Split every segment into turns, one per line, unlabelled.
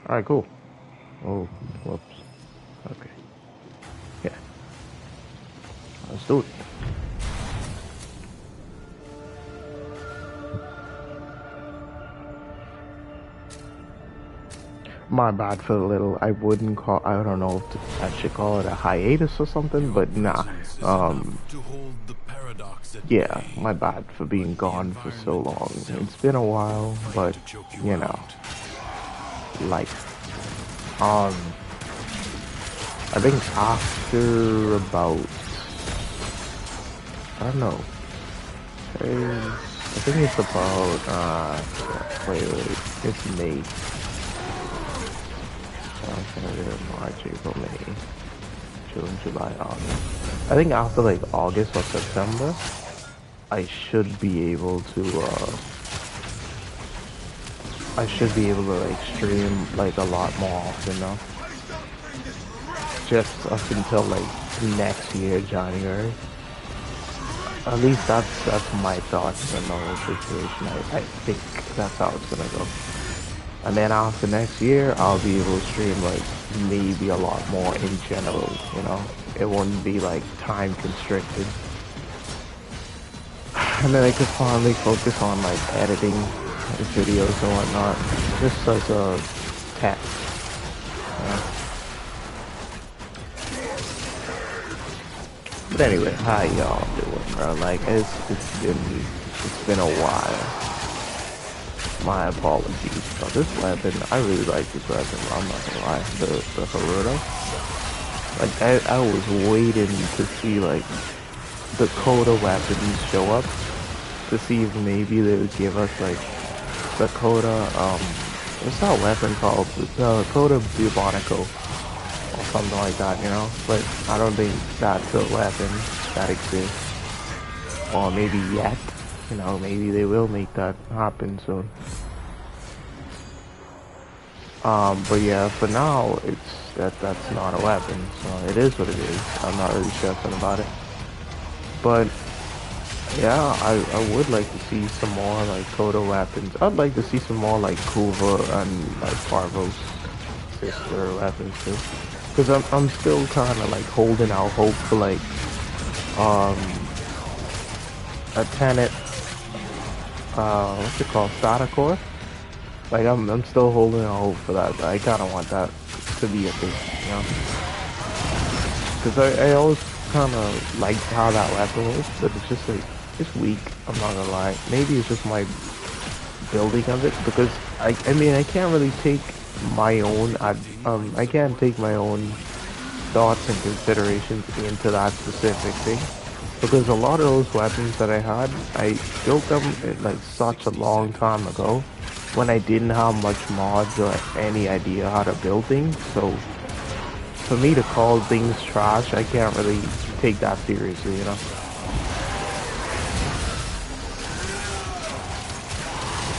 Alright, cool. Oh, whoops. Okay. Yeah, let's do it. My bad for the little. I wouldn't call. I don't know if I should call it a hiatus or something, but nah. Yeah, my bad for being gone for so long. It's been a while, but you know, life. I think after about, I don't know. I think it's about. Wait. It's May. March, April, May, June, July, August. I think after like August or September, I should be able to. I should be able to like stream like a lot more often now. Just up until like next year, January. At least that's my thoughts on the whole situation. I think that's how it's gonna go. And then after next year, I'll be able to stream like maybe a lot more in general, you know? It won't be like time constricted. And then I could finally focus on like editing videos and whatnot, just as a test. But anyway, how y'all doing, bro? Like it's been a while. My apologies. But this weapon, I really like this weapon. I'm not gonna lie. The Haruto. Like I was waiting to see like the Coda weapons show up to see if maybe they would give us like the Coda what's that weapon called? The Coda Bubonico or something like that, you know? But I don't think that's a weapon that exists. Or maybe yet. You know, maybe they will make that happen soon. But yeah, for now, that's not a weapon, so it is what it is. I'm not really stressing about it. But yeah, I would like to see some more like Kodo weapons. I'd like to see some more like Kuva and like Farvo's sister weapons too. Cause I'm still kind of like holding out hope for like a Tenet what's it called, SATA core. Like I'm still holding out hope for that. I kind of want that to be a thing, you know. Cause I always kind of liked how that weapon was, but it's just like it's weak. I'm not gonna lie. Maybe it's just my building of it because I mean I can't really take my own I can't take my own thoughts and considerations into that specific thing. Because a lot of those weapons that I had, I built them like such a long time ago when I didn't have much mods or any idea how to build things. So for me to call things trash, I can't really take that seriously, you know?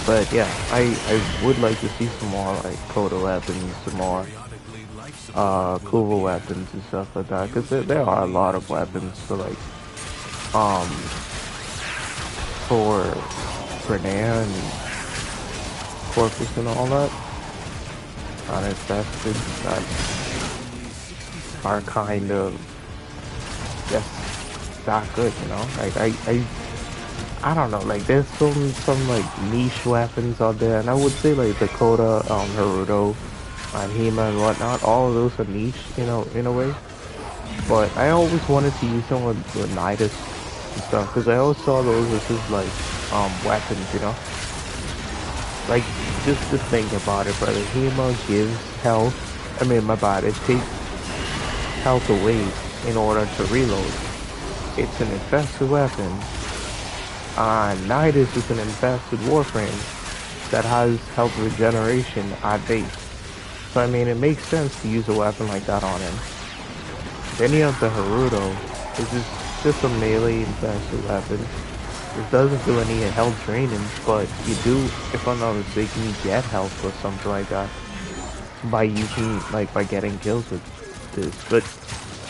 But yeah, I would like to see some more like Coda weapons, some more Kuva weapons and stuff like that. Because there are a lot of weapons for like for Grenade and Corpus and all that uninfested that are kind of just that good, you know? Like I don't know, like there's some like niche weapons out there, and I would say like Dakota, Naruto, and Hema and whatnot, all of those are niche, you know, in a way. But I always wanted to use them with Nidus and stuff, because I always saw those as just like weapons, you know. Like just to think about it, brother. Hema gives health. I mean, my bad. It takes health away in order to reload. It's an infested weapon. Nidus is an infested Warframe that has health regeneration at base. So I mean, it makes sense to use a weapon like that on him. Then you have the Haruto, which is just a melee infested weapon. It doesn't do any health draining, but you do, if I'm not mistaken, you get health or something like that by using, like, by getting kills with this. But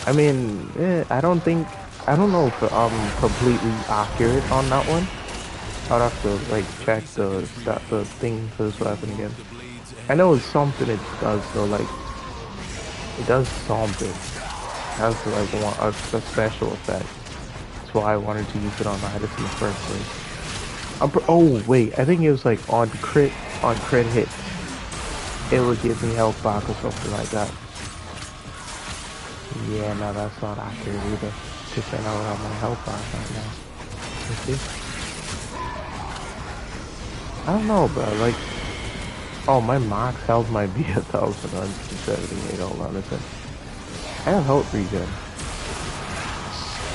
I mean, I don't know if I'm completely accurate on that one. I'd have to like check the thing for this weapon again. I know it's something it does though, like it does something. It has like a special effect. That's why I wanted to use it on Nidus in the first place. Oh wait, I think it was like on crit hits. It would give me health back or something like that. Yeah, no, that's not accurate either. Because I know how my health back right now. You see? I don't know, bro. Like, oh, my max health might be 1,178. Hold on a second. I have health regen.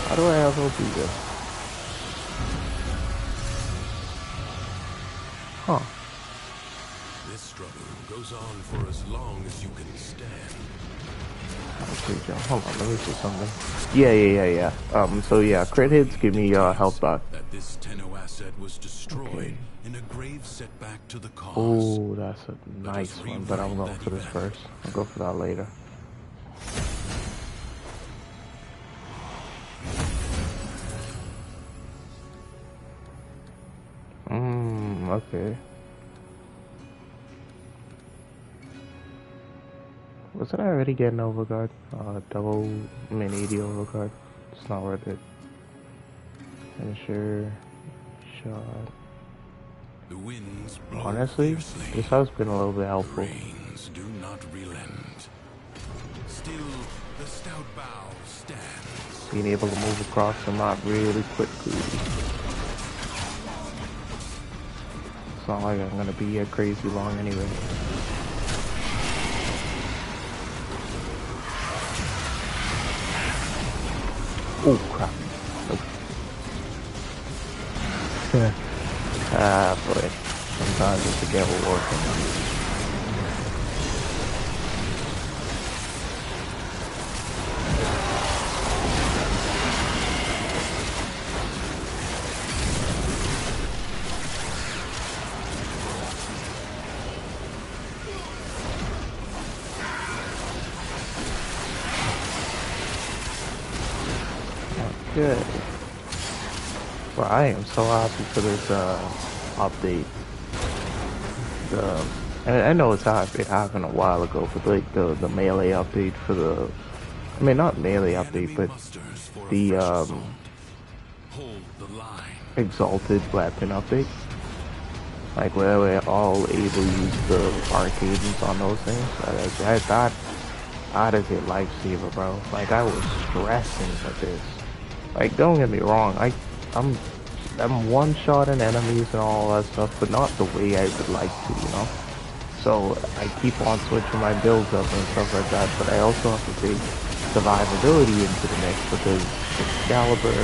How do I have health regen? Huh.
This struggle goes on for as long as you can stand.
Hold on, let me see something. Yeah. So yeah, crit hits give me health back.
That this Tenno asset was destroyed
Okay.
in a grave setback to the cause.
Oh, that's a nice one, but I'm going for this first. I'll go for that later. Okay. Wasn't I already getting overguard? Double min-80 overguard. It's not worth it. Finisher. Shot.
The winds blow
Honestly,
fiercely.
this has been a little bit helpful.
Rains do not relent. Still, the stout bow stands.
Being able to move across the map really quickly. It's not like I'm gonna be here crazy long anyway. Oh crap. Nope. Ah boy. Sometimes it's a get what working. Good. Well, I am so happy for this update. I know it happened a while ago, but like the melee update for the, I mean not melee update, but the exalted weapon update. Like where we're all able to use the arcades on those things. That is a lifesaver, bro. Like I was stressing with this. Like, don't get me wrong, I'm one-shotting enemies and all that stuff, but not the way I would like to, you know? So, I keep on switching my builds up and stuff like that, but I also have to take survivability into the mix, because Excalibur,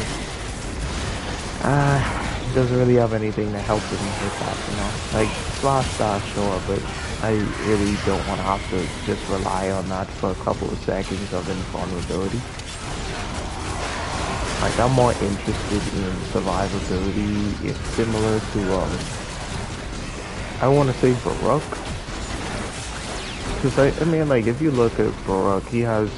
doesn't really have anything to help with me with that, you know? Like, Slash Dash, sure, but I really don't want to have to just rely on that for a couple of seconds of invulnerability. Like, I'm more interested in survivability. It's similar to, I want to say Baruch. Because, I mean, like, if you look at Baruch, he has,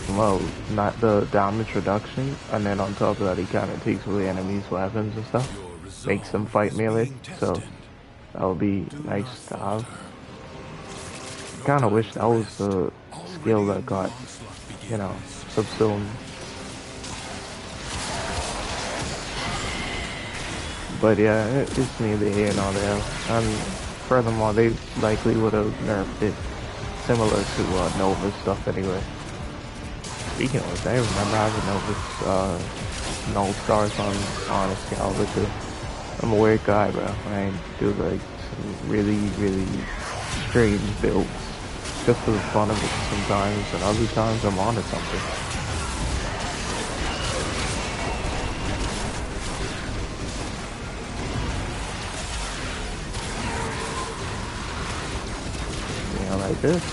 well, not the damage reduction, and then on top of that, he kind of takes away enemies' weapons and stuff. Makes them fight melee, so that would be nice to have. Kind of wish that was the skill that got, you know, subsumed. But yeah, it's neither here nor there. And furthermore, they likely would have nerfed it similar to Nova's stuff anyway. Speaking of which, I remember having Nova's null stars on Excalibur too. I'm a weird guy, bro. I do like some really strange builds just for the fun of it sometimes, and other times I'm onto something. Like this.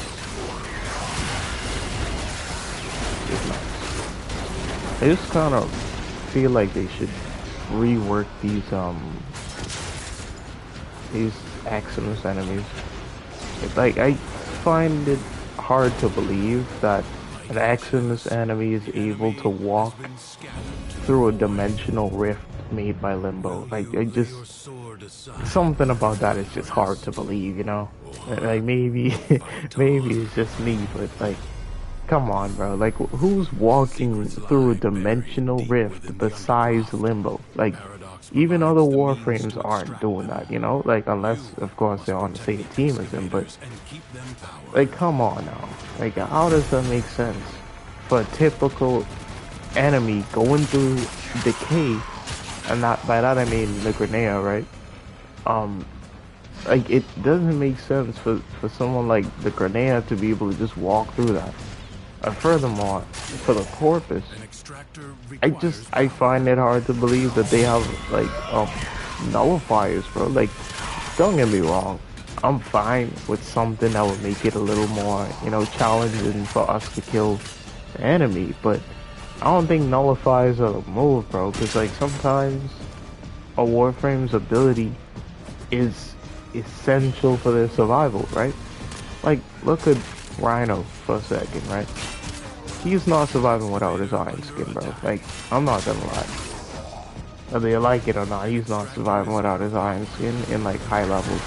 It's nice. I just kind of feel like they should rework these Aximus enemies. Like, I find it hard to believe that an Aximus enemy is able to walk through a dimensional rift made by Limbo. Like,
power decides.
something about that is just hard to believe, you know? Like maybe, maybe it's just me, but like, come on, bro. Like, who's walking through a dimensional rift besides Limbo? Like,
Paradox
even other
provides the means
Warframes
to
aren't
extract
doing
them.
that, you know? Like, unless,
You
of course, they're
must
on the
protect
same
the
team as him, but
excavators and keep them powered.
like, come on now. Like, how does that make sense for a typical enemy going through decay? And that by that I mean the Grenade, right? Um, like it doesn't make sense for someone like the Grenade to be able to just walk through that. And furthermore, for the Corpus,
An extractor requires
I
power.
find it hard to believe that they have like nullifiers, bro. Like, don't get me wrong. I'm fine with something that would make it a little more, you know, challenging for us to kill the enemy, but I don't think nullifiers are the move, bro. Because like sometimes a Warframe's ability is essential for their survival, right? Like, look at Rhino for a second, right? He's not surviving without his iron skin, bro. Like, I'm not gonna lie. Whether you like it or not, he's not surviving without his iron skin in like high levels.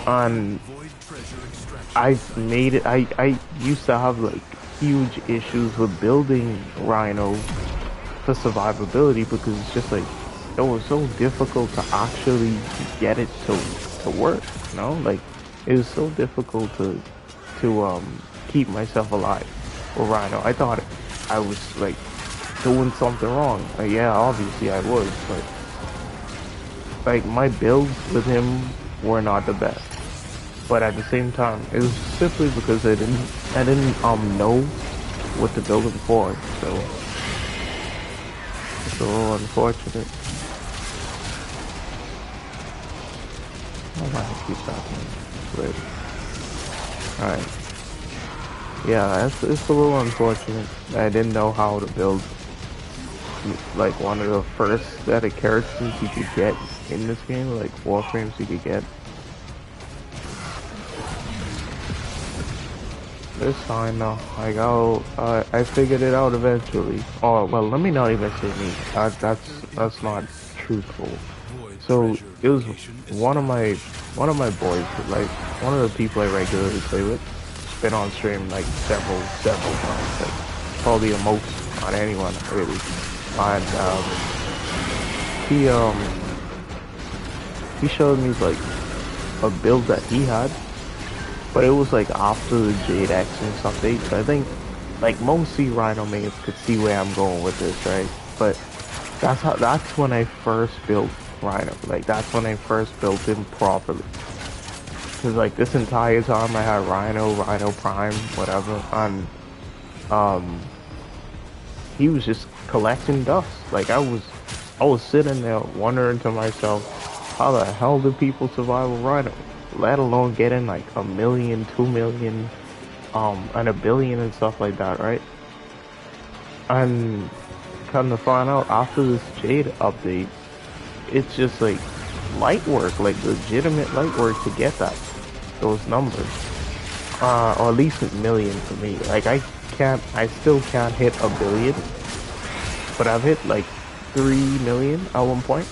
And
Void treasure extraction.
I've made it. I used to have like huge issues with building Rhino for survivability because it's just like it was so difficult to actually get it to work. You know, like it was so difficult to keep myself alive with Rhino. I thought I was like doing something wrong. Like, yeah, obviously I was, but like my builds with him were not the best. But at the same time, it was simply because I didn't know what to build him for. So it's a little unfortunate. I might keep talking later. Alright. Yeah, it's a little unfortunate. I didn't know how to build like one of the first set of characters you could get in this game, like Warframes you could get. It's fine though. Like I figured it out eventually. Oh well, let me not even say me. That's not truthful.
Void
So
treasure
it was
location is
one of my boys, like one of the people I regularly play with, been on stream like several times, like probably the most on anyone really. And he showed me like a build that he had. But it was like after the Jade Action update, so I think like most C Rhino mains could see where I'm going with this, right? But that's when I first built Rhino. Like that's when I first built him properly. Cause like this entire time I had Rhino Prime, whatever, and he was just collecting dust. Like I was sitting there wondering to myself, how the hell do people survive with Rhino? Let alone getting like 1 million, 2 million, and 1 billion and stuff like that, right? And come to find out after this Jade update, it's just like light work, like legitimate light work to get those numbers, or at least 1 million for me. Like I still can't hit 1 billion, but I've hit like 3 million at one point.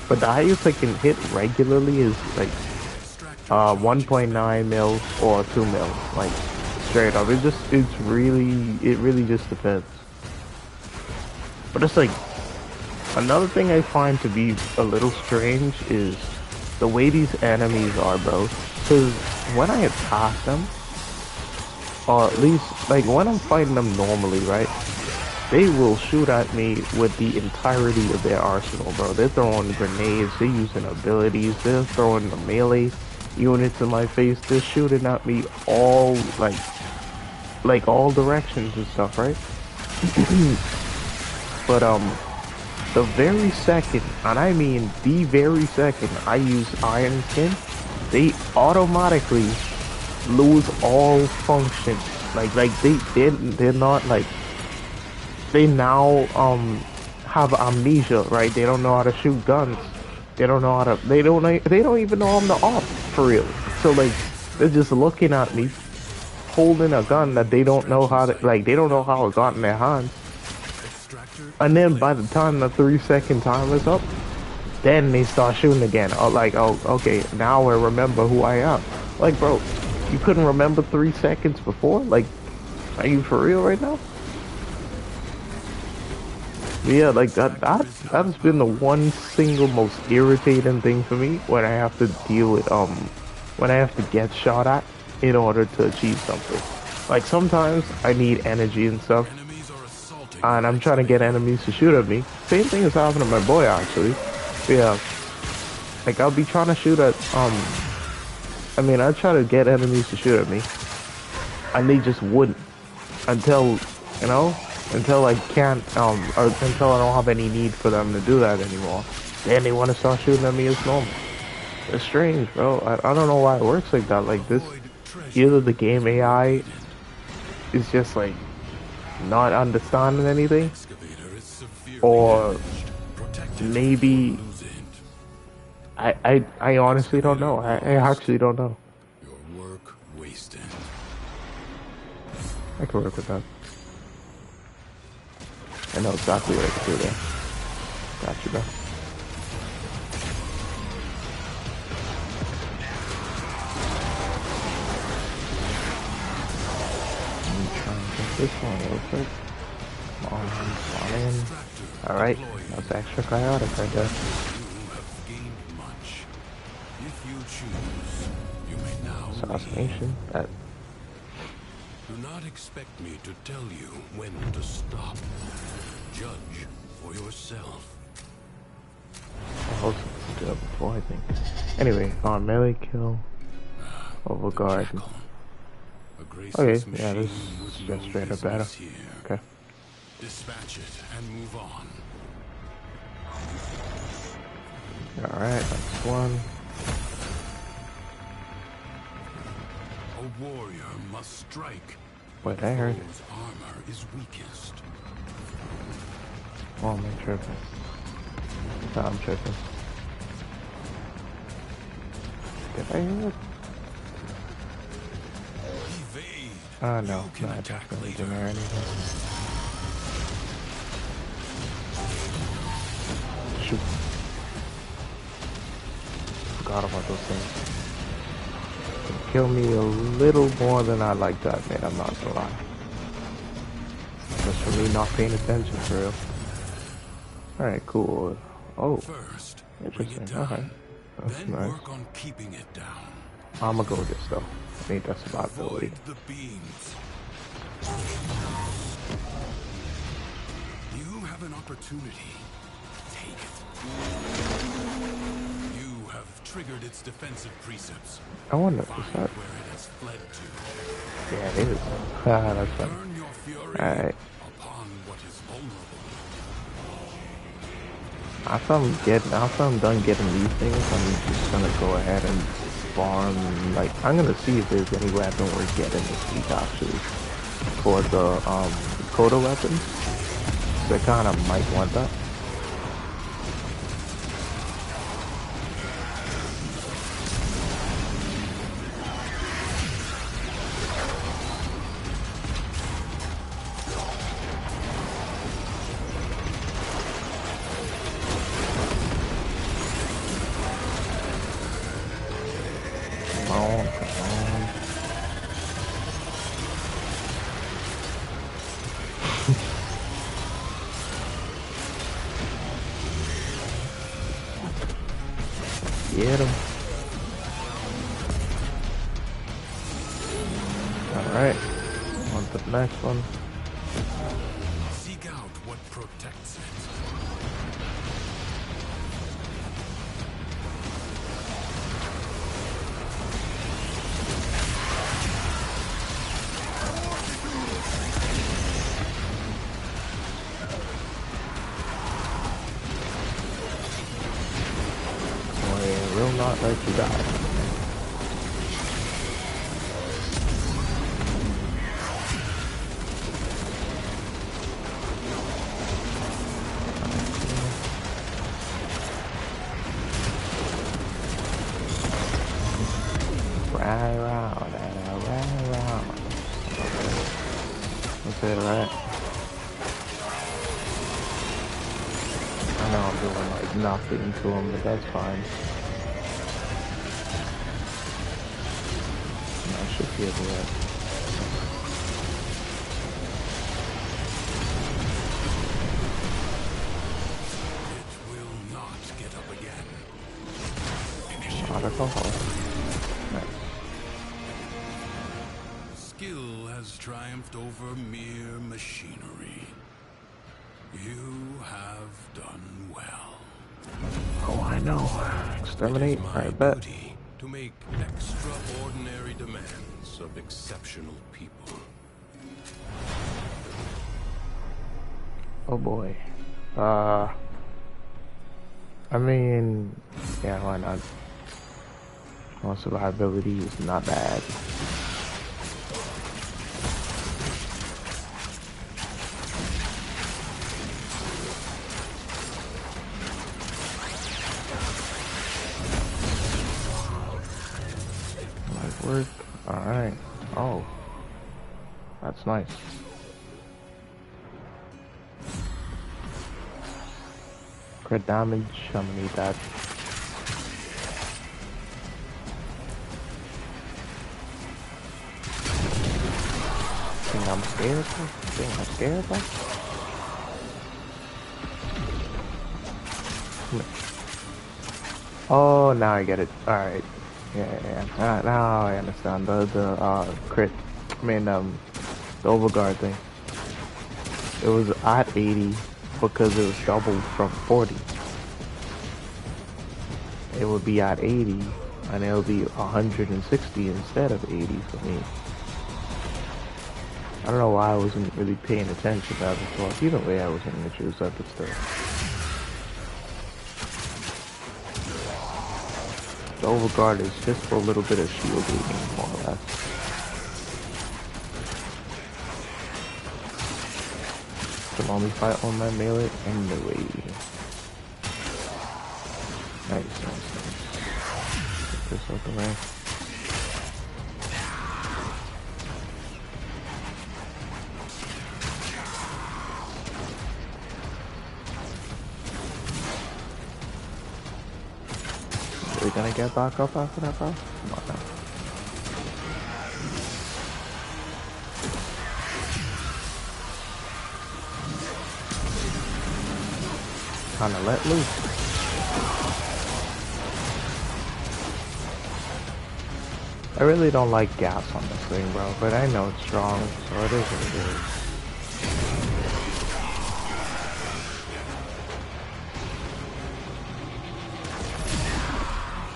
But the highest I can hit regularly is like 1.9 mil or 2 mil, like straight up. It really just depends. But it's like another thing I find to be a little strange is the way these enemies are, bro. Because when I attack them, or at least like when I'm fighting them normally, right? They will shoot at me with the entirety of their arsenal, bro. They're throwing grenades, they're using abilities, they're throwing the melee units in my face, they're shooting at me all like all directions and stuff, right? But the very second, and I mean the very second I use Iron Skin, they automatically lose all function. Like they're not like, they now have amnesia, right? They don't know how to shoot guns. They don't know how to. They don't even know I'm the op for real. So like, they're just looking at me, holding a gun that they don't know how to. Like, they don't know how it got in their hands. And then by the time the 3-second time is up, Then they start shooting again. Oh, like, oh, okay, now I remember who I am. Like, bro, you couldn't remember 3 seconds before? Like, are you for real right now? But yeah, like that's been the one single most irritating thing for me when I have to deal with when I have to get shot at in order to achieve something. Like sometimes I need energy and stuff,
Enemies are assaulting
and
your
I'm trying to get
excavator.
enemies to shoot at me. Same thing is happening to my boy actually. Yeah, like I'll be trying to shoot at I mean I try to get enemies to shoot at me, and they just wouldn't until you know until I can't or until I don't have any need for them to do that anymore. Then they want to start shooting at me as normal. It's strange, bro. I don't know why it works like that. Like this,
Avoid treasure
either the game
is
AI
located.
is just like not understanding anything,
Excavator is severely
or
damaged. Protect it or
maybe
lose it.
I honestly don't
Excavator
know. I
lost.
actually don't know.
Your work wasted.
I can work with that. I know exactly what I can do there. Got you, bro. Let me try and get this one real quick. Come on in.
Extractor
Alright,
deployed.
that's extra chaotic right there.
You have gained much. If you choose, you may now
Assassination. That
leave. Do not expect me to tell you when to stop. Judge for yourself.
I also did that before, I think. Anyway, melee kill over
The
garden.
jackal. A
Okay,
graceless
yeah, this
machine with
is
no
just straight up better.
business here.
Okay.
Dispatch it and move on.
Alright, that's one.
A warrior must strike.
Wait, I heard it.
Whose armor is weakest.
Oh, am I tripping? No, I'm tripping. Did I hear it?
Evade.
Oh, no.
You
No,
can
I
attack
definitely
later.
didn't hear anything. Shoot. Forgot about those things. Can kill me a little more than I like to admit, I'm not gonna lie. Just for me not paying attention for real. Alright, cool. Oh,
First, bring
interesting.
it
Alright.
down.
That's
Then
nice.
work on keeping it down.
I'ma go with this though. I think that's about
Avoid
ability.
the beams. You have an opportunity. Take it. You have triggered its defensive precepts.
I wonder, is
Find
that?
where it has fled to.
Yeah, it is. Ah, that's funny.
Burn your fury
Alright.
upon what is vulnerable.
After I'm done getting these things, I'm just gonna go ahead and farm. Like, I'm gonna see if there's any weapon we're getting this week actually for the Coda weapons. So I kind of might want that. Come on, come on. Get him. Alright. On to the next one.
Seek out what protects it.
I will not let you die. Right around, right around. That's it, right? I know I'm doing like nothing to him, but that's fine. I should be able to. Alcohol. Nice.
Skill has triumphed over mere machinery. You have done well.
Oh, I know. Exterminate. I bet.
To make extraordinary demands of exceptional people.
Oh boy. I mean, yeah, why not? Well, survivability is not bad. Light work. Alright. Oh. That's nice. Crit damage. I'm gonna need that. I'm scared of? I'm scared of? Oh, now I get it. Alright. Yeah. Now I understand the crit. I mean, the overguard thing. It was at 80 because it was doubled from 40. It would be at 80 and it'll be 160 instead of 80 for me. I don't know why I wasn't really paying attention to that before. Either way, I wasn't going to choose that, but still. The overguard is just for a little bit of shielding, more or less. Can only fight on my melee anyway. Nice. Get this out the way. Are we gonna get back up after that, bro? Come on now. Kinda let loose. I really don't like gas on this thing, bro, but I know it's strong, so it is what it is.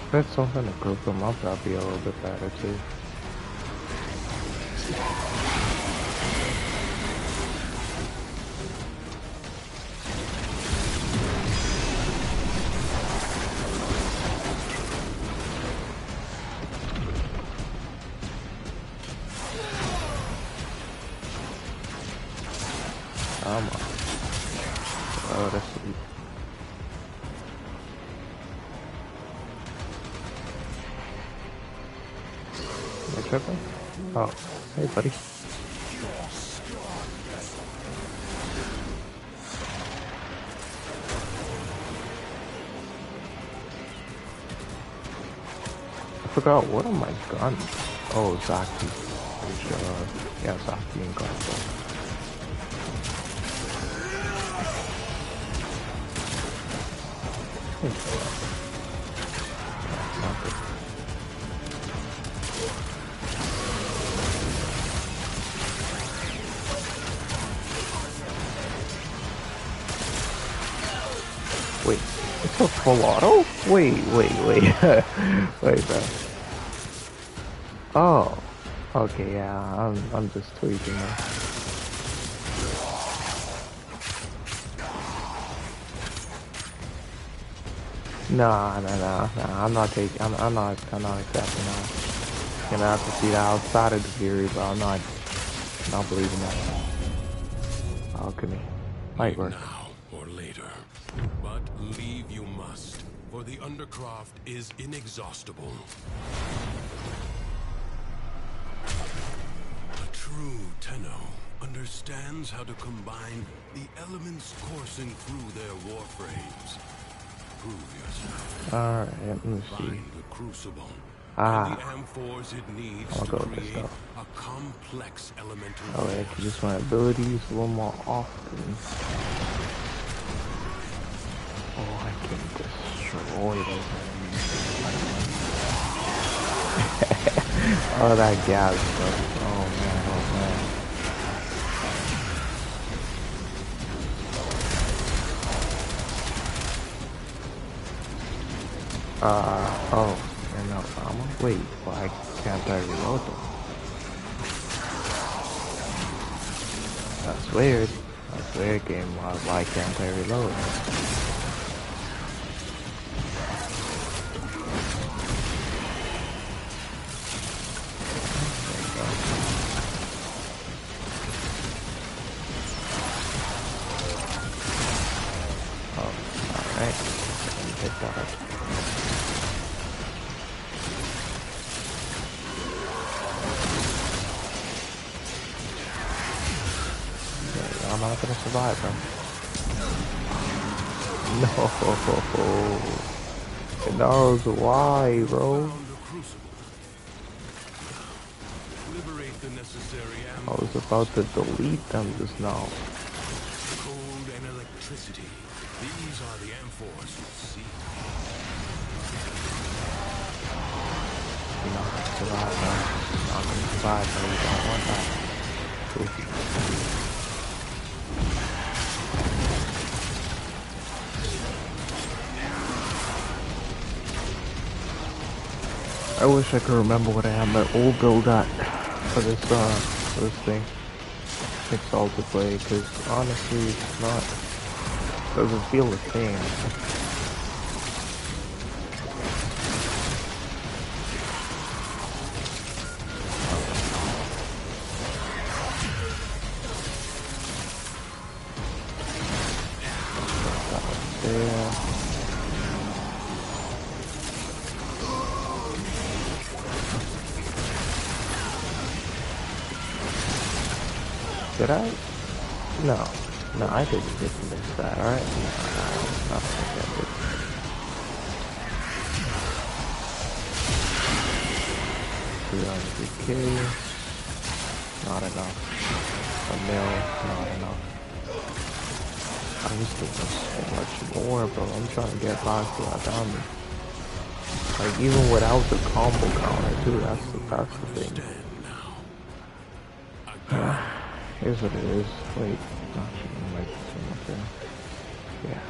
If there's something to group them up, that'd be a little bit better too. Come on. Oh, that's sweet. Am I tripping? Oh, hey buddy. I forgot, what are my guns? Oh, Zaki. Pretty sure. Yeah, Zaki and Garbo. Wait, it's a full auto? Wait. Wait, bro. Oh. Okay, yeah, I'm just tweaking now. Nah, I'm not accepting that. Gonna have to see that outside of the series, but I'm not believing that. Alchemy. Might work.
Now or later. But leave you must, for the Undercroft is inexhaustible. A true Tenno, under understands how to combine the elements coursing through their warframes. Prove yourself.
Alright, let me see.
Find the crucible.
Ah.
And the amphors it needs
I'll
to
go with this
create
stuff.
a complex elemental
Oh, I
force.
can use my abilities a little more often. Oh, I can destroy those enemies. Oh, that gas stuff. Oh man, oh man. Oh, and no armor? Wait, why can't I reload them? That's weird. That's weird, game. Why can't I reload? Oh, alright. Let me take that up. I'm not gonna survive, bro. No. Gennar's why, bro?
Liberate the necessary
I was about to delete them just now.
cold and electricity. These are the amphors you see.
You're not gonna survive, bro. You're not gonna survive, bro. You don't want that. Goofy. I wish I could remember what I had my old build at for this thing. Exalted play, because honestly it's not, doesn't feel the same. There. Did I? No. No, I didn't miss that, alright? No, I think I did. 300k. Not enough. A mil, not enough. I was doing so much more, bro. I'm trying to get back to that diamond. Like, even without the combo counter, too, that's the thing. Here's what it is. Wait, actually, I might put some up there. Yeah.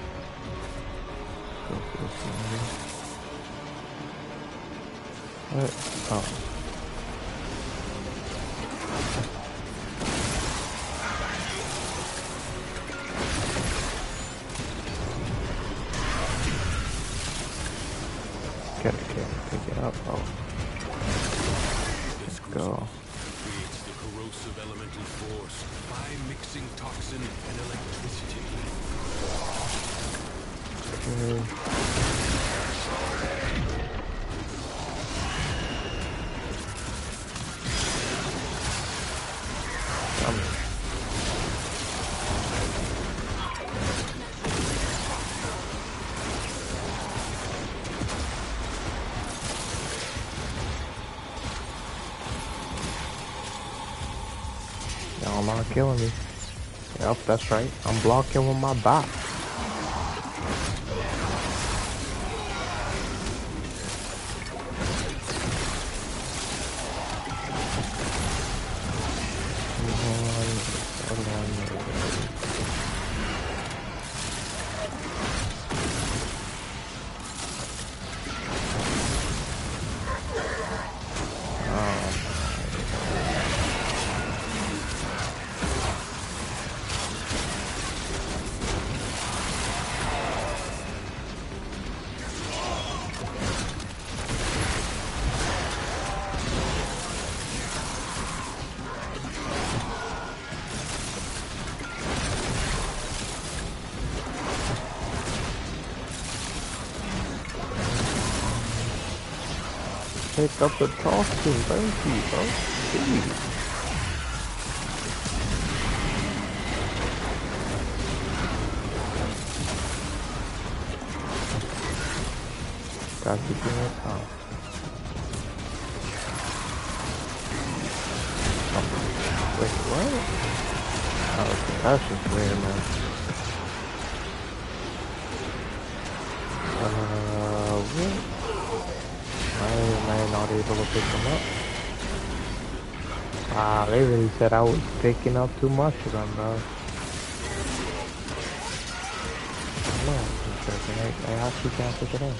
Go for this one. What? Oh. Get it, pick it up. Oh. Let's go.
Creates the corrosive elemental force by mixing toxin and electricity.
Okay. Y'all not killing me. Yep, that's right. I'm blocking with my back. Pick up the toxin, thank you, bro. Jeez. actually doing it? Oh. Oh. Wait, what? Oh, okay, that's just weird, man. What? Why am I not able to pick them up? Ah, they really said I was picking up too much of them, bro. No, I'm joking. I actually can't pick it up.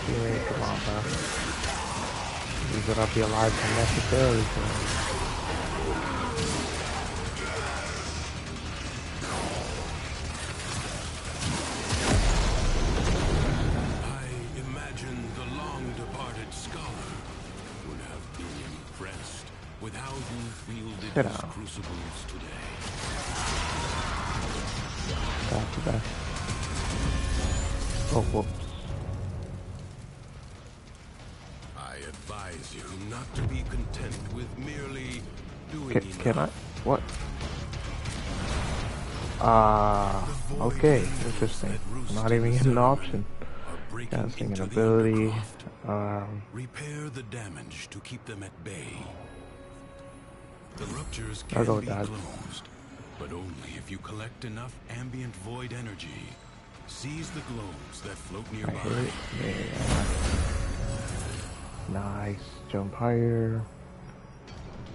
Yeah, come on, bro. You gotta be alive unnecessarily, bro.
I imagine the long-departed scholar would have been impressed with how you wielded
Sit
his
down.
crucibles today.
That's the best. Oh, whoops.
I advise you not to be content with merely doing
Can I?
enough.
What? Okay, interesting. Not even getting an option. Casting an ability.
Repair the damage to keep them at bay. The ruptures
I'll
can
go with
be
that.
closed, but only if you collect enough ambient void energy. Seize the globes that float
I
nearby.
hit it. Yeah. Nice. Jump higher.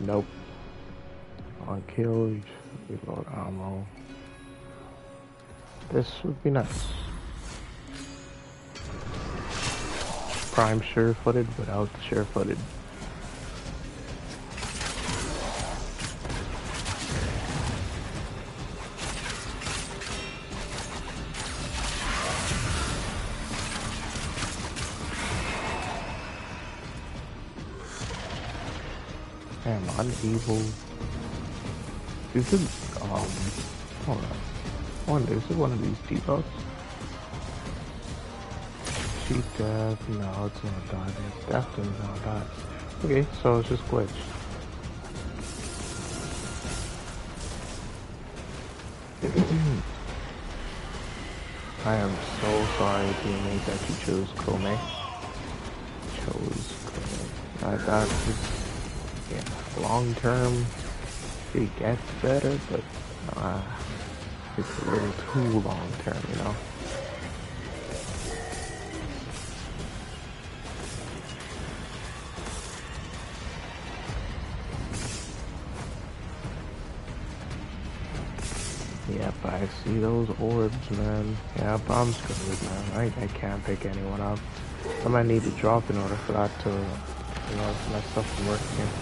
Nope. On kill. Reload ammo. This would be nice. Prime sure-footed without the sure-footed. Damn, unable. Is it, hold on. I wonder, is it one of these debuffs? Cheat death, no, it's not that. It's definitely not that. Okay, so it's just glitch. I am so sorry, teammate, that you chose Kome. That's just, yeah, long term, it gets better, but it's a little too long term, you know? Yep, I see those orbs, man. Yep, I'm screwed, man. I can't pick anyone up. I might need to drop in order for that to, you know, my stuff to work again.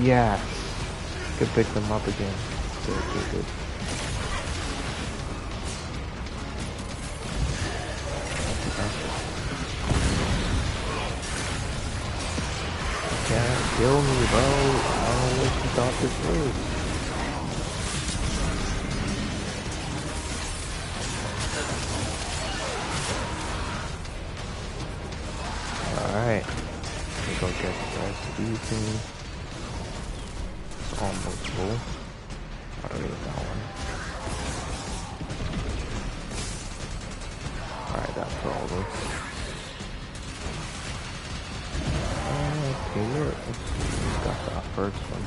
Yes! Could pick them up again. Good. Can't kill me, bro. I don't know what you thought this was. Alright. Let's go get the rest of these things. It's almost full. I don't need that one. Alright, that's all this. Okay, let's got that first one.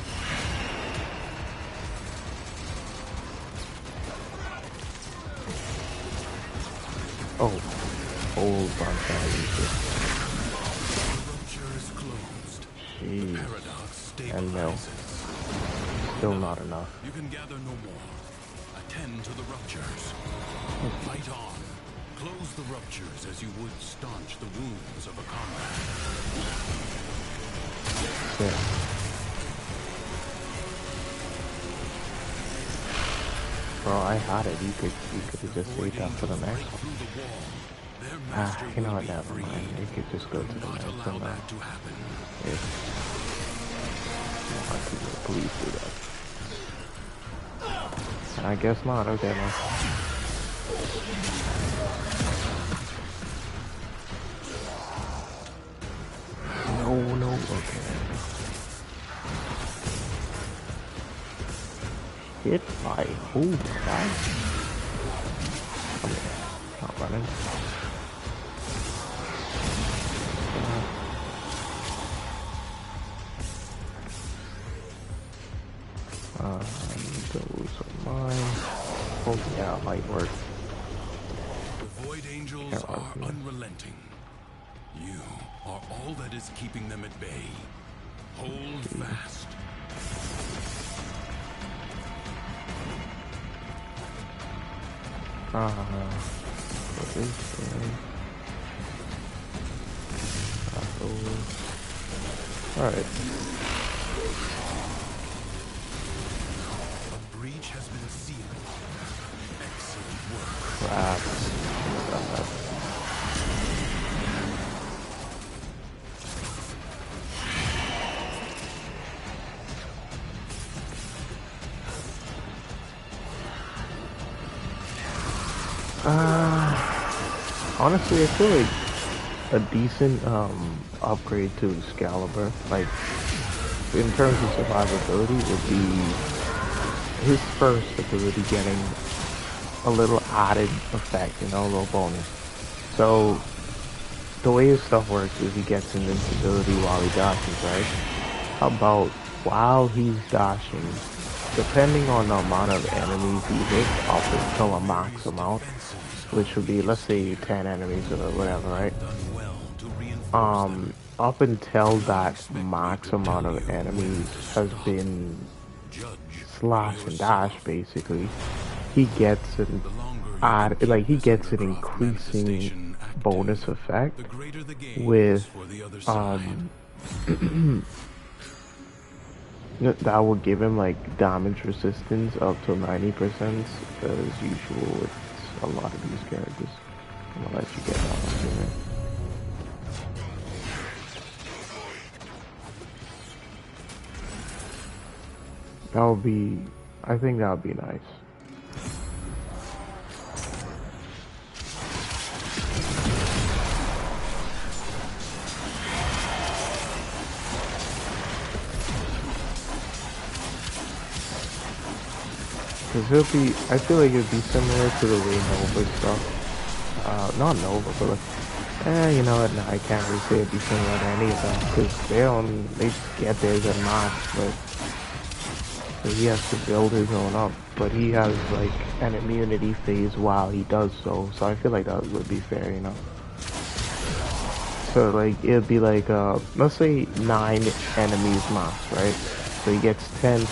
Oh, hold on, jeez. And no, still not enough.
You can gather no more. Attend to the ruptures. Fight on. Close the ruptures as you would staunch the wounds of a comrade.
Yeah. Bro, I had it. You could have just saved that for the next one. You know what? Never mind. You could just go to the next one now. If you want to, please do that. I guess not. Okay, man. No. okay. Hit by who? That? Okay, not running. Those are mine. Oh yeah, might work.
The Void Angels are unrelenting. You are all that is keeping them at bay. Hold fast.
What is there? Alright.
A breach has been sealed. Excellent work.
Crap. Honestly, I feel like a decent upgrade to Excalibur, like in terms of survivability, would be his first ability getting a little added effect, you know, a little bonus. So the way his stuff works is he gets invincibility while he dashes, right? How about while he's dashing, depending on the amount of enemies he hits up until a max amount, which would be, let's say, 10 enemies or whatever, right? Up until that max amount of enemies has been slash and dash, basically, he gets an he gets an increasing bonus effect with that will give him like damage resistance up to 90% as usual with a lot of these characters. I'm gonna let you get that one here. That would be, I think that would be nice. Cause it'll be, I feel like it'd be similar to the way Nova stuff, not Nova, but like, you know what, no, I can't really say it'd be similar to any of them, cause they just get theirs at max, but so he has to build his own up, but he has like an immunity phase while he does so I feel like that would be fair, you know. So like, it'd be like, let's say 9 enemies max, right? So he gets 10%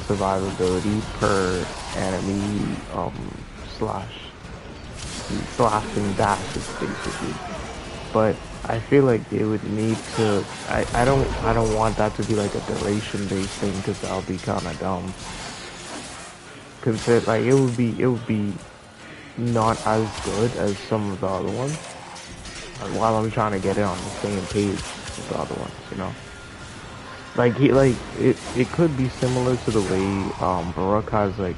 survivability per enemy, slashing dashes basically. But I feel like they would need to, I don't want that to be like a duration based thing, because that'll be kinda dumb. Cause like, it would be not as good as some of the other ones. While I'm trying to get it on the same page with the other ones, you know? Like, it could be similar to the way, Baruch has, like,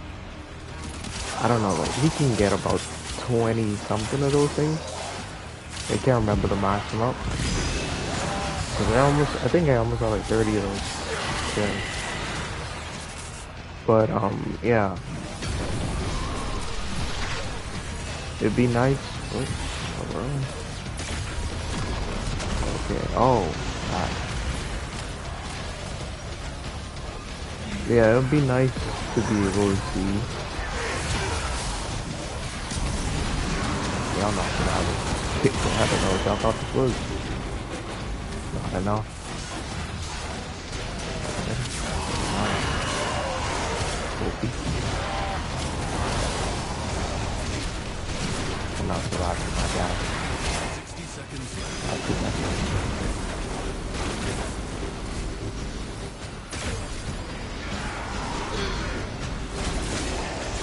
I don't know, like, he can get about 20 something of those things. I can't remember the maximum. Cause I think I almost got like 30 of those. Yeah. But, yeah. It'd be nice. Oh, okay, oh, God. Yeah, it would be nice to be able to see. Y'all not gonna have it. I don't know what y'all thought this was. Not enough. I'm not surviving my gas.
60 seconds
Not too much.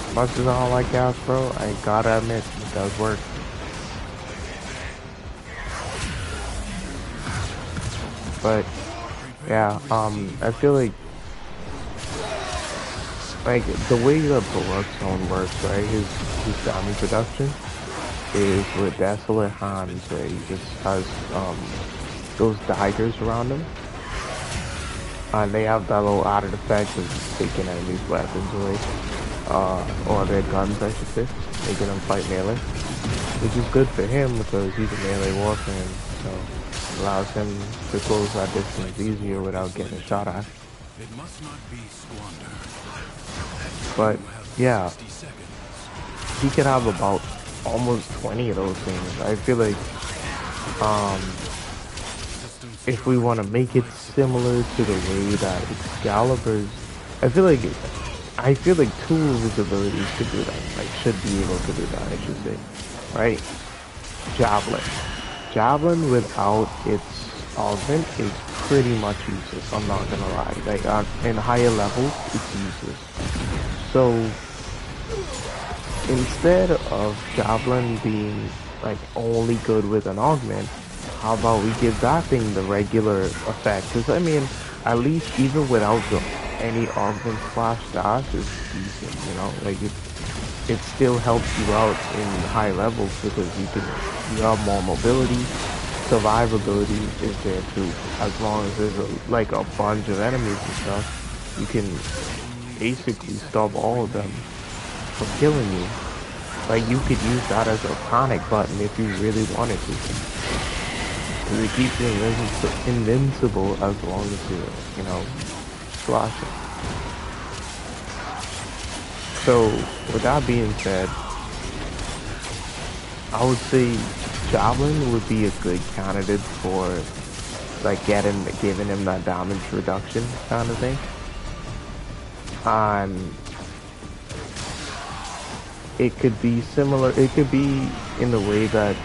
As much as I don't like gas, bro, I gotta admit, it does work. But yeah, I feel like the way the Baruch zone works, right? His damage reduction is with Desolate Hands, where he just has those daggers around him. And they have that little added effect of taking enemies' weapons away. Or their guns, I should say. Making them fight melee. Which is good for him because he's a melee Warframe, so it allows him to close that distance easier without getting shot at.
It must not be squandered.
But yeah, he could have about almost 20 of those things. I feel like if we want to make it similar to the way that Excalibur's, I feel like two of his abilities could do that. Like should be able to do that, I should say. Right? Javelin. Javelin without its augment is pretty much useless, I'm not gonna lie. Like in higher levels, it's useless. So instead of Javelin being like only good with an augment, how about we give that thing the regular effect? Because I mean, at least even without any augment slash dash is decent, you know? Like it still helps you out in high levels because you have more mobility. Survivability is there too. As long as there's like a bunch of enemies and stuff, you can basically stop all of them from killing you. Like you could use that as a panic button if you really wanted to. Because it keeps you invincible as long as you're, you know, slashing. So, with that being said, I would say Javelin would be a good candidate for like giving him that damage reduction kind of thing. And it could be similar, it could be in the way that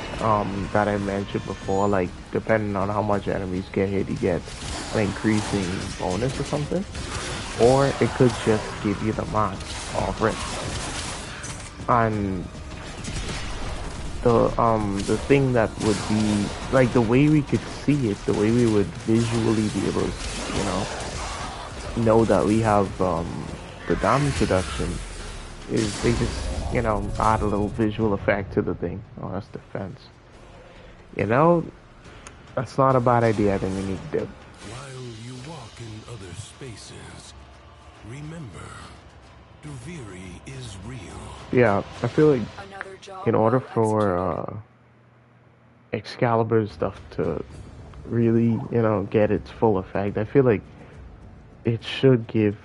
that I mentioned before, like depending on how much enemies get hit, you get an increasing bonus or something. Or it could just give you the max off rip. And the thing that would be like the way we could see it, the way we would visually be able to, know that we have the damage reduction is they just, add a little visual effect to the thing. Oh, that's defense. That's not a bad idea. I think we need to do.
While you walk in other spaces, remember, Duviri is real.
Yeah, I feel like in order for Excalibur's stuff to really, get its full effect, I feel like it should give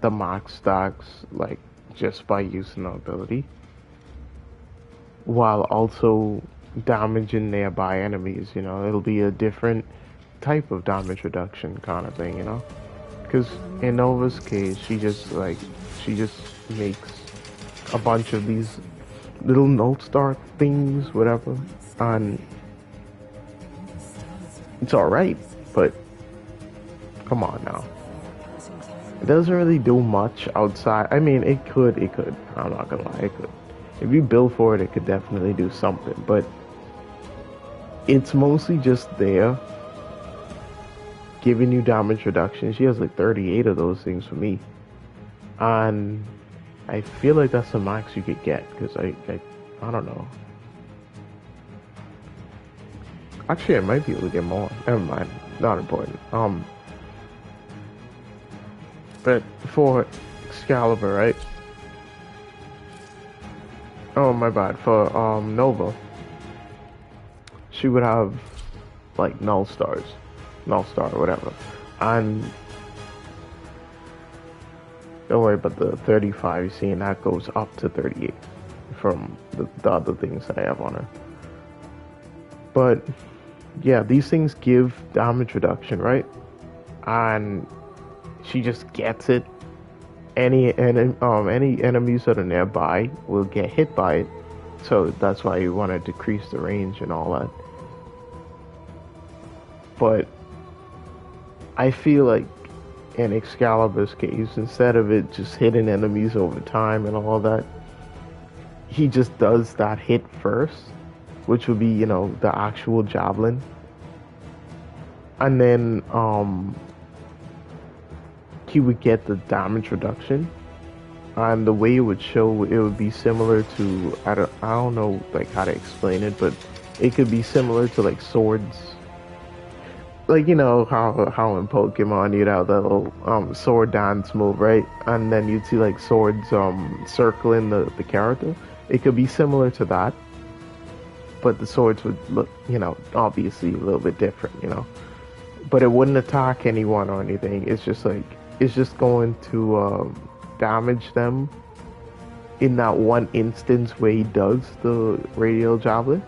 the max stacks, like, just by using the ability, while also damaging nearby enemies, it'll be a different type of damage reduction kind of thing, because in Nova's case, she just makes a bunch of these little null star things, whatever, and it's alright, but come on now. It doesn't really do much outside. I mean, it could. I'm not gonna lie, it could. If you build for it, it could definitely do something, but it's mostly just there, giving you damage reduction. She has like 38 of those things for me. And I feel like that's the max you could get, because I don't know. Actually, I might be able to get more. Never mind. Not important. But for Excalibur, right? Oh, my bad. For Nova, she would have like null star or whatever, and don't worry about the 35 you see, and that goes up to 38 from the other things that I have on her. But yeah, these things give damage reduction, right? And she just gets it. Any enemies that are nearby will get hit by it, so that's why you want to decrease the range and all that. But I feel like in Excalibur's case, instead of it just hitting enemies over time and all that, he just does that hit first, which would be, the actual javelin. And then he would get the damage reduction. And the way it would show, it would be similar to, I don't know like how to explain it, but it could be similar to like swords. like you know how in Pokemon you'd have that little sword dance move, right? And then you'd see like swords circling the character. It could be similar to that, but the swords would look, you know, obviously a little bit different, you know. But it wouldn't attack anyone or anything. It's just like it's just going to damage them in that one instance where he does the radial javelin,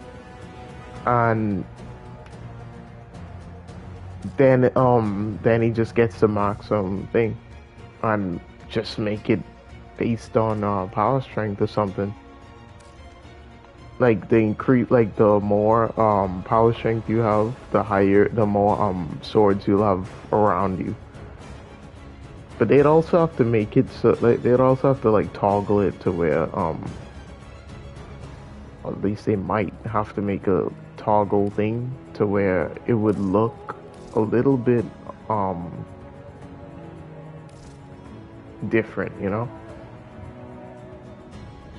and then he just gets the maximum thing, and just make it based on power strength or something. Like the increase, like the more power strength you have, the more swords you'll have around you. But they'd also have to make it so, like, they'd also have to like toggle it to where or at least they might have to make a toggle thing to where it would look a little bit different, you know?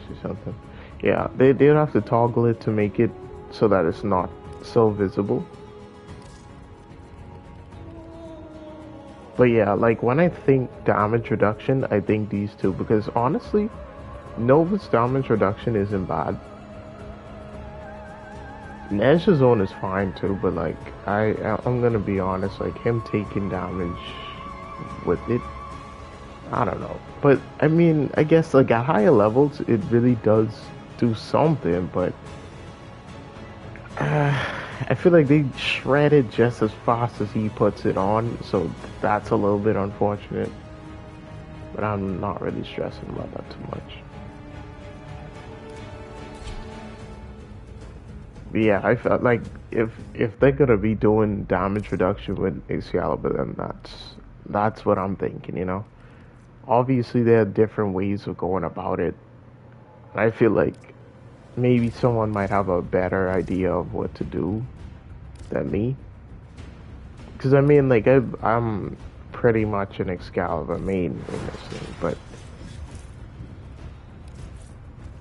See something. Yeah, they'd have to toggle it to make it so that it's not so visible. But yeah, like when I think damage reduction, I think these two, because honestly, Nova's damage reduction isn't bad. Nez's zone is fine too, but like I'm gonna be honest, like him taking damage with it, I don't know. But I mean, I guess like at higher levels, it really does do something, but I feel like they shred it just as fast as he puts it on, so that's a little bit unfortunate. But I'm not really stressing about that too much. But yeah, I felt like if they're gonna be doing damage reduction with Excalibur, then that's what I'm thinking, you know. Obviously, there are different ways of going about it. I feel like maybe someone might have a better idea of what to do than me. Because I mean, like I'm pretty much an Excalibur main in this thing, but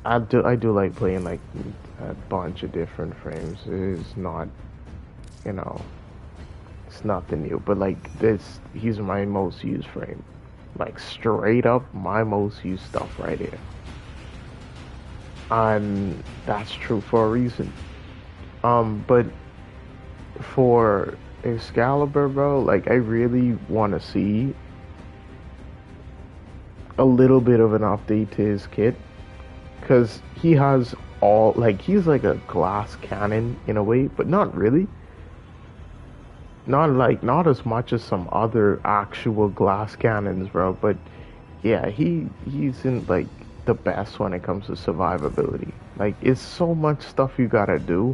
I do like playing like a bunch of different frames. It's not, you know, it's nothing new. But like he's my most used frame, like straight up my most used stuff right here. And that's true for a reason. But for Excalibur, bro, like I really want to see a little bit of an update to his kit, because he has all, like, he's like a glass cannon in a way, but not really. Not as much as some other actual glass cannons, bro. But yeah, he isn't like the best when it comes to survivability. Like, it's so much stuff you gotta do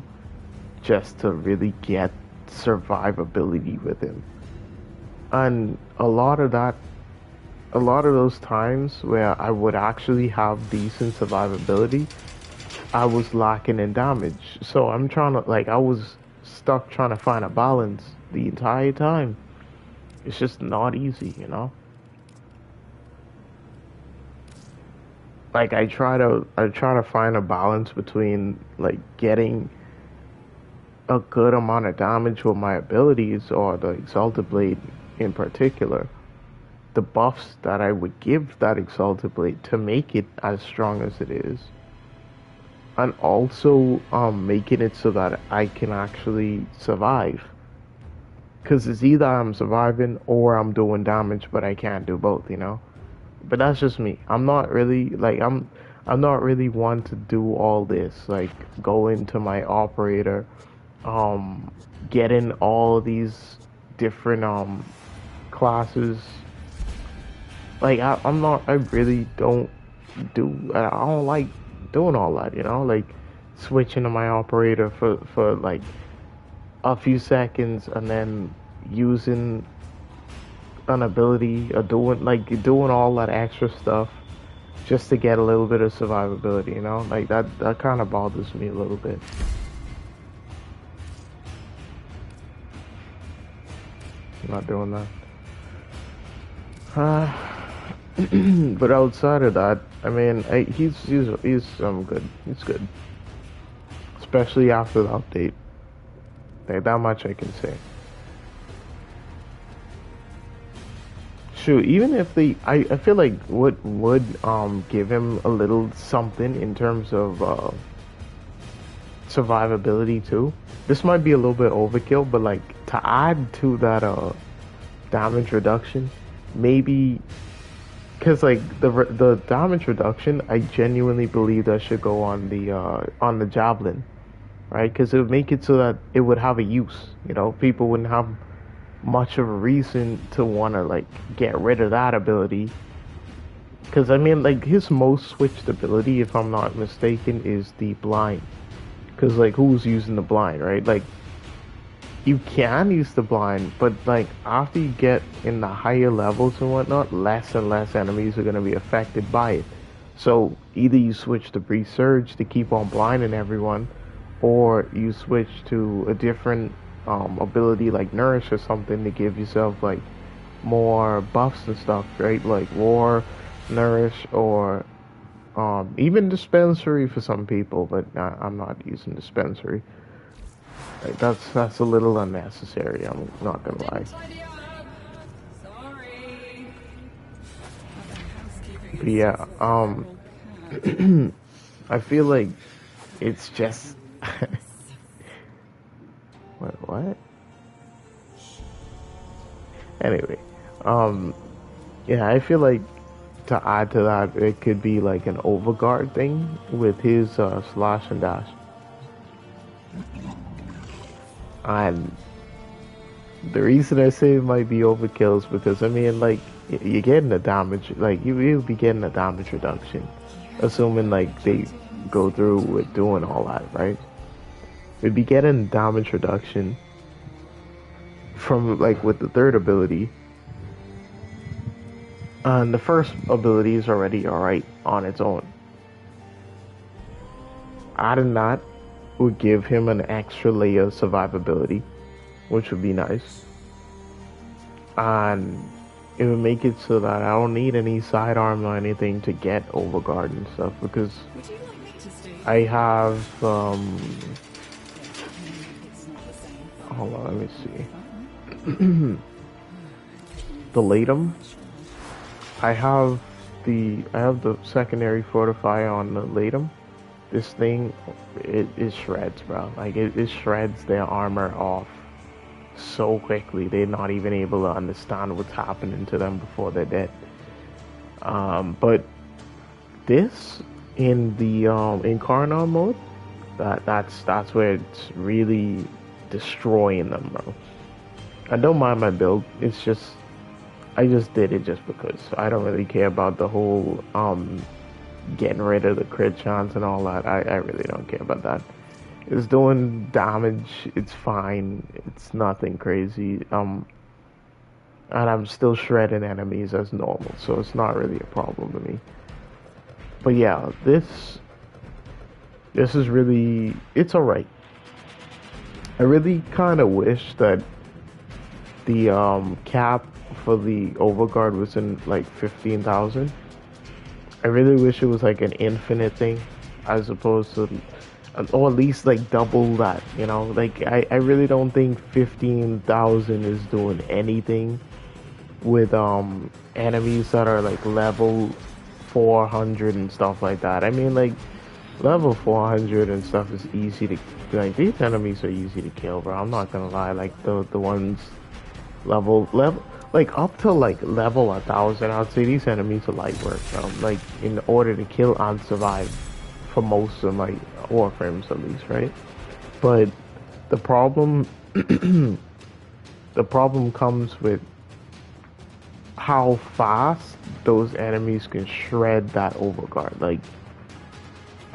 just to really get survivability with him. And a lot of those times where I would actually have decent survivability, I was lacking in damage. So I'm trying to, like, I was stuck trying to find a balance the entire time. It's just not easy, you know? Like I try to find a balance between like getting a good amount of damage with my abilities, or the Exalted Blade in particular, the buffs that I would give that Exalted Blade to make it as strong as it is, and also making it so that I can actually survive. Because it's either I'm surviving or I'm doing damage, but I can't do both, you know? But that's just me. I'm not really, like, I'm not really one to do all this. Like, go into my operator, get in all these different, classes. Like, I really don't I don't like doing all that, you know? Like, switching to my operator for like, a few seconds, and then using an ability, or doing all that extra stuff just to get a little bit of survivability, you know? Like that kind of bothers me a little bit. I'm not doing that. But outside of that, I mean, he's good. He's good, especially after the update. Like, that much I can say. Shoot, even if I feel like what would give him a little something in terms of survivability too. This might be a little bit overkill, but like to add to that damage reduction, maybe because like the damage reduction, I genuinely believe that should go on the javelin, right? Because it would make it so that it would have a use. You know, people wouldn't have much of a reason to want to like get rid of that ability. Because I mean, like his most switched ability, if I'm not mistaken, is the blind. Because like who's using the blind, right? Like you can use the blind, but like after you get in the higher levels and whatnot, less and less enemies are gonna be affected by it. So either you switch to Breeze Surge to keep on blinding everyone, or you switch to a different ability like Nourish or something to give yourself like more buffs and stuff, right? Like War, Nourish, or even Dispensary for some people, but I'm not using Dispensary. Like, that's a little unnecessary. I'm not gonna lie. But yeah, I feel like it's just what? Anyway, um, yeah, I feel like to add to that, it could be like an overguard thing with his slash and dash, and the reason I say it might be overkill is because I mean, like, you're getting a damage, like you'll be getting a damage reduction, assuming like they go through with doing all that, right? We'd be getting damage reduction from like with the third ability, and the first ability is already alright on its own. Adding that would give him an extra layer of survivability, which would be nice. And it would make it so that I don't need any sidearm or anything to get overguard and stuff because I have hold on, let me see. The Latum. I have the secondary fortify on the Latum. This thing, it shreds, bro. Like it shreds their armor off so quickly. They're not even able to understand what's happening to them before they're dead. But this in the Incarnon mode, that's where it's really destroying them, bro. I don't mind my build. It's just I just did it just because I don't really care about the whole getting rid of the crit chance and all that. I really don't care about that. It's doing damage. It's fine. It's nothing crazy. And I'm still shredding enemies as normal, so it's not really a problem to me. But yeah, this is really, it's alright. I really kind of wish that the cap for the overguard was in like 15,000. I really wish it was like an infinite thing as opposed to, or at least like double that, you know? Like I really don't think 15,000 is doing anything with enemies that are like level 400 and stuff like that. I mean, like level 400 and stuff is easy to, like, these enemies are easy to kill, bro. I'm not gonna lie. Like the ones level like up to like level 1,000, I'd say these enemies are light work, bro. Like in order to kill and survive for most of my Warframes at least, right? But the problem the problem comes with how fast those enemies can shred that overguard. Like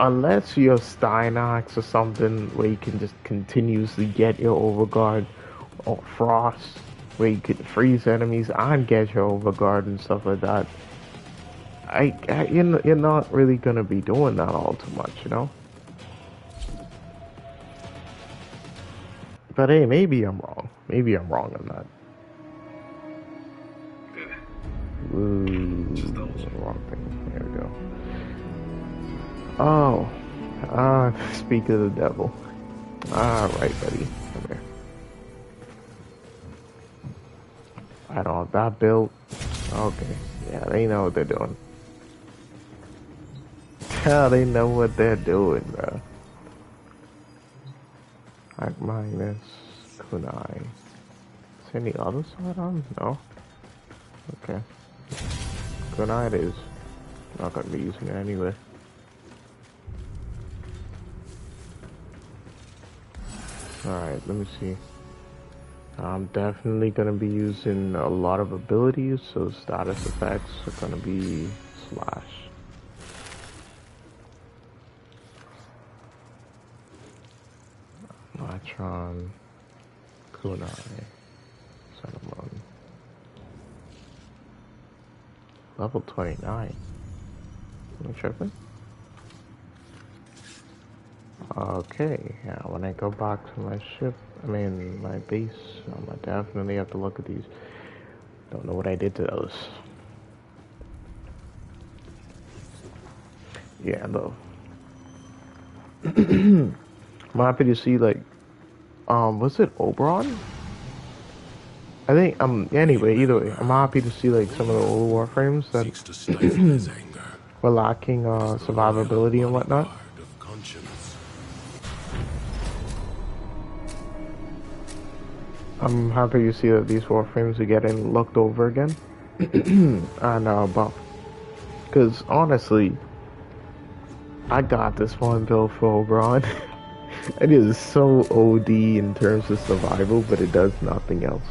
unless you're Steinax or something where you can just continuously get your overguard, or Frost where you can freeze enemies and get your overguard and stuff like that, you're not really gonna be doing that all too much, you know? But hey, maybe I'm wrong. Maybe I'm wrong on that. Ooh, wrong thing. There we go. Oh, speak of the devil. Alright, buddy. Come here. I don't have that built. Okay. Yeah, they know what they're doing. Yeah, they know what they're doing, bro. Like minus kunai. Is any other side on? No. Okay. Kunai it is. Not gonna be using it anyway. Alright, let me see. I'm definitely gonna be using a lot of abilities, so status effects are gonna be slash. Matron, Kunai, Cinnamon. Level 29. Am I tripping? Okay, yeah, when I go back to my ship, my base, I'm gonna definitely have to look at these. Don't know what I did to those. Yeah, though. I'm happy to see, like, was it Oberon? I think, anyway, either way, I'm happy to see, like, some of the old Warframes that were lacking, survivability and whatnot. I'm happy to see that these Warframes are getting looked over again. And, buffed. Because, honestly, I got this one build for Oberon. It is so OD in terms of survival, but it does nothing else.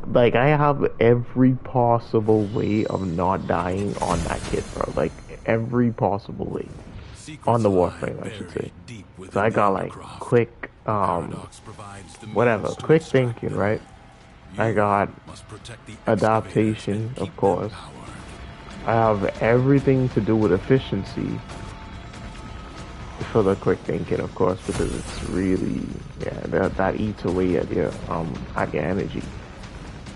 Like, I have every possible way of not dying on that kit, bro. Like, every possible way. On the Warframe, I should say. So I got, like, quick, whatever, quick thinking, right? I got adaptation, of course. I have everything to do with efficiency for the quick thinking, of course, because it's really, yeah, that eats away at your energy.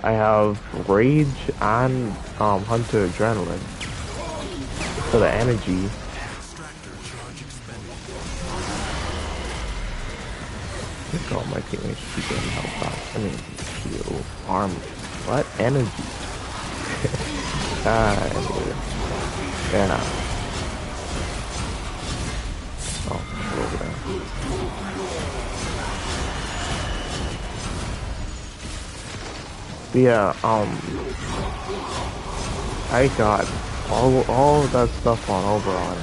I have rage and hunter adrenaline for the energy. I think all my teammates should be getting health back. I mean, heal, arm, what? Energy. Anyway. Yeah. Oh, over there. But yeah, I got all of that stuff on Oberon.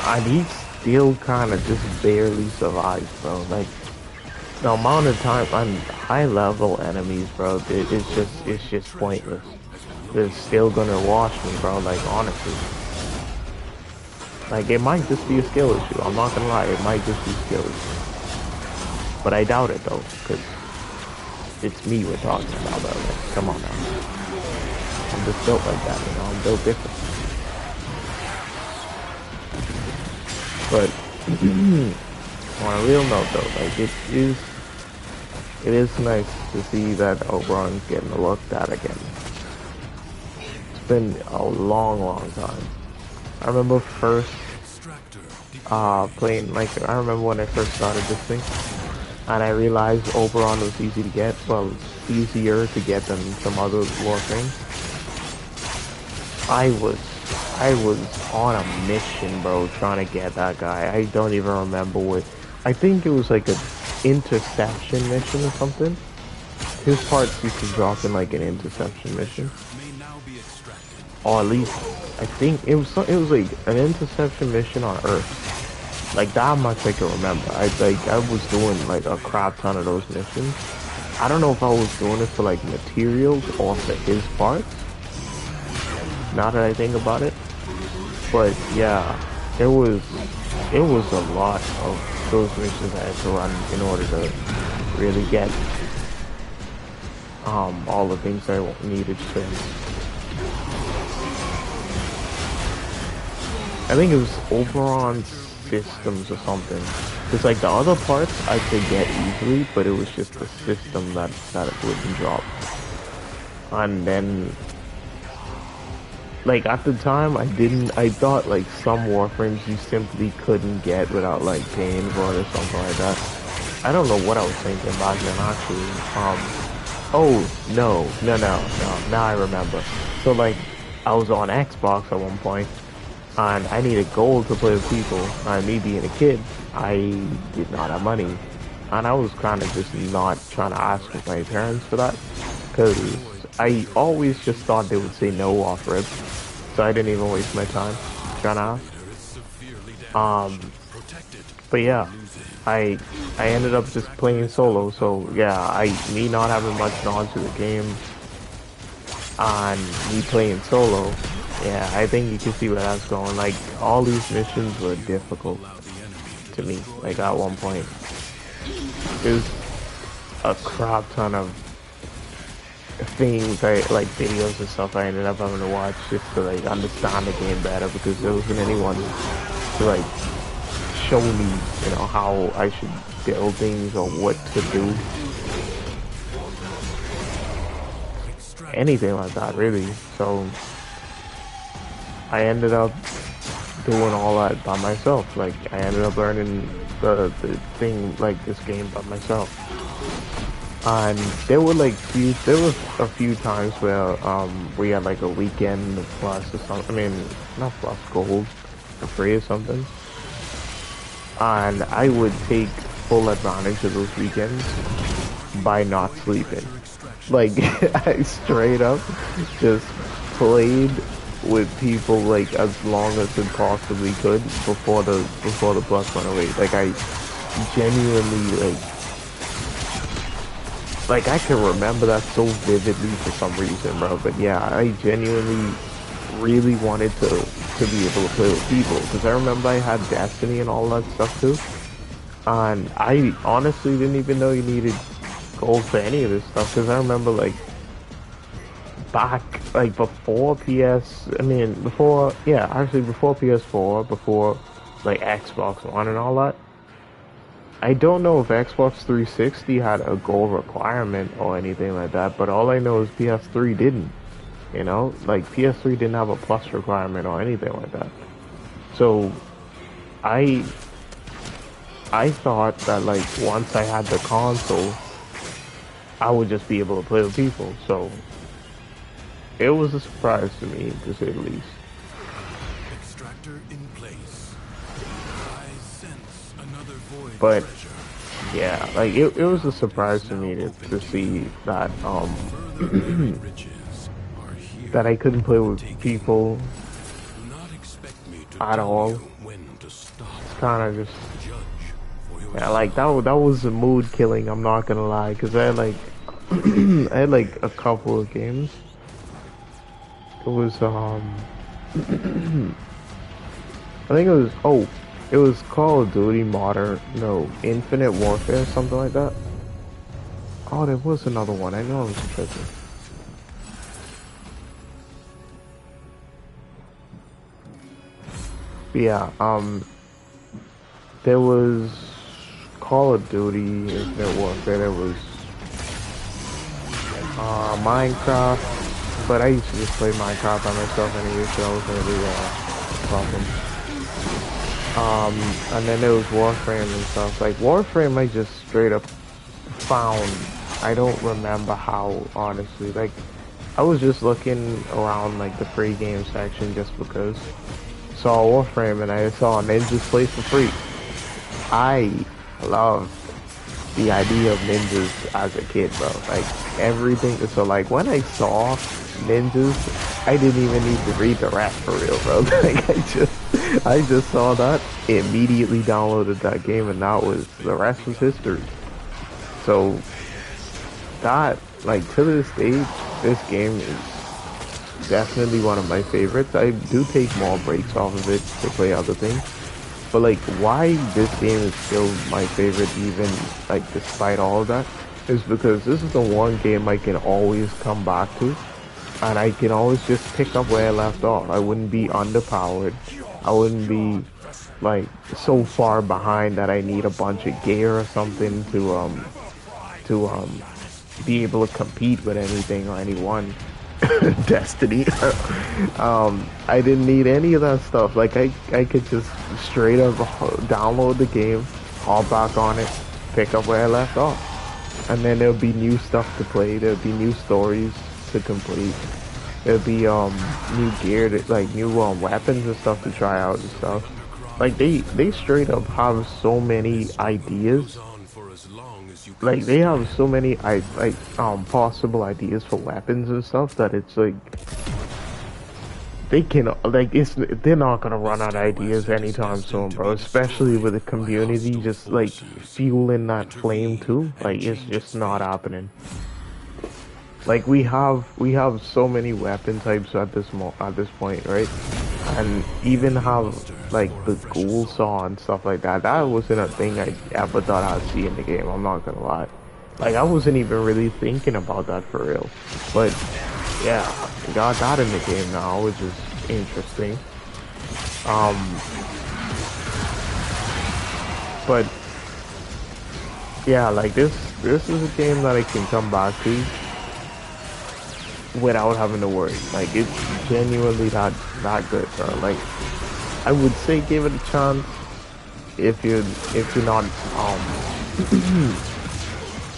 And he still kind of just barely survives, bro. Like, the amount of time on high level enemies, bro, it's just pointless. They're still gonna wash me, bro, like, honestly. Like, it might just be a skill issue. I'm not gonna lie, it might just be a skill issue. But I doubt it, though, because it's me we're talking about, bro. Like, come on now. I'm just built like that, you know? I'm built different. But on a real note, though, like, it is nice to see that Oberon's getting looked at again. It's been a long time. I remember first playing, like, I remember when I first started this thing, and I realized Oberon was easy to get, well, easier to get than some other Warframes. I was on a mission, bro, trying to get that guy. I don't even remember what. I think it was like an interception mission or something. His parts used to drop in like an interception mission. Or at least, I think it was like an interception mission on Earth. Like, that much I can remember. I was doing like a crap ton of those missions. I don't know if I was doing it for like materials or for his parts. Now that I think about it. But yeah, it was a lot of those missions I had to run in order to really get all the things I needed to. I think it was Oberon systems or something. Because like the other parts I could get easily, but it was just the system that it wouldn't drop. And then, like, at the time I thought like some Warframes you simply couldn't get without like paying for it or something like that. I don't know what I was thinking back then actually. Oh, no. Now I remember. So like, I was on Xbox at one point, and I needed gold to play with people. And me being a kid, I did not have money, and I was kind of just not trying to ask with my parents for that, because I always just thought they would say no off rip, so I didn't even waste my time trying to ask.
Protect it
But
or
yeah,
lose it.
I I ended up just playing solo. So yeah, me not having much knowledge of the game and me playing solo. Yeah, I think you can see where that's going. Like all these missions were difficult
Allow the enemy to
to me.
destroy
Like
your
at one point, there's a crap ton of things like videos and stuff I ended up having to watch just to like understand the game better because there wasn't anyone to like show me, how I should build things or what to do.
extractor
Anything like that, really. So I ended up doing all that by myself. Like I ended up learning the thing like this game by myself. And there was a few times where we had like a weekend plus or something. I mean, not plus gold for free or something. And I would take full advantage of those weekends by not sleeping.
extraction
Like I straight up just played with people like as long as it possibly could before the bus went away. Like I genuinely like I can remember that so vividly for some reason, bro. But yeah, I genuinely really wanted to be able to play with people because I remember I had Destiny and all that stuff too. And I honestly didn't even know you needed gold for any of this stuff because I remember like back like before before PS4, before like Xbox One and all that. I don't know if Xbox 360 had a gold requirement or anything like that, but all I know is PS3 didn't. Like PS3 didn't have a plus requirement or anything like that. So I I thought that like once I had the console, I would just be able to play with people. So it was a surprise to me, to say the least.
extractor in place. I sense another void
But
treasure.
yeah, like it was a surprise to me to see that
Further buried riches are here.
that I couldn't play with
Take it.
people
Do not expect me to
at
tell you
all.
when to stop.
It's kind of just
Judge for
yeah, like
yourself.
that was a mood killing. I'm not gonna lie, because I had like I had like a couple of games. It was I think it was Call of Duty Modern, no, Infinite Warfare, something like that. Oh, there was another one. I know I was tripping. But yeah, there was Call of Duty Infinite Warfare. There was Minecraft, but I used to just play Minecraft by myself anyway, so that wasn't really a problem. And then there was Warframe and stuff. Like Warframe, I just straight up found. I don't remember how, honestly. Like, I was just looking around like the free game section just because. Saw Warframe and I saw ninjas play for free. I loved the idea of ninjas as a kid, bro. Like everything. So like when I saw ninjas, I didn't even need to read the rest for real, bro. Like I just saw that, immediately downloaded that game, and the rest was history. So that, like to this day, this game is definitely one of my favorites. I do take more breaks off of it to play other things. But like why this game is still my favorite even like despite all of that is because this is the one game I can always come back to and I can always just pick up where I left off. I wouldn't be underpowered. I wouldn't be like so far behind that I need a bunch of gear or something to be able to compete with anything or anyone. Destiny. I didn't need any of that stuff. Like I could just straight up download the game, hop back on it, pick up where I left off. And then there'll be new stuff to play. There'll be new stories to complete. There'll be new gear, like new weapons and stuff to try out and stuff. Like they straight up have so many ideas. Like they have so many possible ideas for weapons and stuff that it's like they can like they're not gonna run out of ideas anytime soon, bro. Especially with the community just like fueling that flame too. Like it's just not happening. Like we have so many weapon types at this point, right? And even have like the ghoul saw and stuff like that. That wasn't a thing I ever thought I'd see in the game. I'm not gonna lie. Like I wasn't even really thinking about that for real. But yeah, we got that in the game now, which is interesting. But yeah, like this is a game that I can come back to without having to worry. Like it's genuinely that good, bro. Like I would say give it a chance if you're not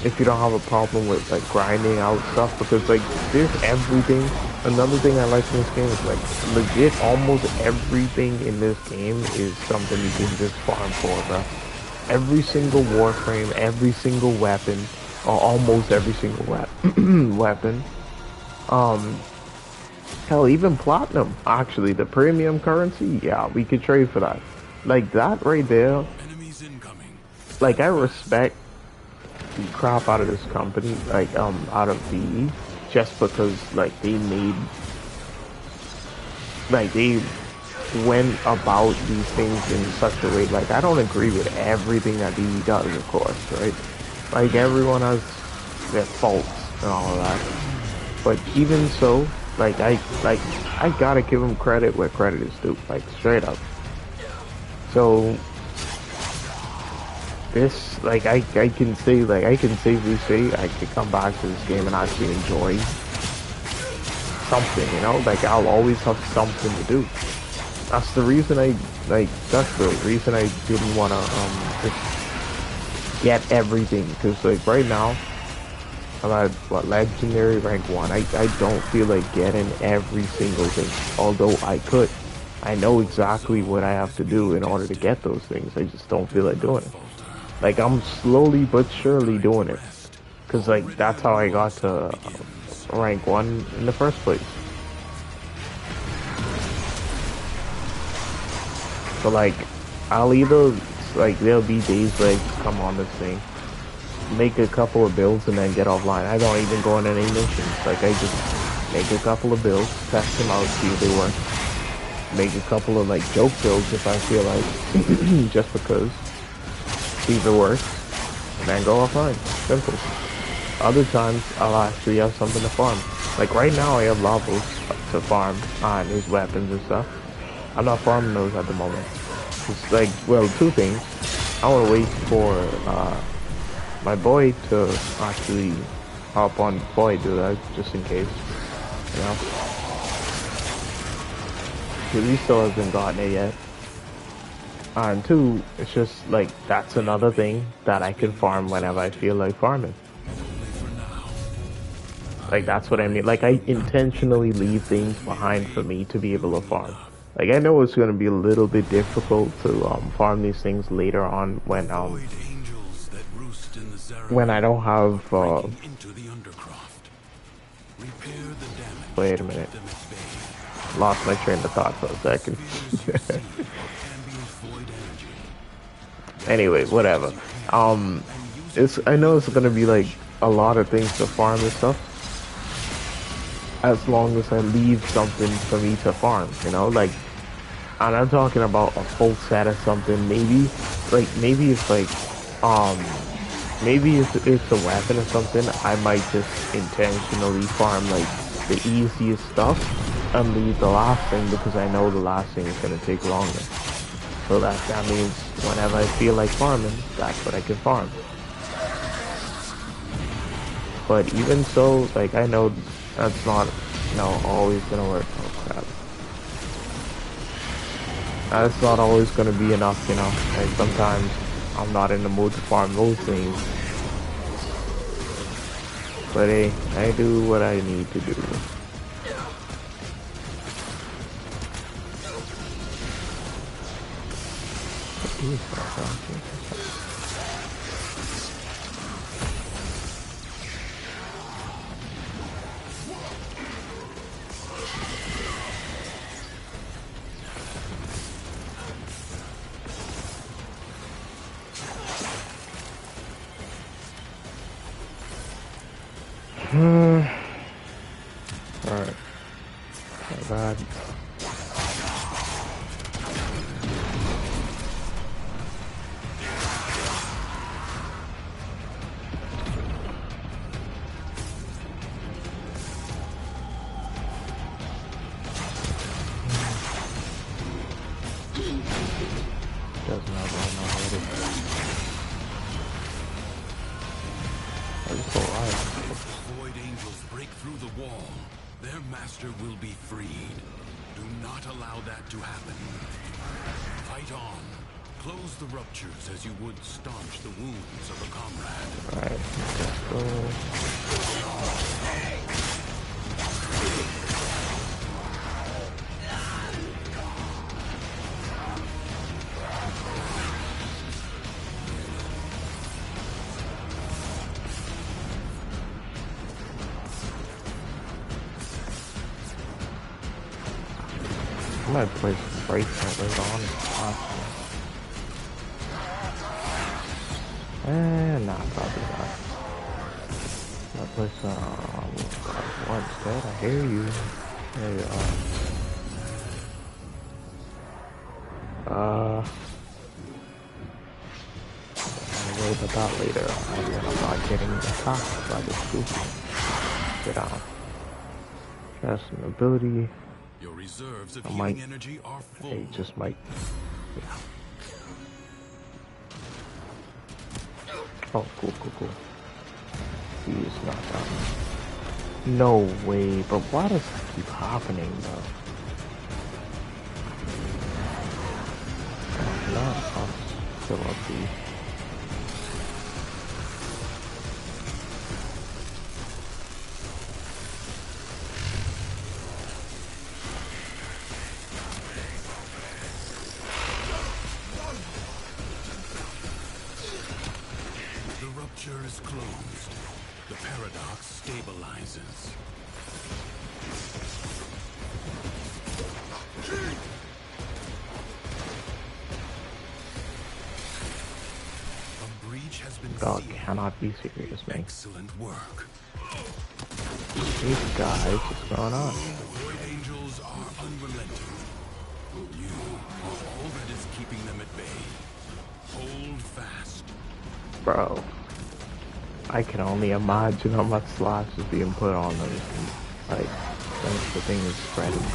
if you don't have a problem with like grinding out stuff, because like there's everything. Another thing I like in this game is like legit almost everything in this game is something you can just farm for, bro. Every single Warframe, every single weapon, or almost every single weapon. Hell, even platinum. Actually, the premium currency, yeah, we could trade for that. Like that right there. Like I respect the crap out of this company, like out of VE, just because like they went about these things in such a way. Like I don't agree with everything that VE does, of course, right? Like everyone has their faults and all of that. But even so, like I gotta give them credit where credit is due, like straight up. So this, like I can say, like I can safely say I could come back to this game and actually enjoy something, you know? Like I'll always have something to do. That's the reason that's the reason I didn't wanna just get everything, because like right now I'm at, what, legendary rank 1. I don't feel like getting every single thing, although I could. I know exactly what I have to do in order to get those things. I just don't feel like doing it. Like I'm slowly but surely doing it, because like that's how I got to rank 1 in the first place. So like I'll either, like there'll be days where I just come on this thing, make a couple of builds and then get offline. I don't even go on any missions. Like I just make a couple of builds, test them out, see if they work. Make a couple of like joke builds if I feel like, just because, see if it works, and then go offline. Simple. Other times I'll actually have something to farm. Like right now I have levels to farm on his weapons and stuff. I'm not farming those at the moment. It's like, well, two things. I want to wait for my boy to actually hop on before I do that, just in case, you know, because he still hasn't gotten it yet. And two, it's just like that's another thing that I can farm whenever I feel like farming. Like that's what I mean. Like I intentionally leave things behind for me to be able to farm. Like I know it's going to be a little bit difficult to farm these things later on when I don't have wait a minute. Lost my train of thought for a second. Anyway, whatever. I know it's gonna be like a lot of things to farm and stuff, as long as I leave something for me to farm, you know, like, and I'm talking about a full set or something. Maybe if like maybe if it's a weapon or something, I might just intentionally farm like the easiest stuff and leave the last thing, because I know the last thing is gonna take longer. So that means whenever I feel like farming, that's what I can farm. But even so, like I know that's not, you know, always gonna work. Oh crap. That's not always gonna be enough, you know. Like sometimes I'm not in the mood to farm those things. But hey, I do what I need to do. Alright. Not bad. Doesn't have all my already. I just go alive.
If the Void Angels break through the wall, their master will be freed. Do not allow that to happen. Fight on. Close the ruptures as you would staunch the wounds of a comrade.
Alright, let's go. I might place break covers on it. Nah, probably not. I'll place what instead? I hear you. There you are. I'll worry about that later. And then I'm not getting attacked by this goofy. Get out. Just an ability.
Your reserves of healing energy are full.
It just might. Yeah. Oh, cool. He's not done. No way, but why does that keep happening, though? Not still up the.
Is closed. The paradox stabilizes. A breach has been
God
sealed.
cannot be serious, man.
Excellent work.
These guys, what's going on?
The Void Angels are unrelenting. You are all that is keeping them at bay. Hold fast.
Bro. I can only imagine how much slash is being put on them. Like, once the thing is spreading so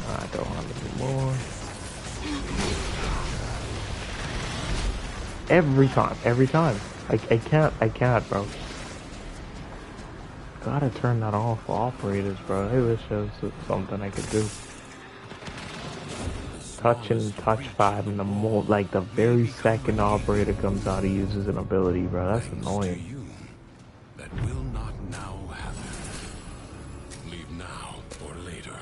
I don't have any more. Every time. I can't, bro. Gotta turn that off for operators, bro. Hey, this shows something I could do. Touch 5 and the very second operator comes out, he uses an ability, bro. That's annoying.
That will not now happen. Leave now or later.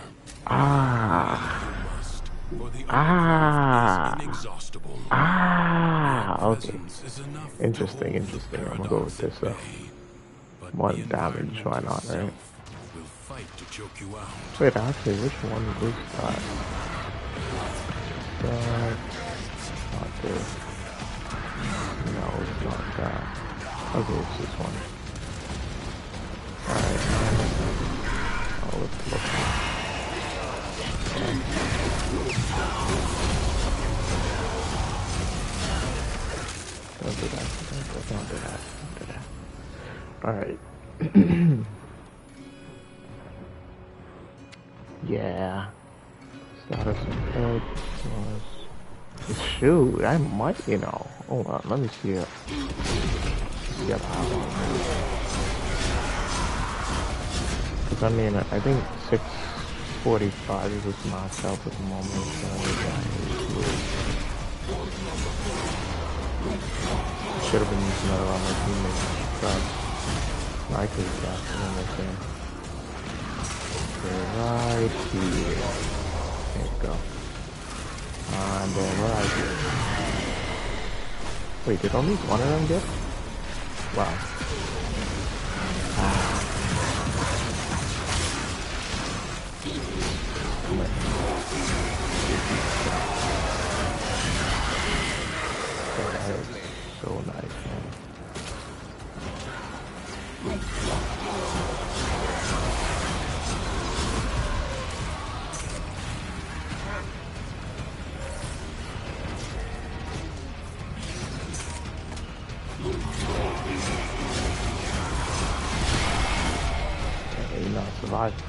Okay. Interesting. I'm gonna go with this though. 1 damage, why not, right? Wait, actually, which one is that? Not this. No, it's not that. Okay, it's this one. Alright, oh, let's look. Don't do that. Don't do that. Alright. Yeah. Status of was. Shoot, I might, Hold on, let me see it. Yep. Because I mean, I think 6 45 is just knocked out at the moment. So should have been using that around my teammates. But I could have got him right there. Right here. There you go. And then right here. Wait, did only one of them get? Wow. That is so nice, man. He not survived.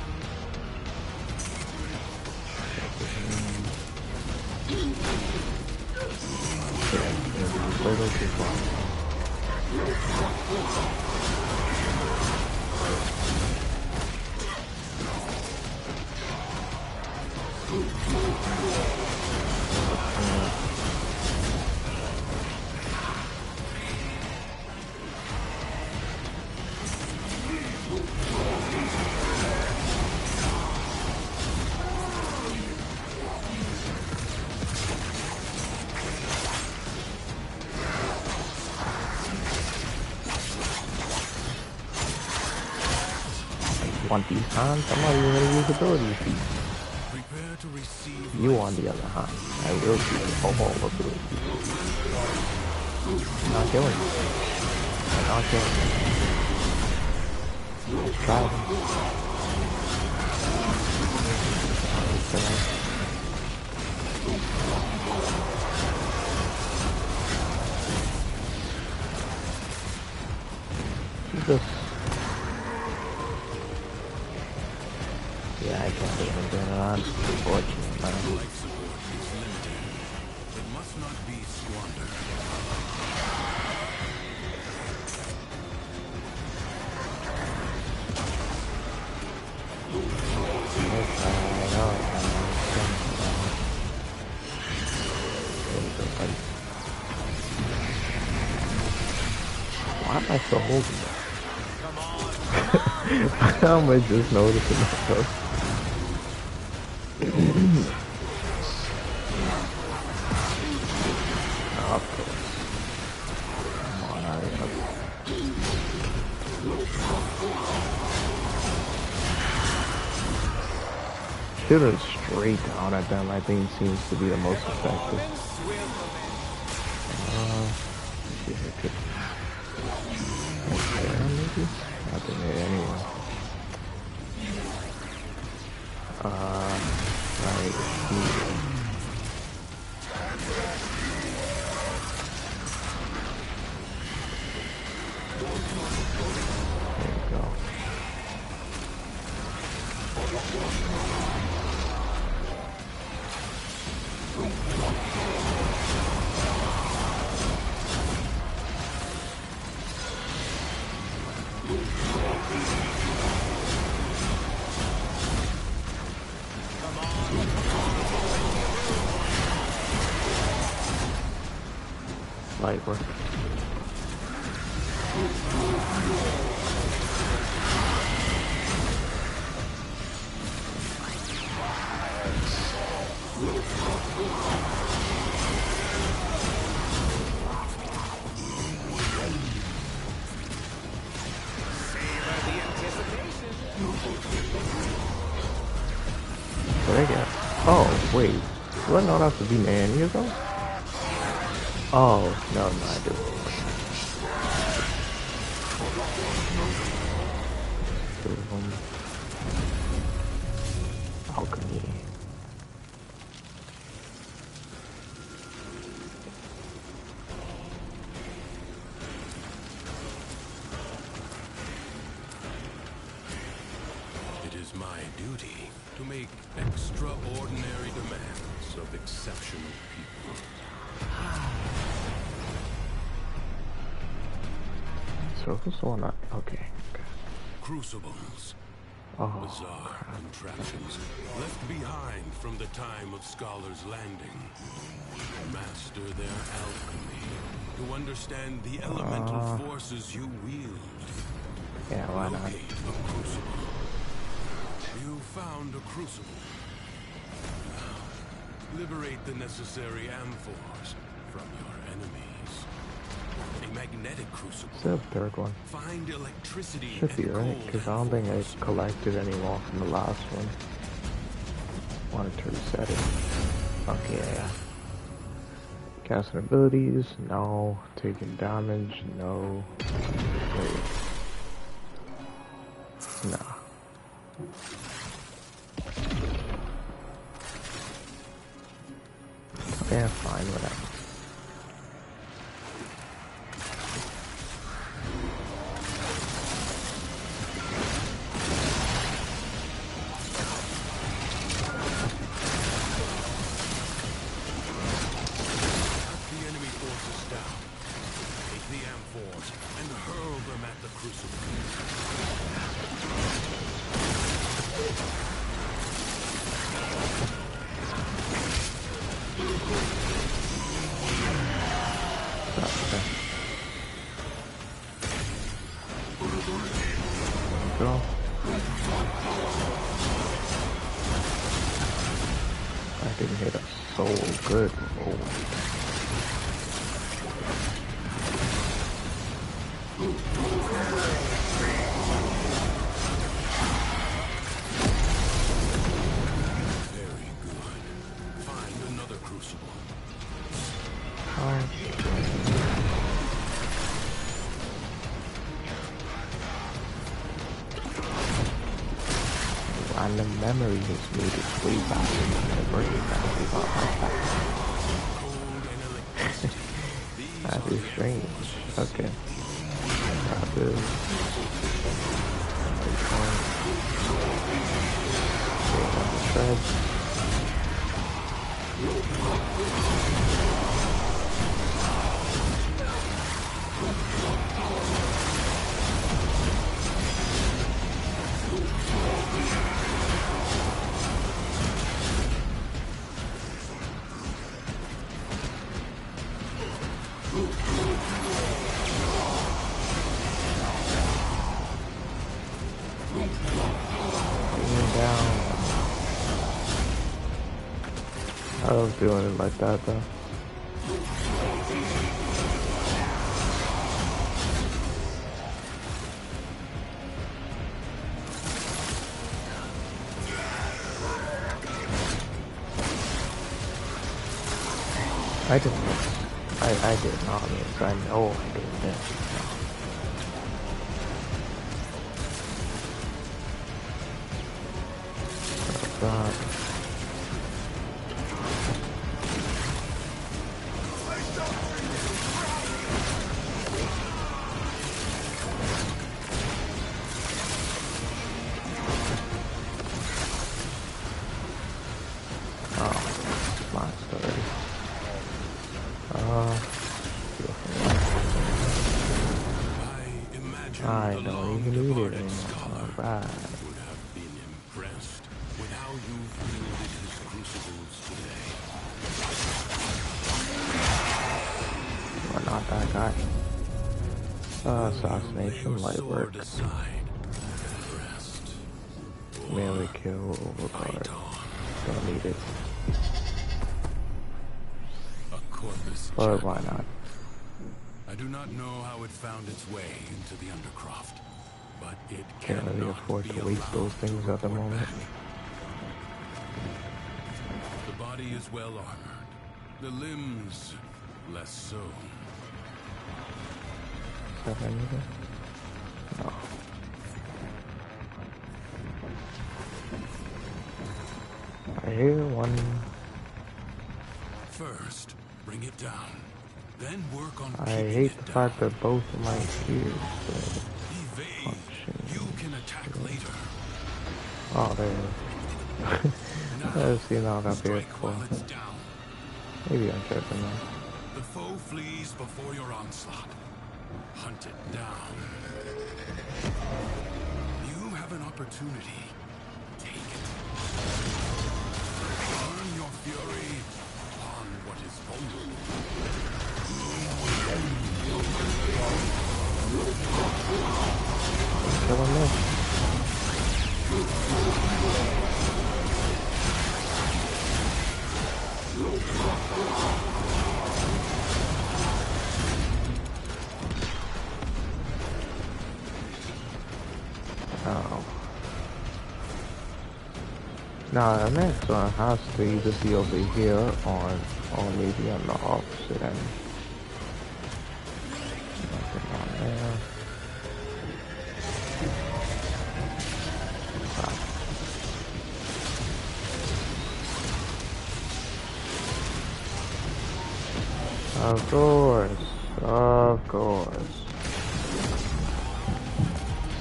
Want these hands? I'm not even gonna use ability feats.
Prepare to receive.
You on the other hand, I will use all ability feats. I'm not killing you. I'm not killing you. Let's try them. Jesus. Yeah, I can't even turn it on. Unfortunately, man.
Life support is limited. It must not be squandered.
Why am I still holding it? How am I just noticing myself? Of course. Come on, hurry up. Shooting straight down at them, I think, seems to be the most effective. Let's see if I could. Okay, maybe? Nothing there anyway. Right here. There you go. Light work. What I get? Oh, wait. Do I not have to be man years old? Oh, no, I do. Alchemy.
It is my duty to make extraordinary demands of exceptional people.
So who's the one that? Okay.
Crucibles.
Oh,
Bizarre
crap.
contraptions left behind from the time of Scholar's Landing. Master their alchemy to understand the elemental forces you wield.
Yeah, why not?
Locate a crucible. You found a crucible. Now, liberate the necessary amphors from your enemies. A magnetic crucible.
It's the third one.
Find electricity
Should
and
be right,
cold
because I don't think
amphors.
I collected any more from the last one. Wanted to reset it. Okay, yeah. Casting abilities, no. Taking damage, no. Wait. Nah. Yeah, fine, whatever.
The enemy forces down. Take the amphors and hurl them at the crucible.
Okay. Go. I didn't hit us so good. Oh.
Very good. Find another crucible.
Random memory has made its way back into my brain.
Cold and electricity. These
That
are
is
the
strange.
amphors.
Okay. Grab this. Shred. Down. I was doing it like that though. I didn't miss. I did not miss. I know I didn't miss. God. Oh, my story. I don't even need it anymore. Alright.
Would have been impressed with how you've wielded his crucibles today.
We're not that guy. Assassination, light work.
Aside, rest.
Melee kill, overpowered. Don't need it.
A corpus.
But why not?
I do not know how it found its way into the Undercroft, but it
Can't really
cannot
afford
be
to waste
allowed
those things
to
at the
report
moment.
back. The body is well armored, the limbs less so.
Is that anything? No. I hear one.
First, bring it down. Then work on
I
keeping
hate
it
the
down.
fact that both of my gears
Evade.
function.
You can attack later.
Oh, there it is. Let's see now that
Strike
vehicle.
while it's down.
Maybe I'm tripping now.
The foe flees before your onslaught. Hunt it down. You have have an opportunity. Take it. Burn your fury upon what is vulnerable.
Kill him there. Oh. Now the next one has to either be over here or maybe on the opposite end. Nothing on there. Of course.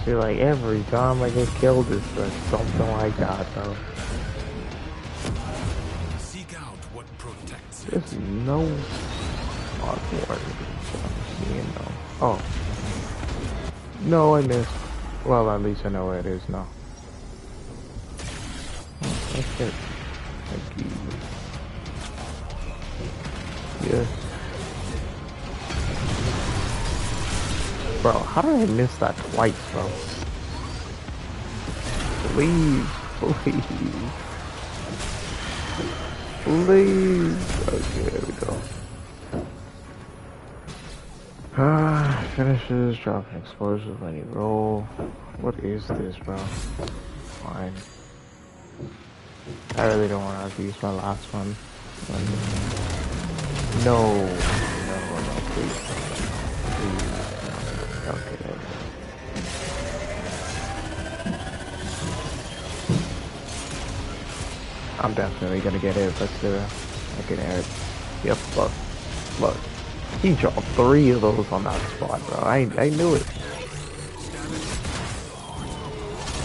See, like every time I get killed, it's something like that, though.
Seek out what protects it.
There's no awkward. Oh. No, I missed. Well, at least I know where it is now. Oh, that's it. Thank you. Yes. Bro, how did I miss that twice, bro? Please. Okay, there we go. Finishes, dropping explosives when you roll. What is this, bro? Fine. I really don't want to use my last one. No, please. Okay. I'm definitely gonna get it. Let's do it. I can air it. Yep, look. He dropped 3 of those on that spot, bro. I knew it.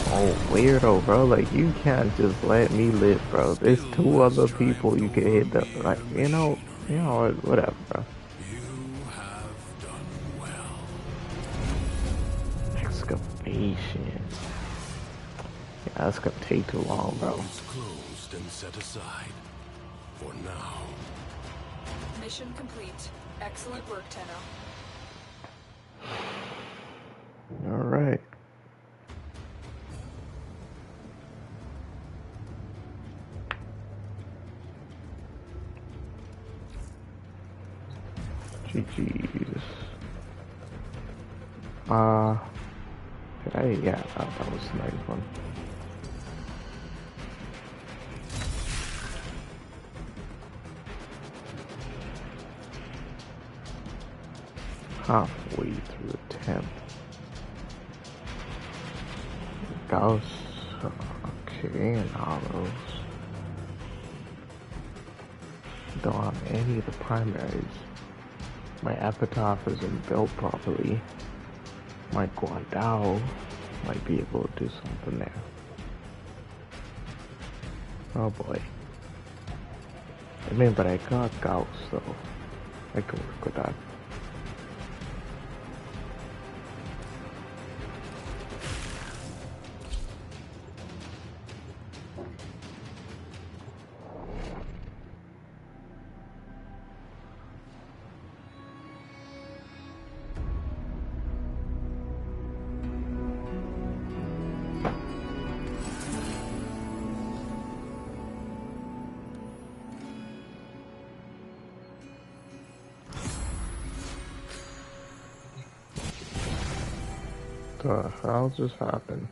Oh, weirdo, bro. Like, you can't just let me live, bro. There's 2 other people you can hit them. Like, you know, whatever, bro. Excavation. Yeah, that's gonna take too long, bro.
Closed and set aside for now.
Mission complete. Excellent work, Tenno.
All right. GG's. Yeah, that was a nice one. Halfway through the 10th. Gauss. Okay, and hollows. Don't have any of the primaries. My epitaph isn't built properly. My Guandao might be able to do something there. Oh boy. I mean, but I got Gauss, so I can work with that. The hell just happened?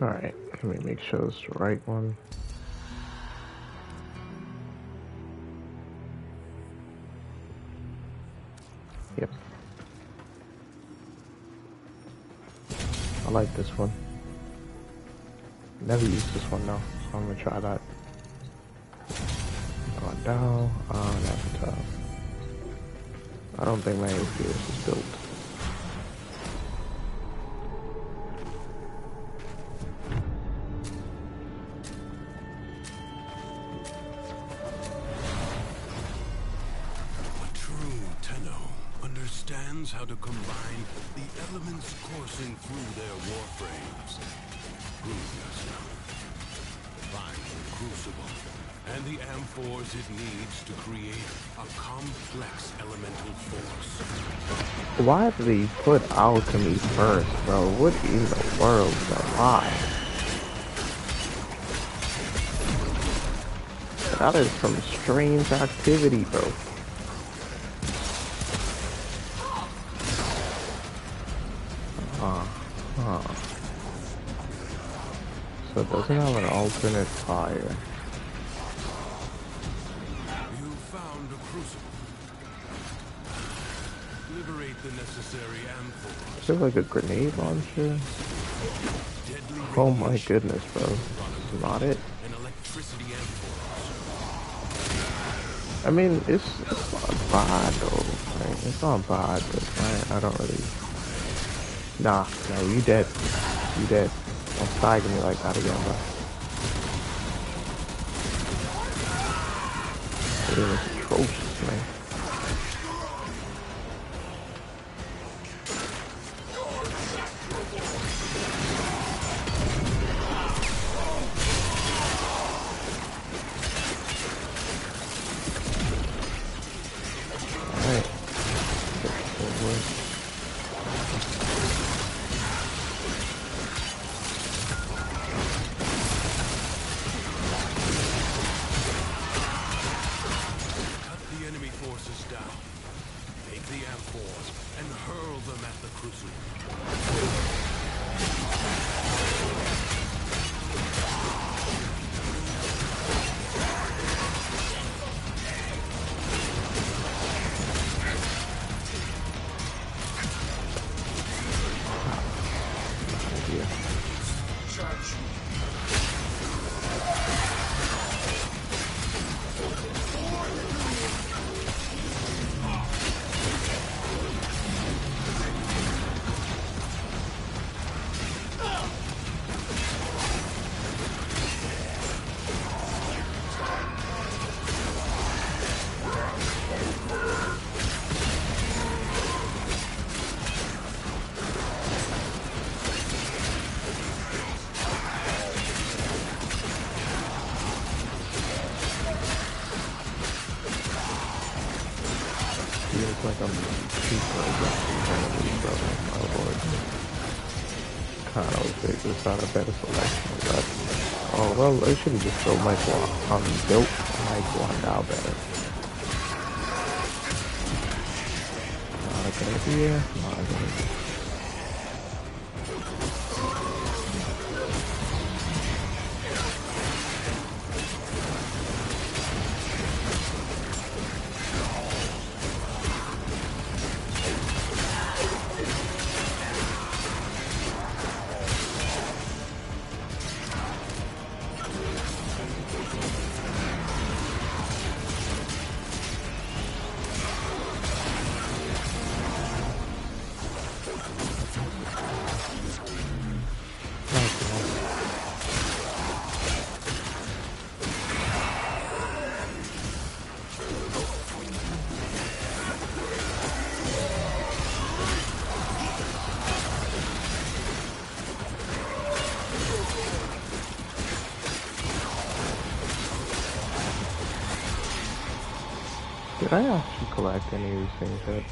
Alright, let me make sure it's the right one. Yep. I like this one. Never used this one though, so I'm gonna try that. Going down, never tough. I don't think my APS is built.
Tenno understands how to combine the elements coursing through their warframes. Prove yourself. Find the crucible and the amphors it needs to create a complex elemental force.
Why did he put alchemy first, bro? What in the world, bro? Why? That is some strange activity, bro. So it doesn't have an alternate fire.
You found a crucible. Liberate the necessary amphors.
Is there like a grenade launcher? Oh my goodness, bro. This is not it.
An electricity amphors.
I mean, it's not bad though. Right? It's not bad, but I don't really. Nah, no, you dead. You dead. Don't stagger me like that again, bro. It was atrocious, man. Alright. Like I'm super aggressive, bro. My lord. Kind of think it's not a better selection, but oh well, they should have just built my block. Built my block out better. Not a good idea. Not a good idea. Did I actually collect any of these things yet?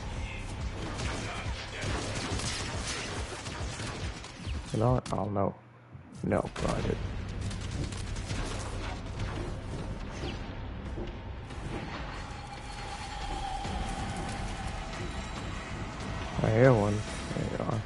You know what? I'll know. No, I did. I hear one. There you are.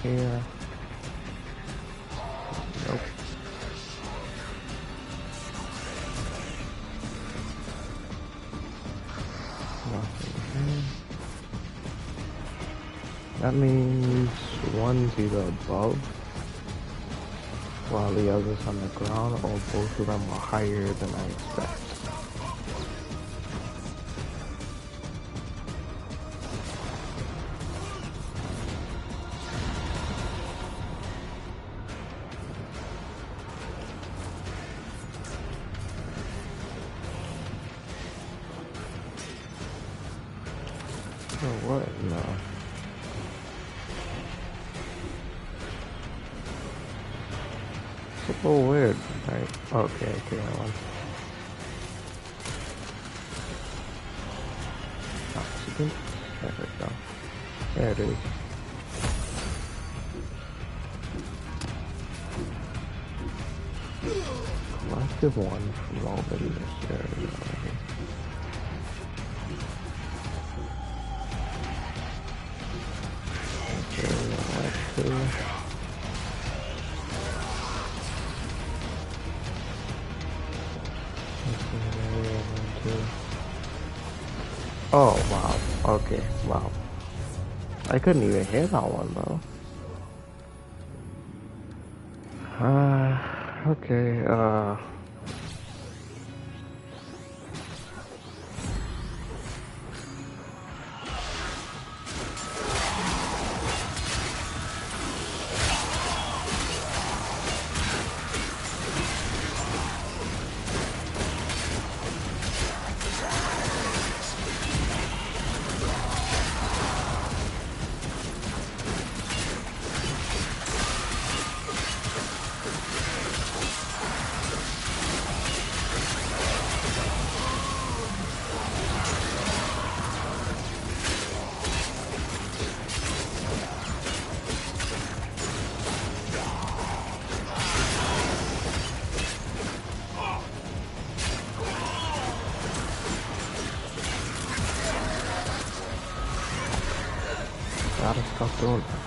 Here. Nope. Nothing here. That means one's either above while the other's on the ground, or both of them are higher than I expect. Oh, what? No. It's a little weird, right? Okay, that one. Oxygen? There we go. There it is. Collective one from all the necessary. Oh wow, okay, wow. I couldn't even hear that one though. Okay, gotta stop doing that.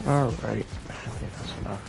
Alright, I think that's enough.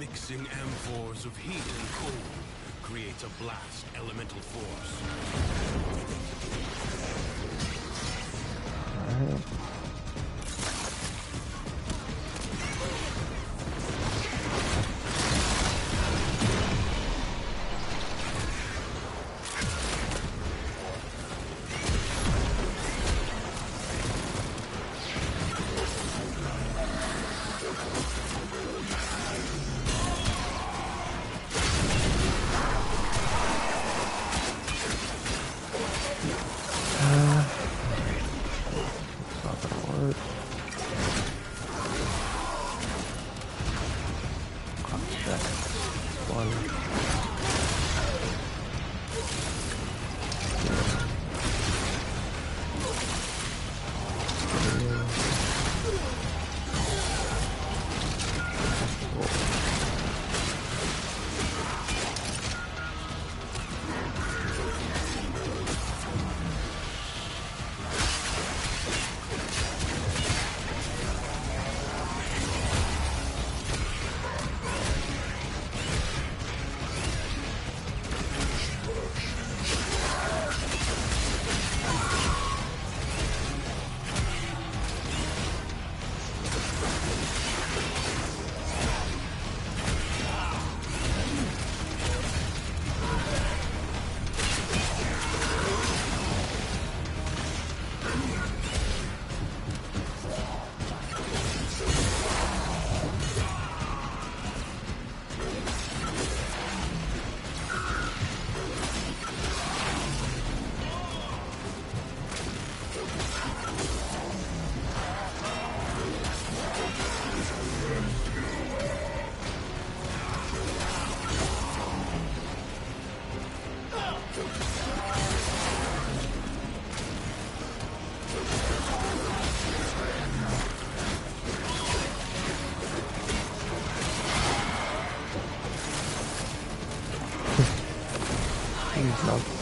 Mixing amphors of heat and cold creates a blast elemental force.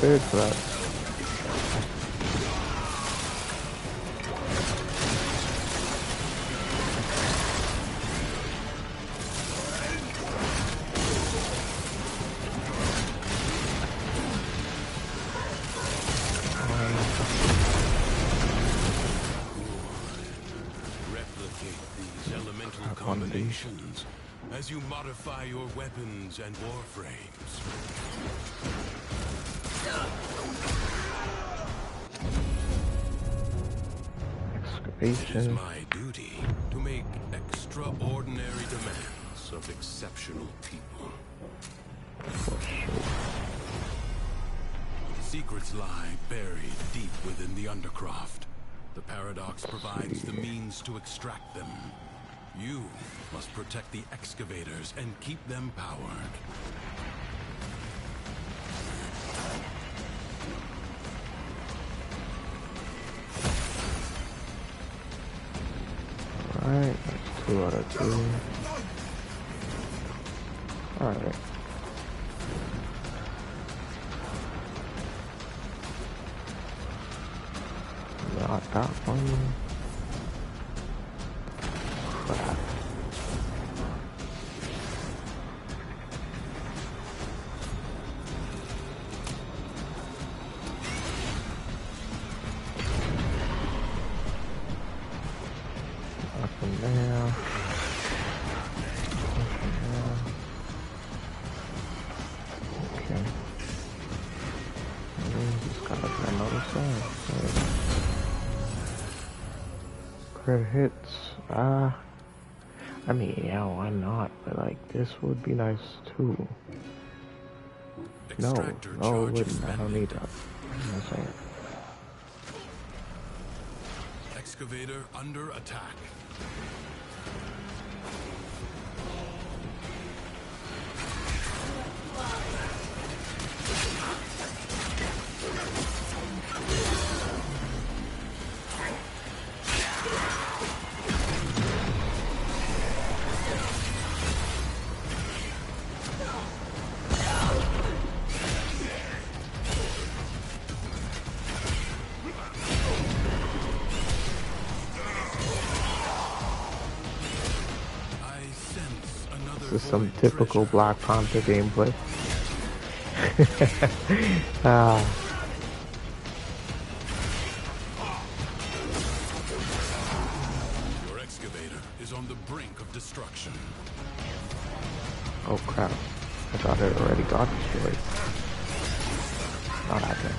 prepared for that.
Combinations as you modify your weapons and warframes. It is
Excavation.
my duty to make extraordinary demands of exceptional people. Secrets lie buried deep within the Undercroft. The Paradox provides the means to extract them. You must protect the excavators and keep them powered.
Alright, that's 2 out of 2. Alright. Not that one. Crap. Nothing there. Nothing there. Okay. Just gotta get another side. Crit hits. I mean, yeah, why not? But like, this would be nice too. No, no, it wouldn't. I don't need that. I'm not saying.
Excavator under attack.
This is some typical Black Panther gameplay.
Your excavator is on the brink of destruction.
Oh crap. I thought it already got destroyed. Not happening.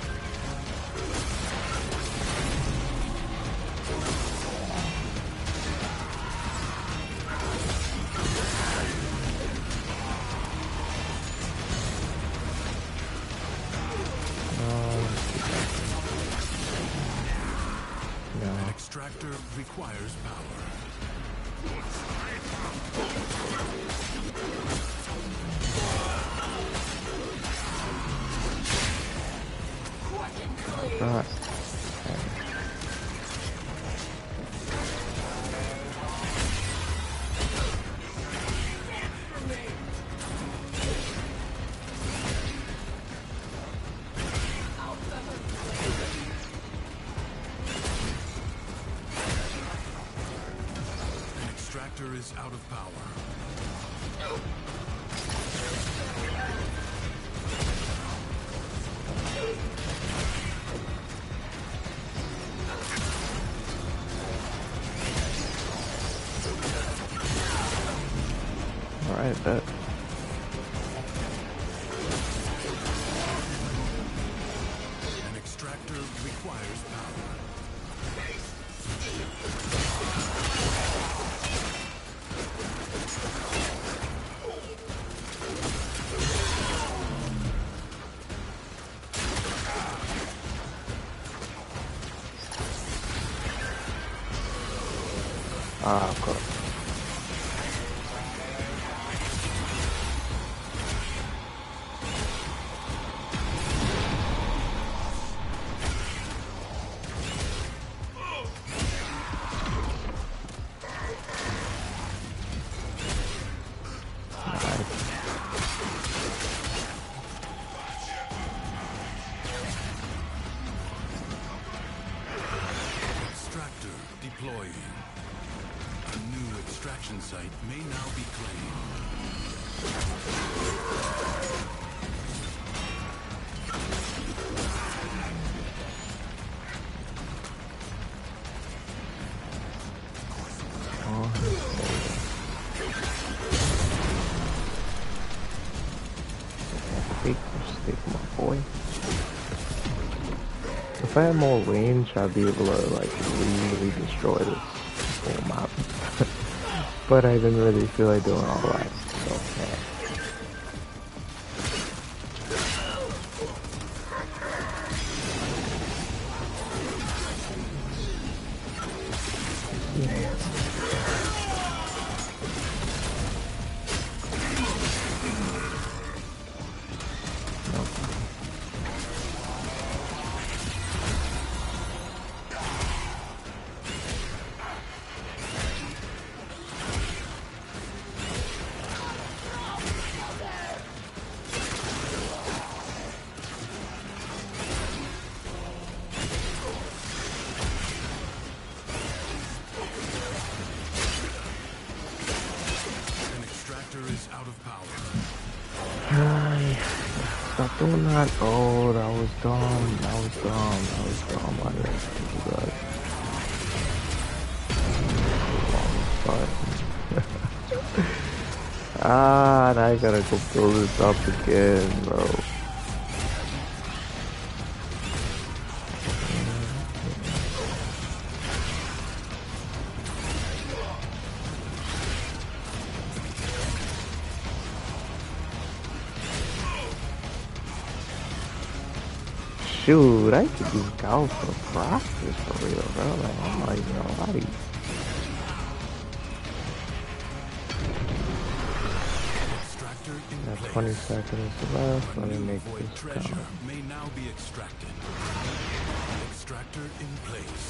An extractor requires power.
Alright.
An extractor is out of power.
Alright, bet.
An extractor requires power.
Ah, of course.
deploying. A new extraction site may now be claimed.
Stick, my boy. If I had more range, I'd be able to like really destroy this whole map. But I didn't really feel like doing all that. So yeah. Stop doing that. Oh, that was dumb. That was dumb. That was dumb. I didn't think of that. Ah, now I gotta go build this up again, bro. Shoot, I could use Gal for practice for real, bro. Like, I'm not even gonna lie to you. Got 20 seconds left. Let me make this
treasure may now be extracted. Extractor in place.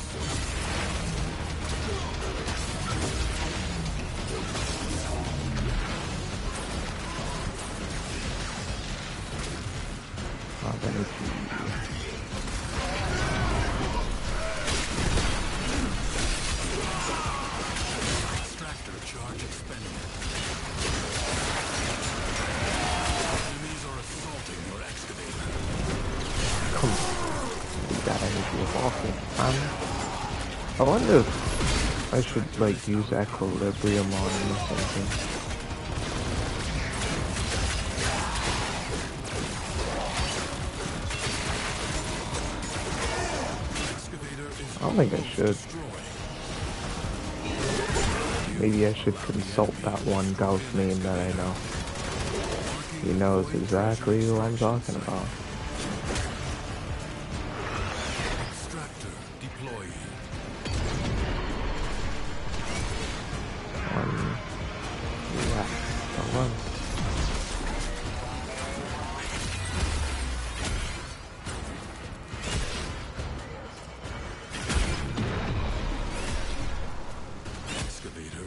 Extractor charge expended. Enemies are assaulting your excavator.
Come on. We got energy Warframe. I wonder if I should like use equilibrium on him or something. I don't think I should. Maybe I should consult that one ghost name that I know. He knows exactly who I'm talking about.
Extractor deploying.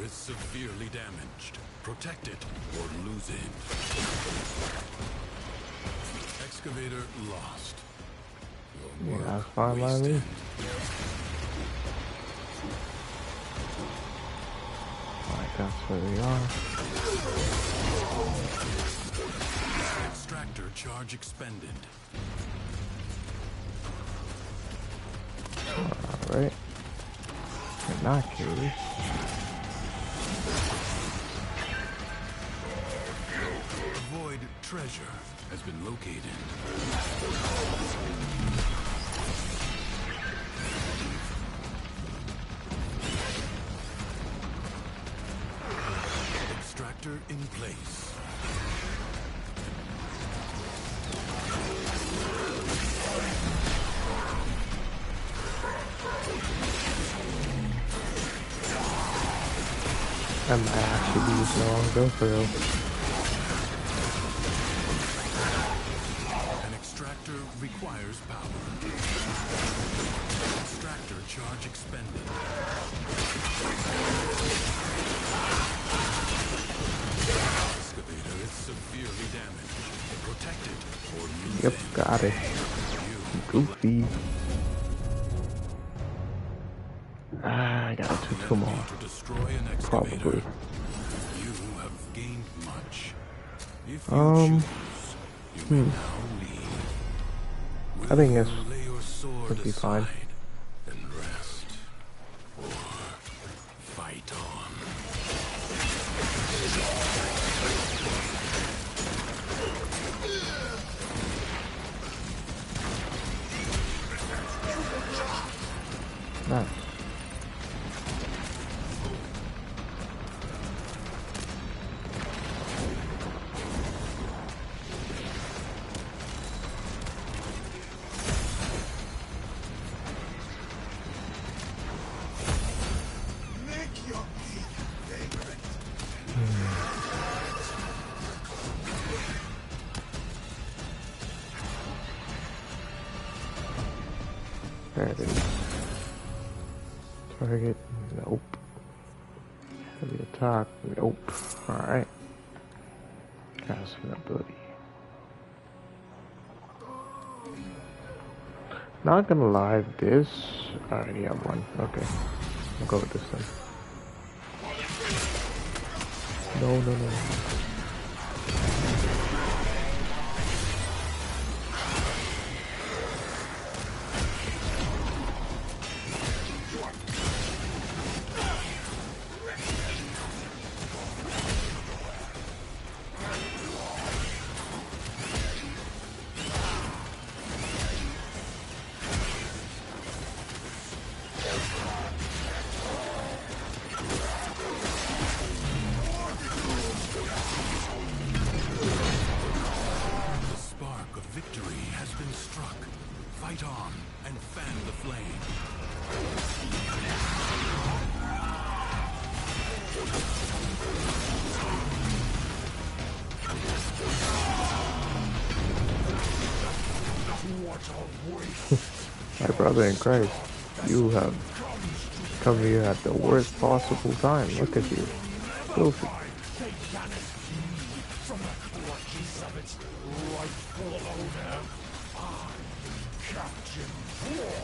Severely damaged. Protect it or lose it. Excavator lost.
Yeah, that's fine by me. Alright, that's where we are.
Extractor charge expended.
Alright. In that case.
Void treasure has been located. Extractor in place.
I might actually be using the wrong go for real.
An extractor requires power. Extractor charge expended. Excavator is severely damaged. Protect it or lose
Yep,
it.
got it. Goofy. I gotta do two
Enemy
more.
to destroy an excavator.
Probably.
You have gained much. If you
Um,
choose, you may now leave.
I think
Will
this
you lay your sword
would be fine.
aside and rest, or fight on?
Nice. There it is. Target, nope. Heavy attack, nope. Alright. Casting ability. Not gonna lie, this. I already have one. Okay. I'll go with this then. No, no, no.
The spark of victory has been struck. Fight on and fan the flame.
My brother in Christ, you have come here at the worst possible time. Look at you. Filthy.
From the clutches of its rightful owner, I, Captain War,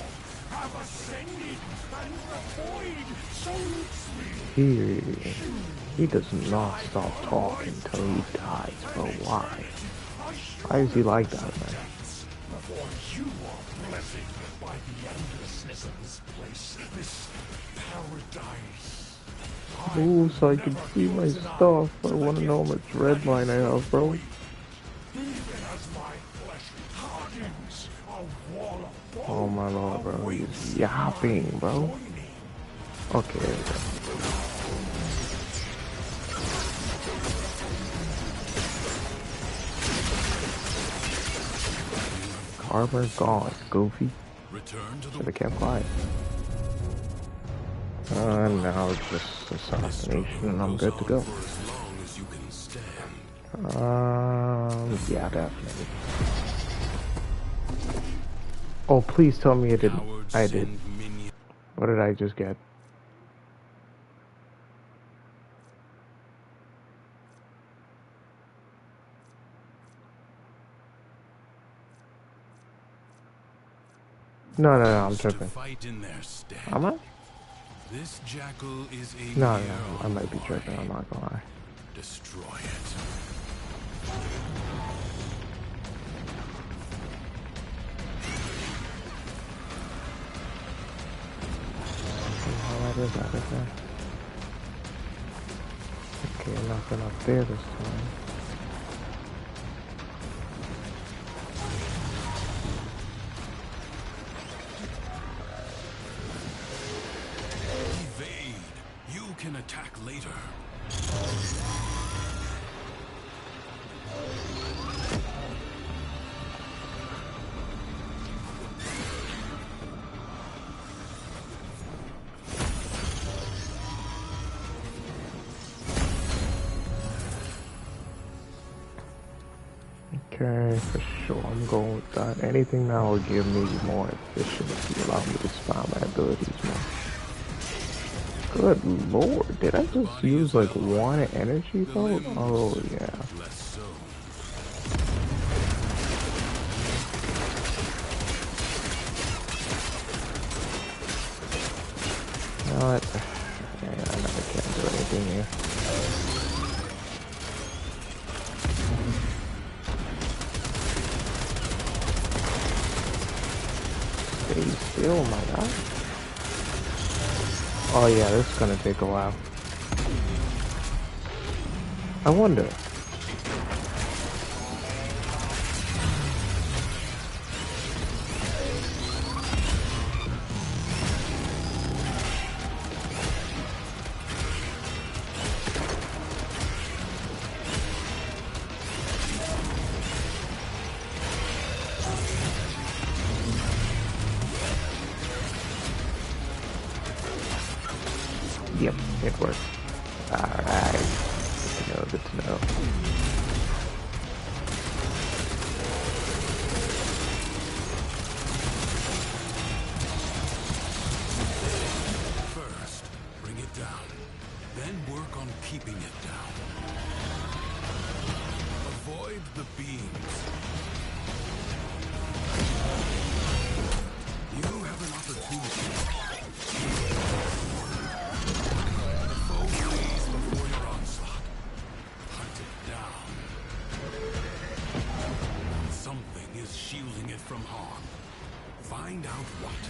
have ascended, and the void suits me.
He does not stop talking till he dies, bro. Why? Why is he like that, man?
Before you are blessed by the endlessness of this place, this paradise.
Ooh, so I can see my stuff. I wanna know how much red line I have, bro.
Even as my flesh hardens, a wall of bone
Oh my lord, bro. He's yapping, bro. Okay, there we go. Armor gone, Goofy.
Return to
Should
the
have kept quiet. Now it's just assassination and I'm good to go.
for as long as you can stand.
Yeah, definitely. Oh, please tell me it didn't.
Cowards
I did.
send minions.
What did I just get? No, I'm
to
tripping.
fight in their stead.
Am I?
This jackal is a
No,
mere
I might be
boy.
tripping. I'm not gonna lie.
Destroy it.
That is that. Okay, nothing up there this time.
Evade. You can attack later.
Okay, for sure. I'm going with that. Anything that will give me more efficiency, allow me to spam my abilities more. Good lord, did I just use like one energy bolt? Oh yeah.
Less so.
know what? Yeah, I never can do anything here. Stay still, my god. Oh yeah, this is gonna take a while. I wonder. Yep, it worked. Alright. Good to know, good to know.
First, bring it down. Then work on keeping it down. Avoid the beams. You have an opportunity. The foe flees before your onslaught. Hunt it down. Something is shielding it from harm. Find out what.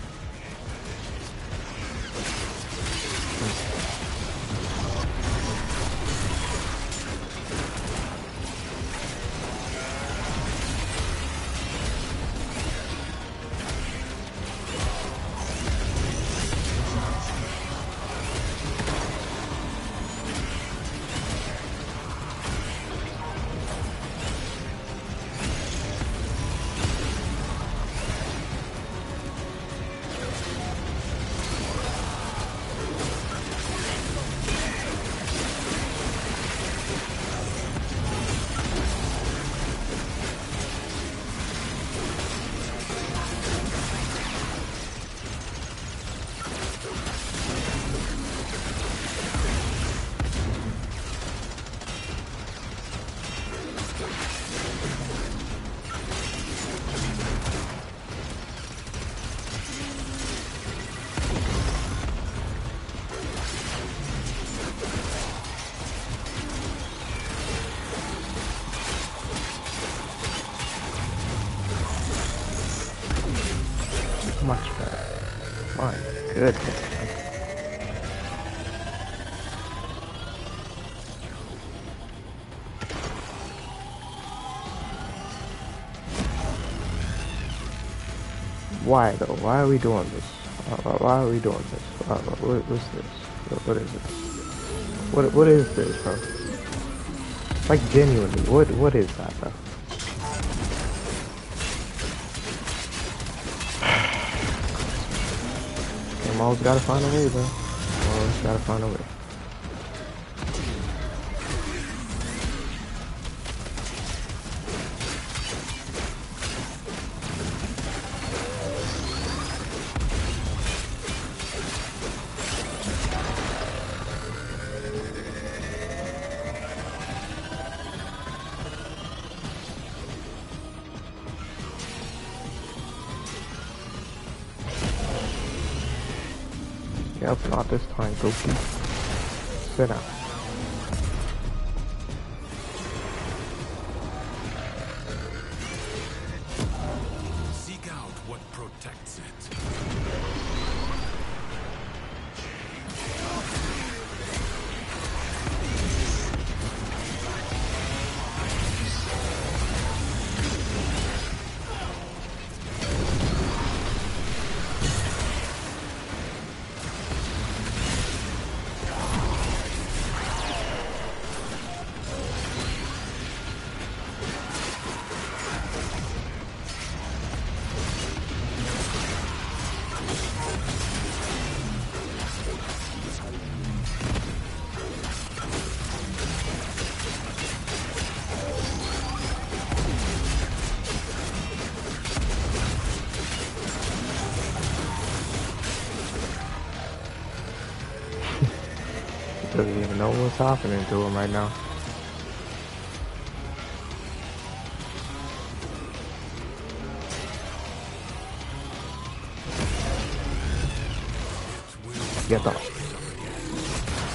Much better. My goodness. Why though? Why are we doing this? Why are we doing this? What's this? What is this? What is this, bro? Like genuinely, what is that, bro? I'm always gotta find a way, bro. Always gotta find a way. Yep, not this time, Goku. Sit down.
Seek out what protects it.
Doesn't even know what's happening to him right now. Get up.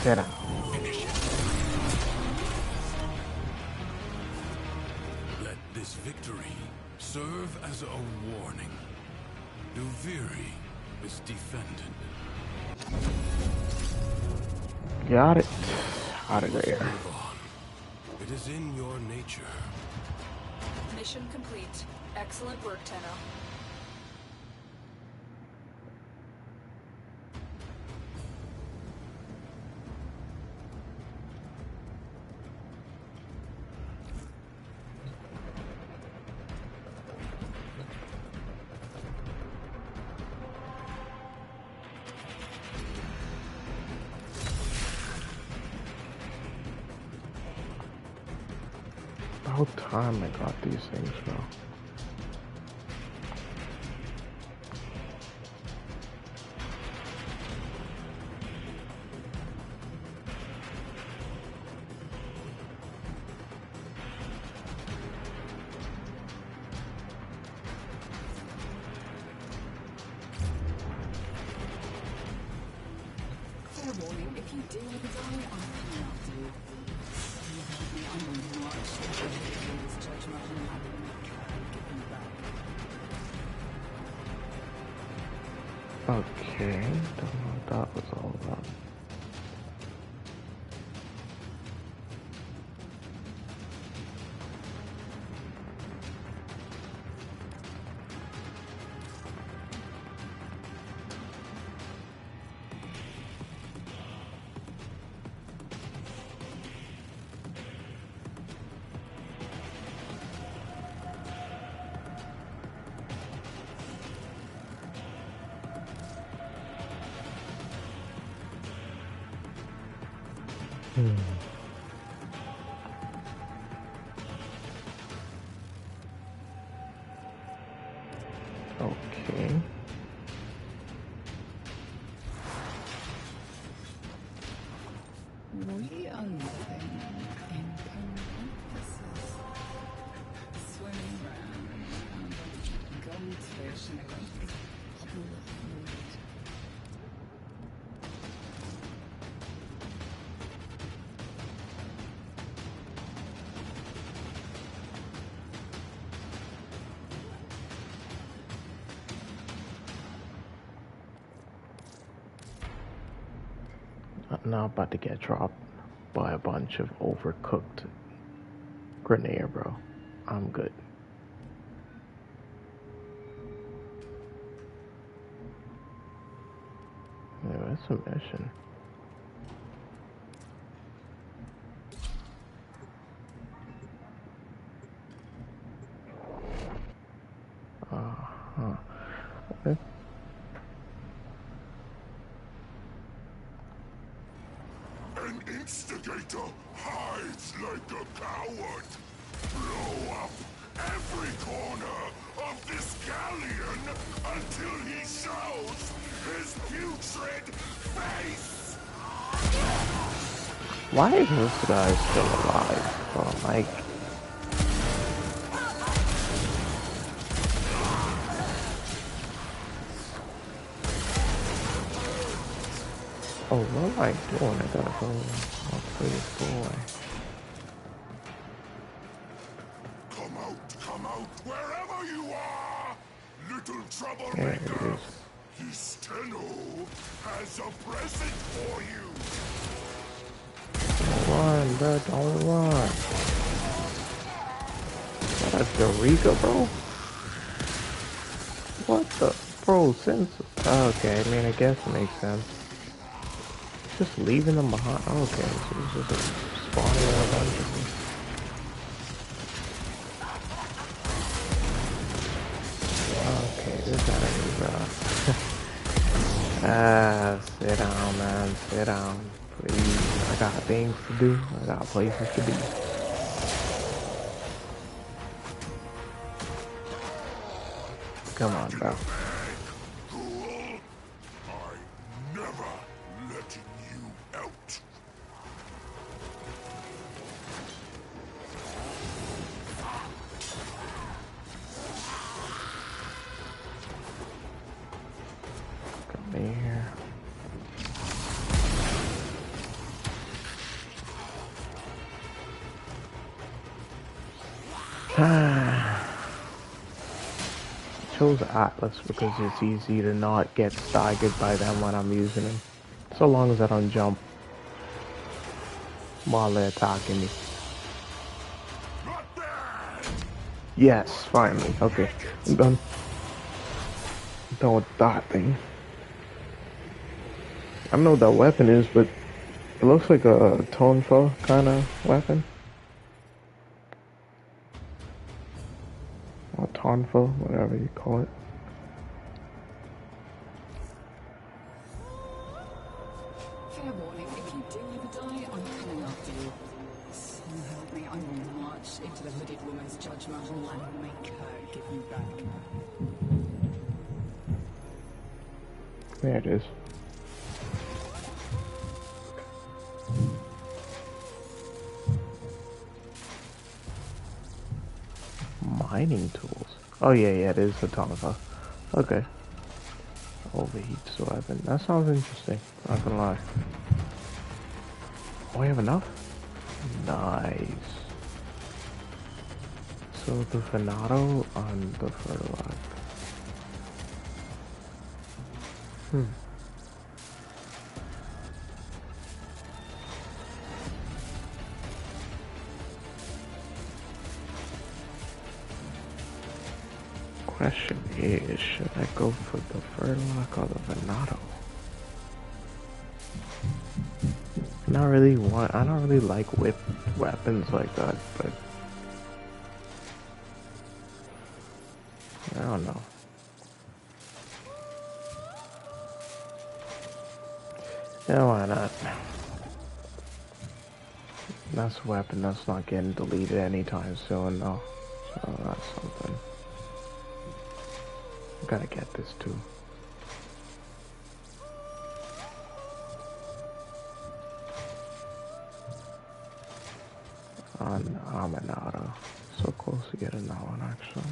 Sit down.
Finish it. Let this victory serve as a warning. Duviri is defended.
Got it. Out of there.
Move on. It is in your nature.
Mission complete. Excellent work, Tenno.
About time I got these things, bro.
Fair warning, if you do ever die, I'm coming after you. You helped me, I'm on the march. This judgment, and I will make sure I give them back.
Okay, don't know what that was all about. Okay.
We are living in parentheses. Swimming round and round. Goldfish and a great bubble of fluid.
I'm now about to get dropped by a bunch of overcooked grenade, bro. I'm good. Yeah, that's a mission. Okay.
An instigator hides like a coward. Blow up every corner of this galleon until he shows his putrid face!
Why is this guy still alive, bro? Like, oh, what am I doing? I gotta go. I'll play this boy.
Come out, wherever you are! Little
There it
troublemaker!
is.
This Tenno has a present for you!
Don't run, bro. Don't run. That's Eureka, bro. What the? Bro, since. Okay, I mean, I guess it makes sense. Just leaving them behind. Okay, so it's just spawning in a bunch of them. Okay, this gotta be rough. Sit down, man. Sit down. Please. I got things to do. I got places to be. Come on, bro.
Ghoul, I'm never letting you out.
Come here. Chose Atlas because it's easy to not get staggered by them when I'm using them. So long as I don't jump while they're attacking me. Yes, finally. Okay, I'm done. I'm done with that thing. I don't know what that weapon is, but it looks like a Tonfa kind of weapon. Or Tonfa, whatever you call it.
Fair warning, if you do ever die, I'm coming after you. So help me, I will march into the hooded woman's judgment hall and make her give you back.
There it is. Mining tools. Oh yeah, it is a Tonfa. Okay. Overheats the weapon. That sounds interesting. Not gonna lie. Oh, we have enough? Nice. So the Venato on the fertilizer. Question is, should I go for the Furlock or the Venato? I don't really like whip weapons like that, but I don't know. Yeah, why not? That's a weapon that's not getting deleted anytime soon, though. So that's something. Gotta get this too. On Aminata. So close to getting that one, actually.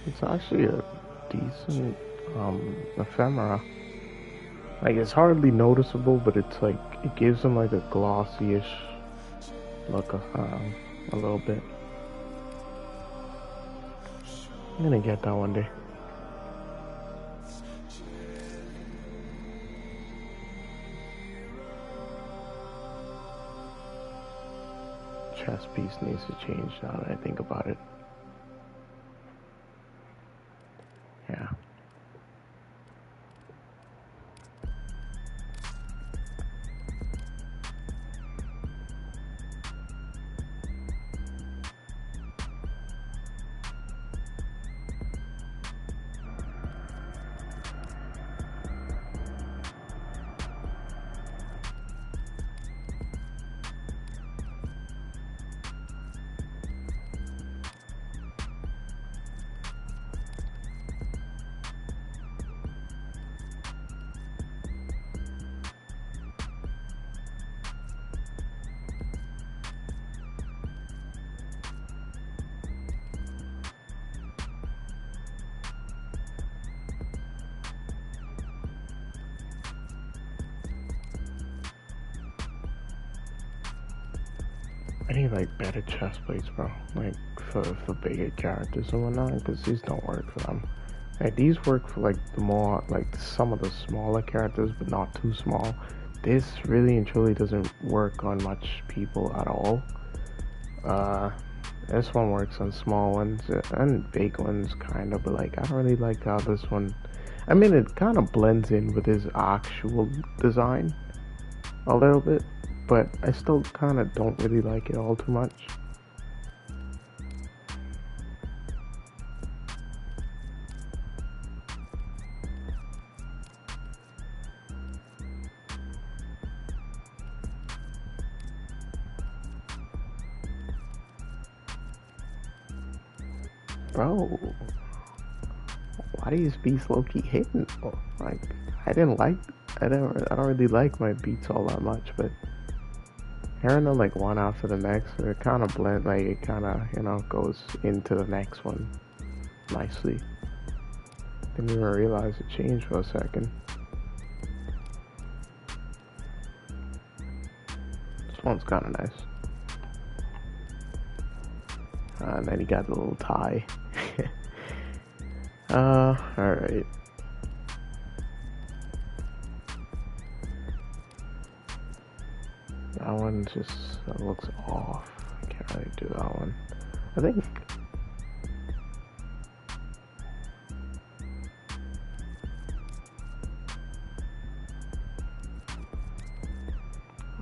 It's actually a decent ephemera. Like, it's hardly noticeable, but it's like it gives them like a glossy-ish look, a little bit. I'm gonna get that one day. Chest piece needs to change now that I think about it. Yeah. I need like better chest plates, bro. Like for bigger characters and whatnot, because these don't work for them. Like these work for like the more like some of the smaller characters, but not too small. This really and truly doesn't work on much people at all. This one works on small ones and big ones, kind of, but like I don't really like how this one. I mean, it kind of blends in with his actual design a little bit, but I still kind of don't really like it all too much. Bro, why do these beats low-key hitting? Like, I don't really like my beats all that much, but hearing them like one after the next, it kind of blend, like it kind of, you know, goes into the next one nicely. Didn't even realize it changed for a second. This one's kind of nice. And then he got the little tie. Alright. That one that looks off. I can't really do that one. I think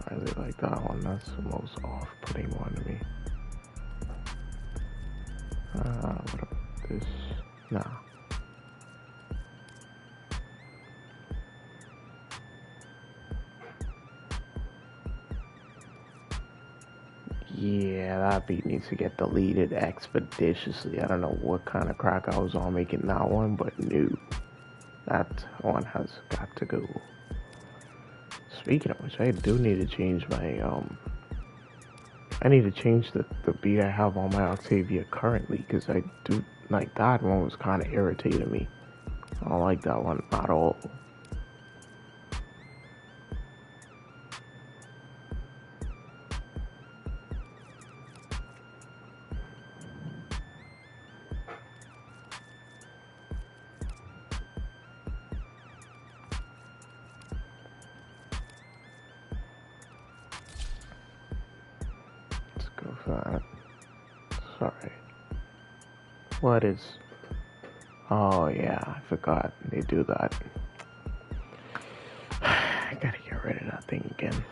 I really like that one. That's the most off-putting one to me. What about this? Nah. Yeah, that beat needs to get deleted expeditiously. I don't know what kind of crack I was on making that one, but no. That one has got to go. Speaking of which, I do need to change my, I need to change the beat I have on my Octavia currently, because I do, like, that one was kind of irritating me. I don't like that one at all. Go for that. Sorry. What is... Oh yeah, I forgot they do that. I gotta get rid of that thing again.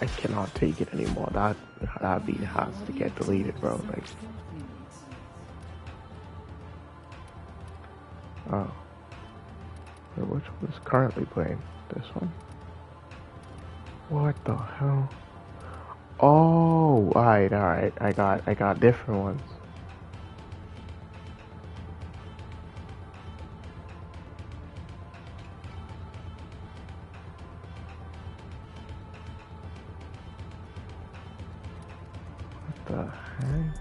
I cannot take it anymore. That beat has to get deleted, bro. Like... Oh. Wait, which one is currently playing? This one? What the hell? Oh, alright. I got different ones. What the heck?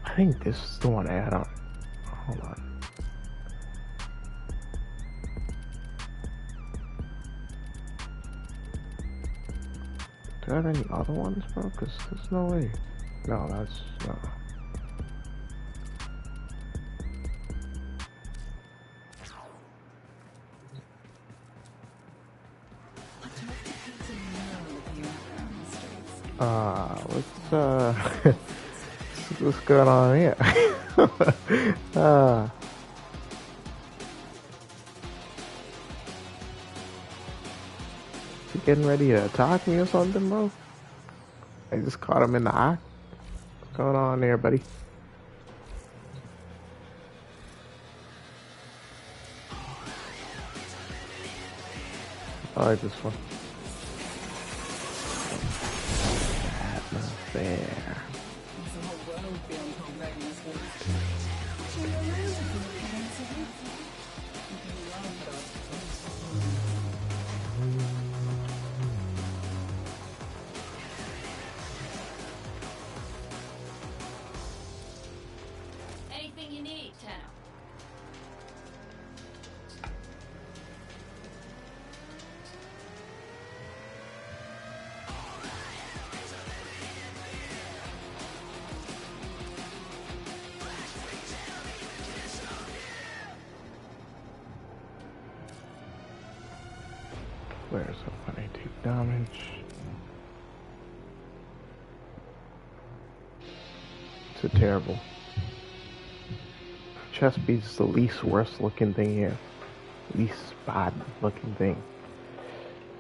I think this is the one I had on. Hold on. Do I have any other ones, bro? Because there's no way. No, that's no. What's going on here? You getting ready to attack me or something, bro? I just caught him in the act. What's going on there, buddy? I like this one. Atmosphere. Flares up when I take damage. It's a terrible. Chest piece is the least worst looking thing here. Least bad looking thing.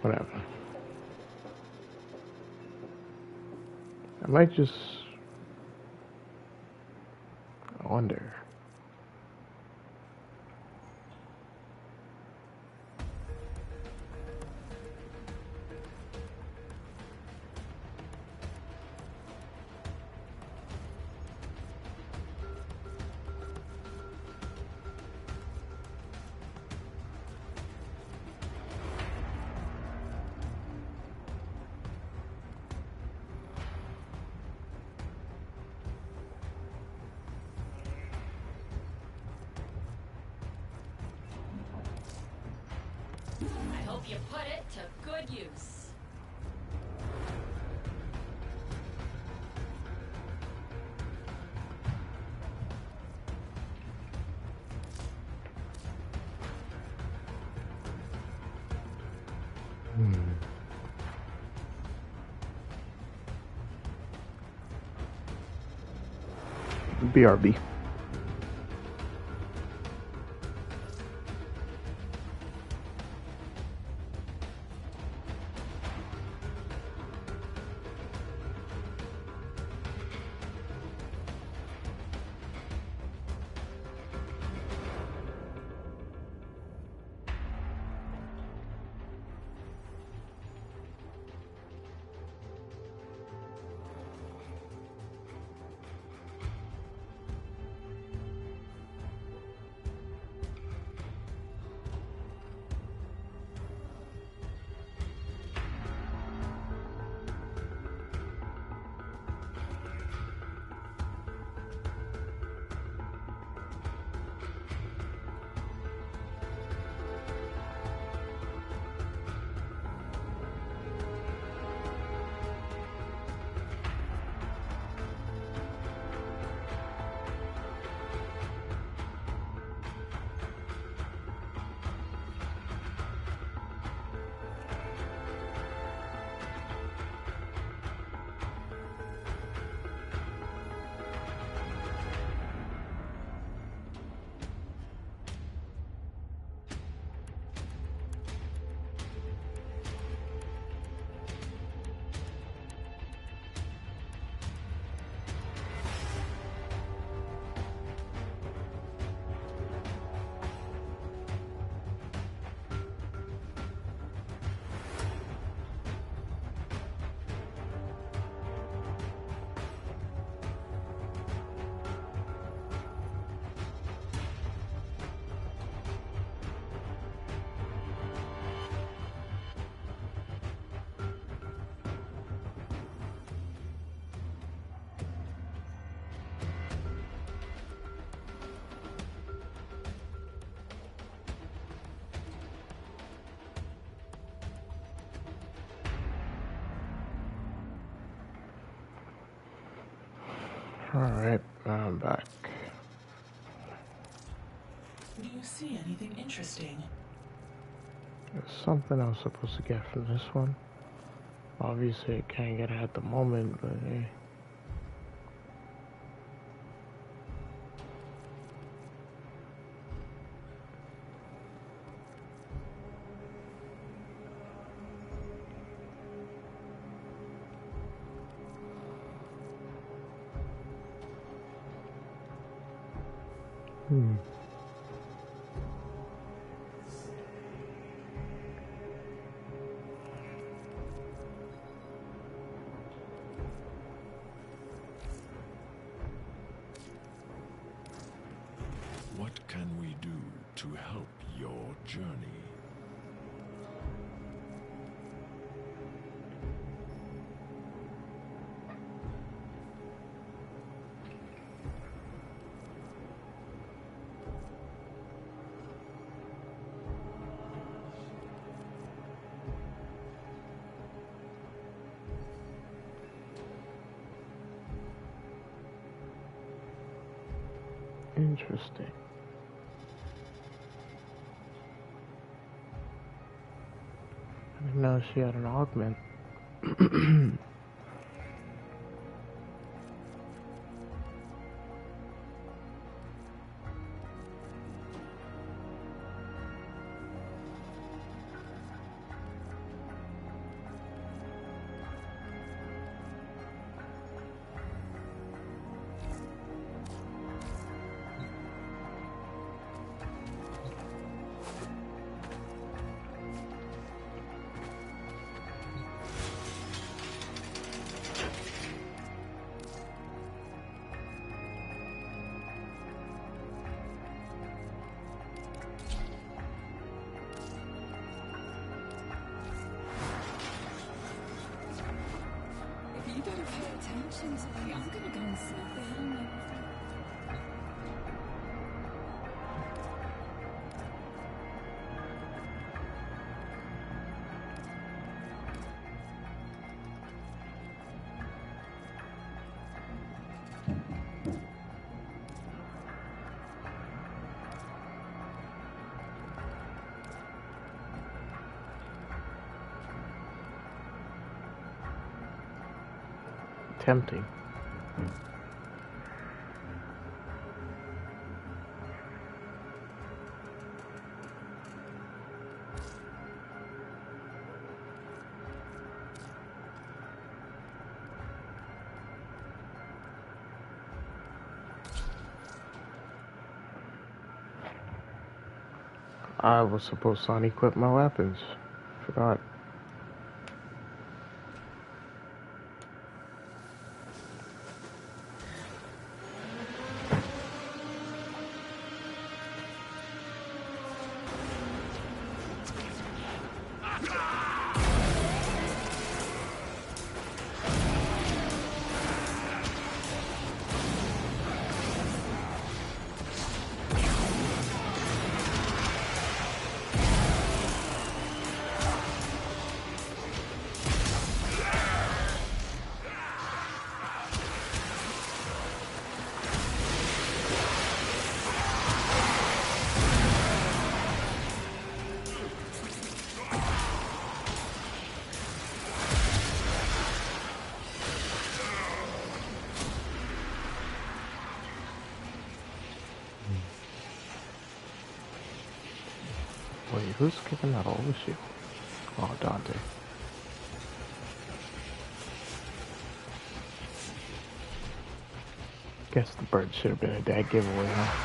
Whatever. I might just... I wonder.
I hope you put it to good use.
BRB. Alright, I'm back.
Do you see anything interesting?
There's something I was supposed to get from this one. Obviously, I can't get it at the moment, but hey.
What can we do to help your journey?
Interesting. didn't know she had an augment.
If you don't pay attention to me, I'm gonna go and snap the helmet.
Tempting. I was supposed to unequip my weapons. Forgot. Wait, who's kicking that old shit? Oh, Dante. Guess the bird should have been a dead giveaway, huh?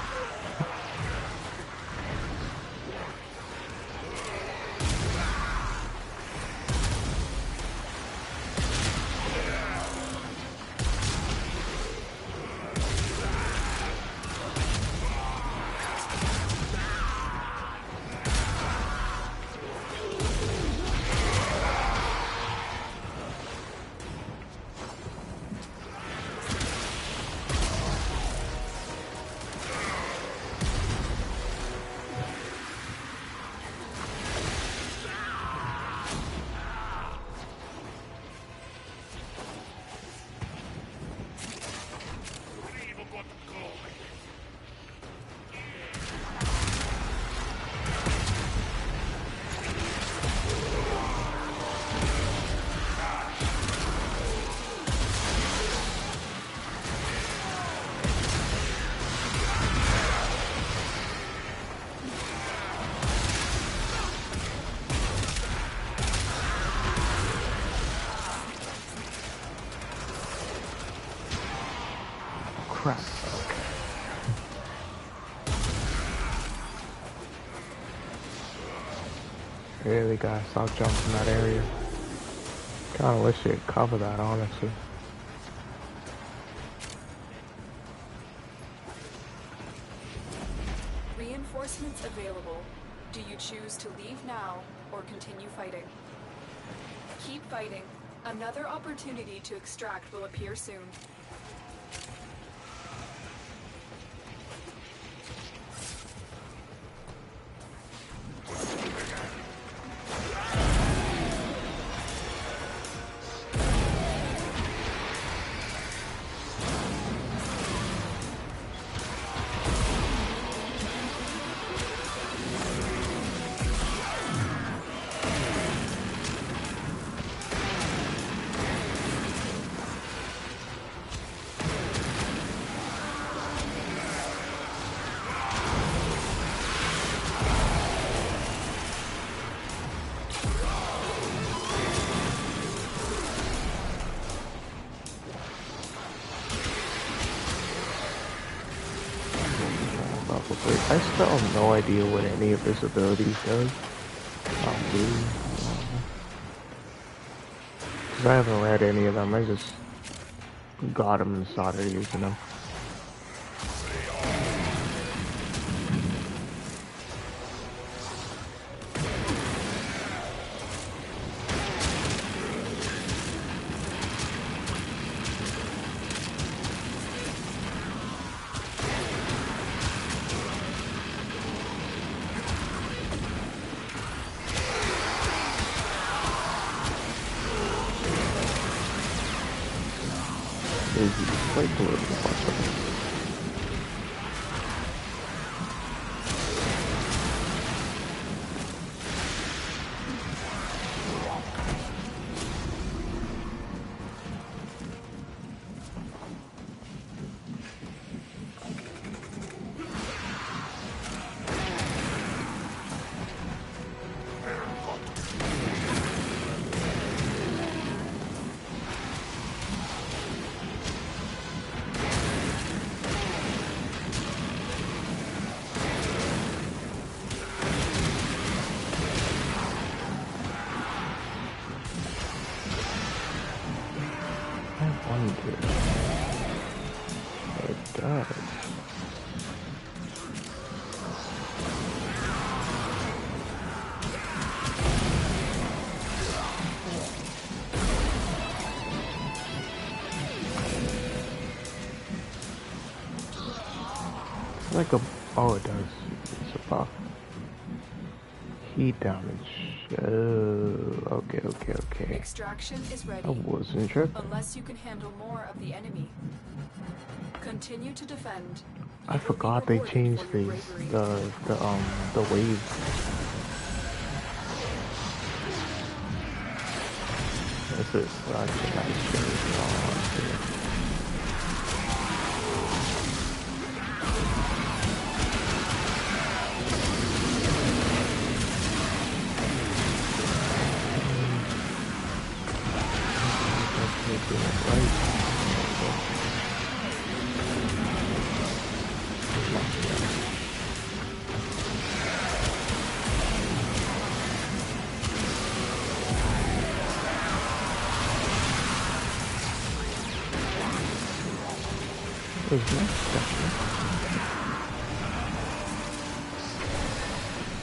Crap. Really gotta stop jumping that area. Kinda wish you'd cover that, honestly.
Reinforcements available. Do you choose to leave now or continue fighting? Keep fighting. Another opportunity to extract will appear soon.
I still have no idea what any of his abilities does. Because I haven't read any of them, I just got them and started using them. Quite political possible. It does. Like a, oh, it does. It's a buff. Heat damage. Oh, okay.
Extraction is ready.
I wasn't tripping.
Unless you can handle more of the enemy. Continue to defend.
I forgot they changed the waves. This is such a nice change. There's no special.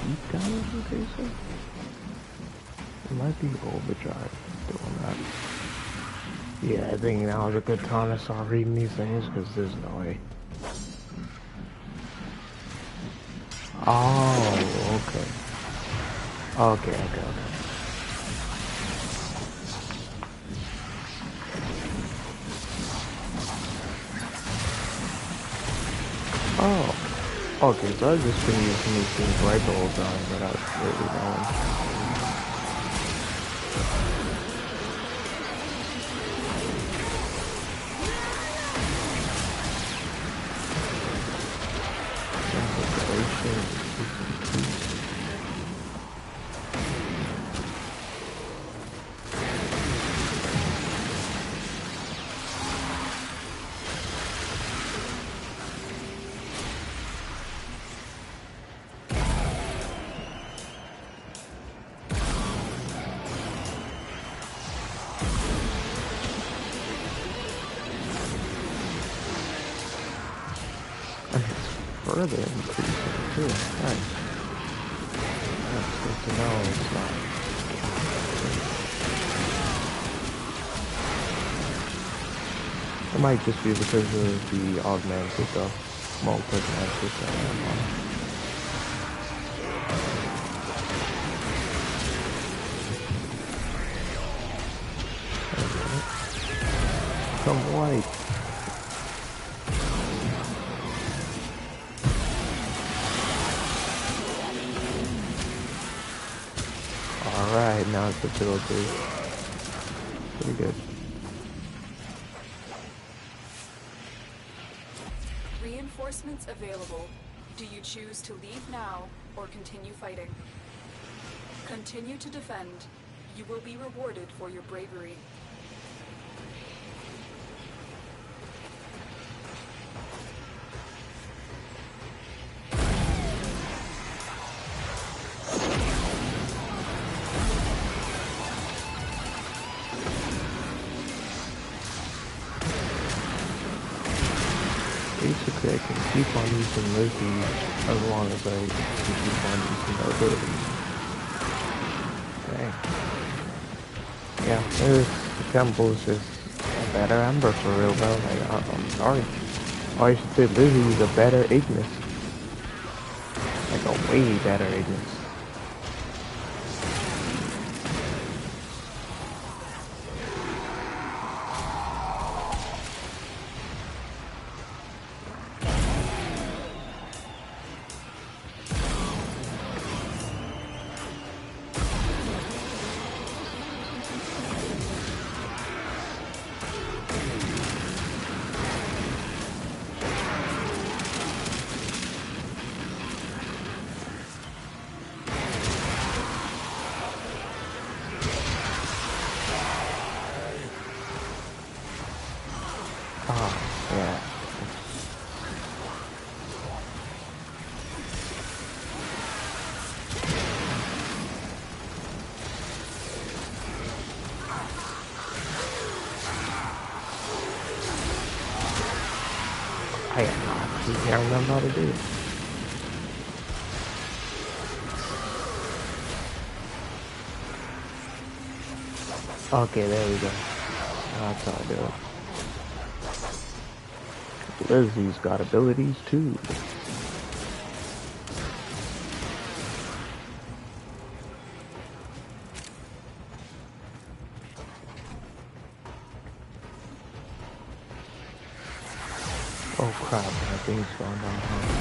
Deep damage increaser? It might be overdrive doing that. Yeah, I think now is a good time to start reading these things because there's no way. Oh, okay. Okay. Oh, okay, so I've just been using these things right the whole time without really knowing. Further increasing too. Nice. That's good to know. It's not. It might just be because of the augmented stuff. Multi-augmented stuff. Come white. Alright, now it's ability. Pretty good.
Reinforcements available. Do you choose to leave now or continue fighting? Continue to defend. You will be rewarded for your bravery.
Okay, I can keep on using Lizzie as long as I can keep on using the abilities. Dang. Yeah, this Temple is just a better Ember for real though. Like, I'm sorry. Or I should say Lizzie is a better Ignis. Like a way better Ignis. Ah, yeah. I can't remember how to do it. Okay, there we go. That's how I do it. Lizzie's got abilities too. Oh crap, my thing's going down. Huh?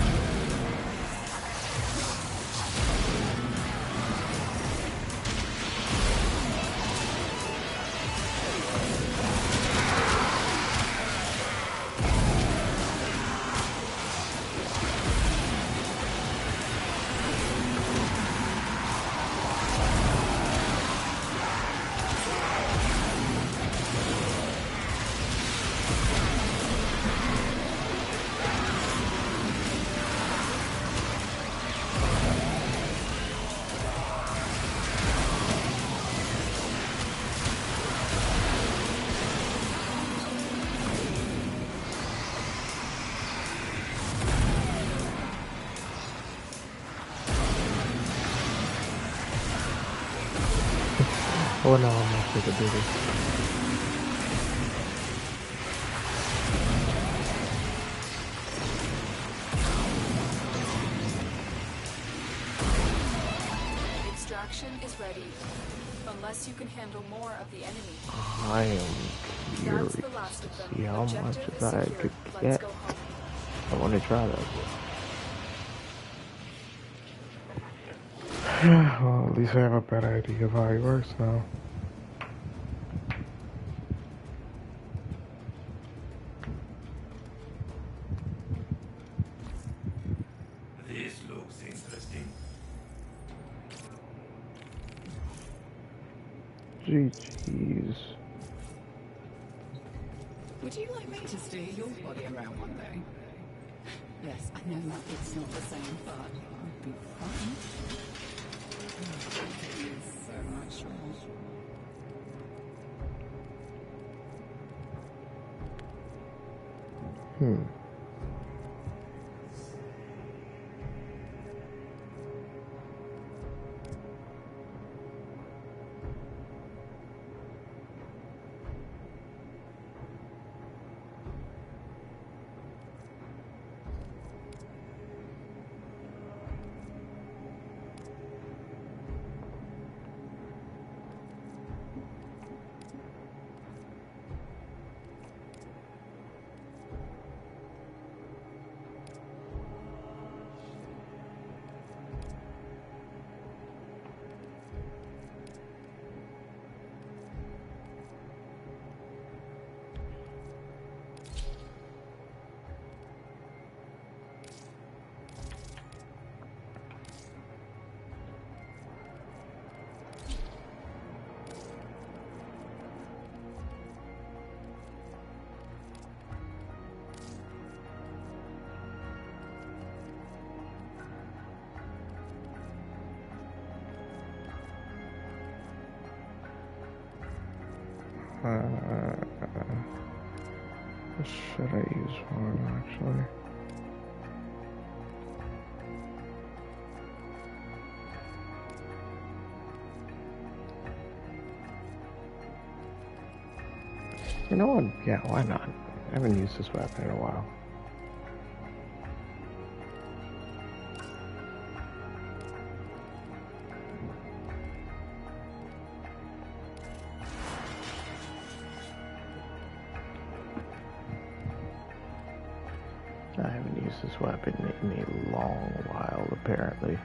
Oh no, I'm not sure to do this.
Extraction is ready. Unless you can handle more of the enemy.
I am curious
That's the last of them.
to see how much
Objective
of
is
that I
secured.
could
Let's
get.
go home.
I want to try that. Well, at least I have a better idea of how he works now.
This looks interesting.
Jeez.
Would you like me to steer your body around one day? Yes, I know it's not the same, but it would be fun. It is so much more.
What should I use one actually? You know what? Yeah, why not? I haven't used this weapon in a while. I haven't used this weapon in a long while, apparently.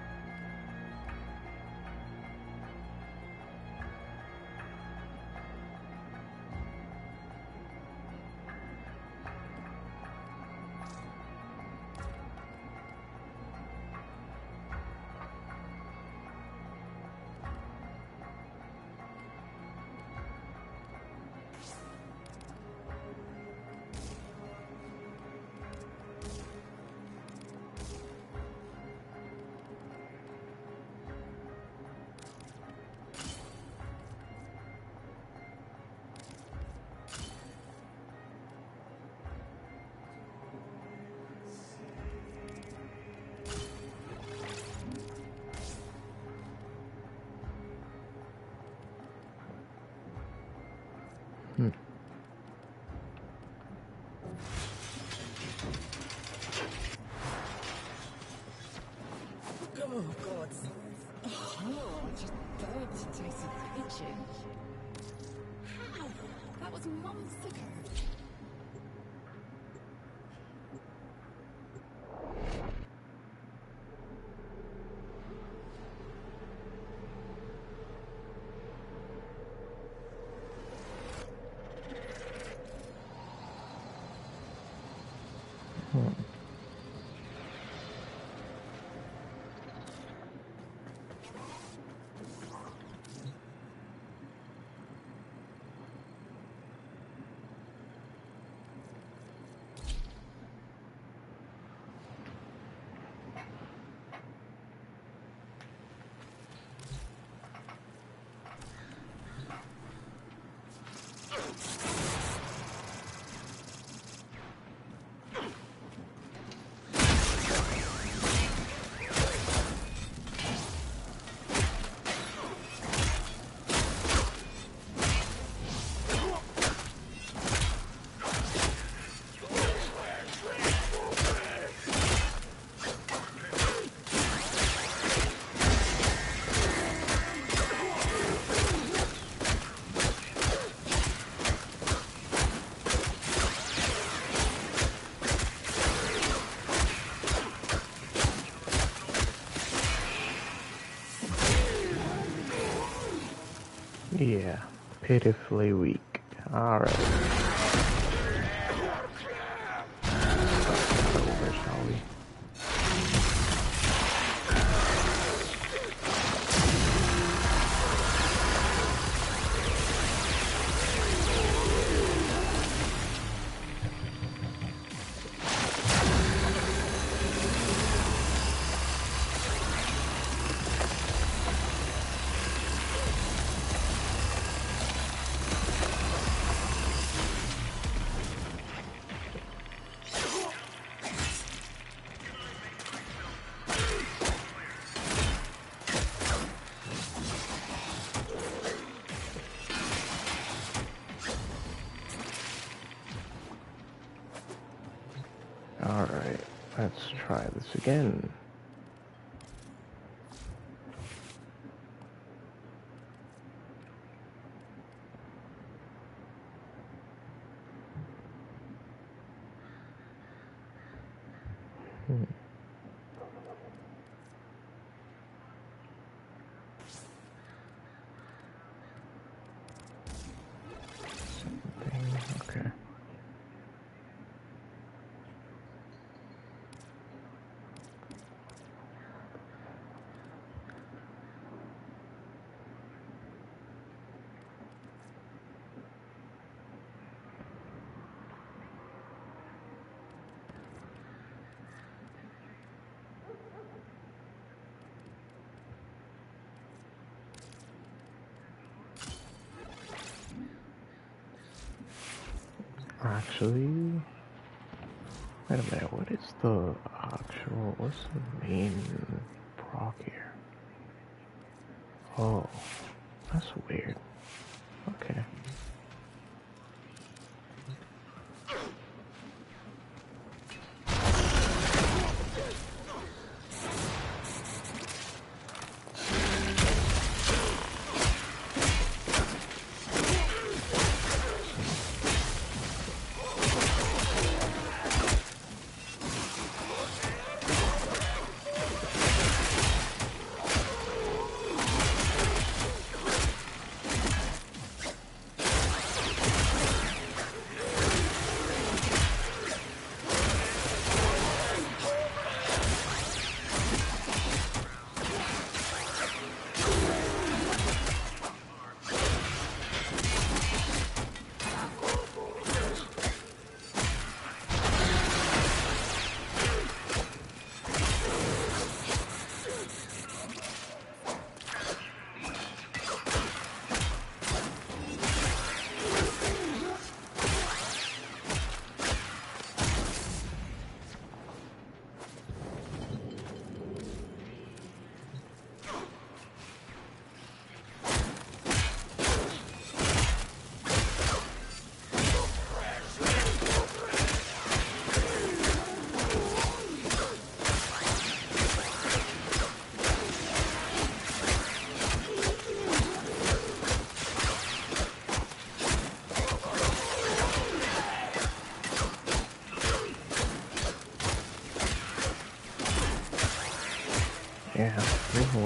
Oh, God. Oh, I just burped and tasted kitchen. How? That was months ago.
Yeah, pitifully weak. Alright. Over, shall we? Alright, let's try this again. Okay. Actually, wait a minute, what is the actual, what's the main proc here? Oh, that's weird. Okay.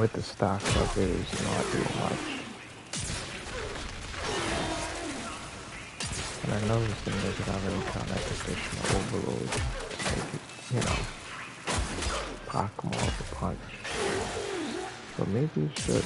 with the stock up is not doing much. And I know this thing doesn't have any kind of additional overload to make it, you know, pack more of a punch. But maybe it should.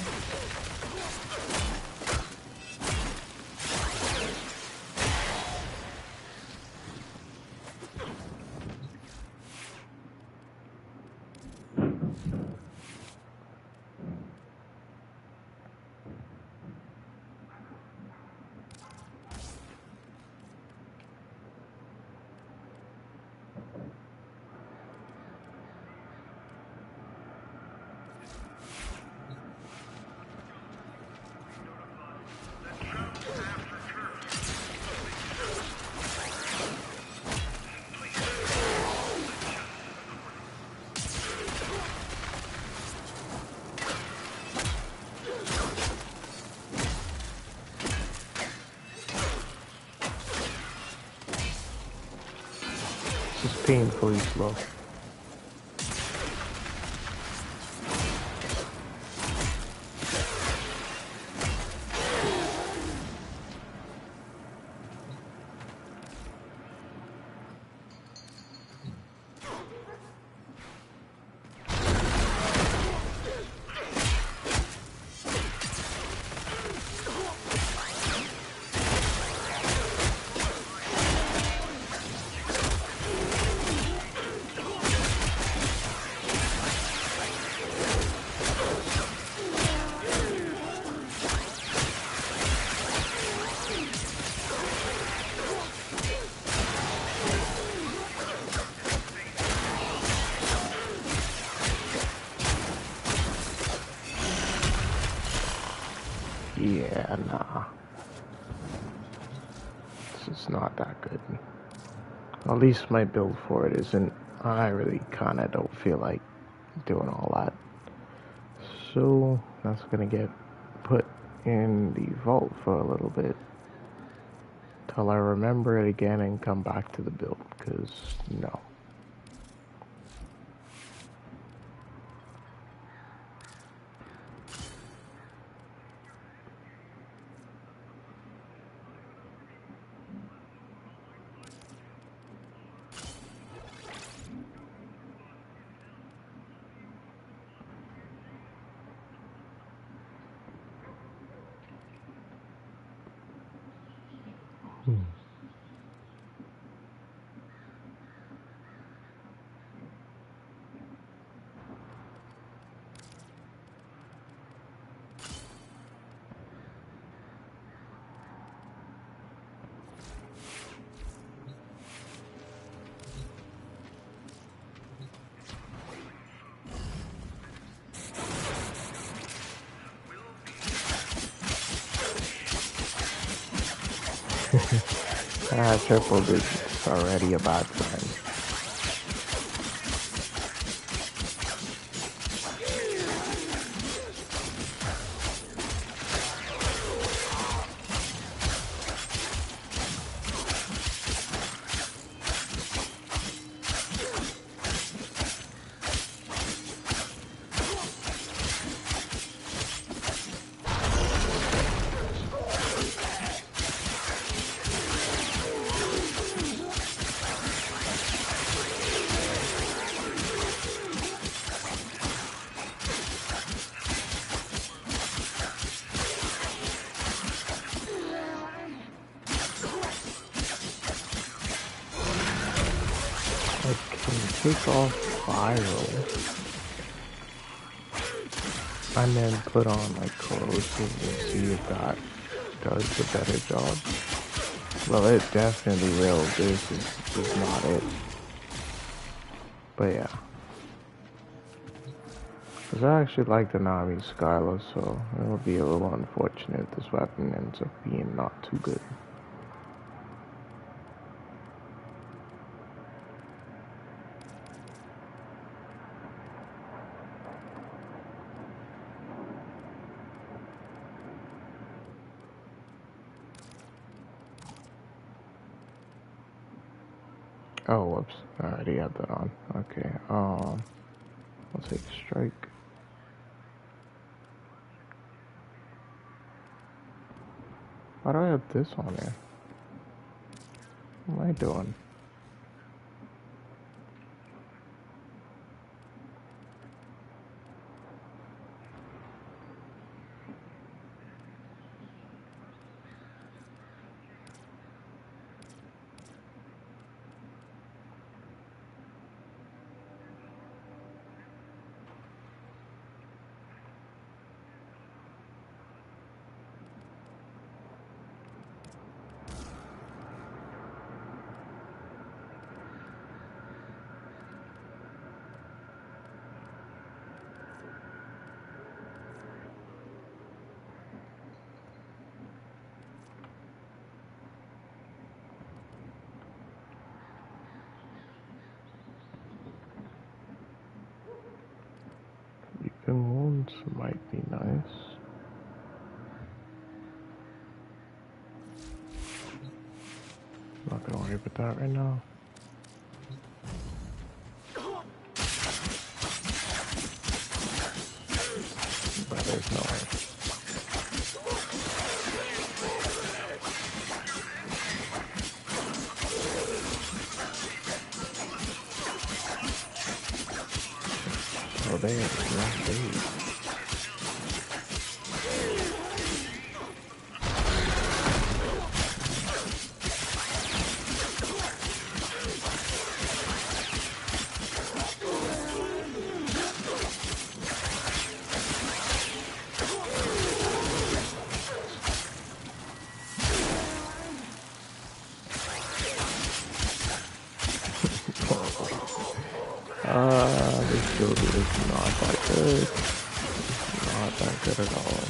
This is painfully slow. Yeah, nah. This is not that good. At least my build for it isn't. I really kinda don't feel like doing all that. So that's gonna get put in the vault for a little bit. Till I remember it again and come back to the build, because no. Triple digits already a bad sign. Take off viral and then put on like corrosive and see if that does a better job. Well, it definitely will. This is not it. But yeah. Because I actually like the Nami Skylar, so it will be a little unfortunate if this weapon ends up being not too good. Oh, whoops. I already had that on. Okay, I'll take strike. Why do I have this on here? What am I doing? Weaken wounds might be nice. Not gonna worry about that right now. But there's no way. Oh, they have not saved. This build is not that good. Not that good at all.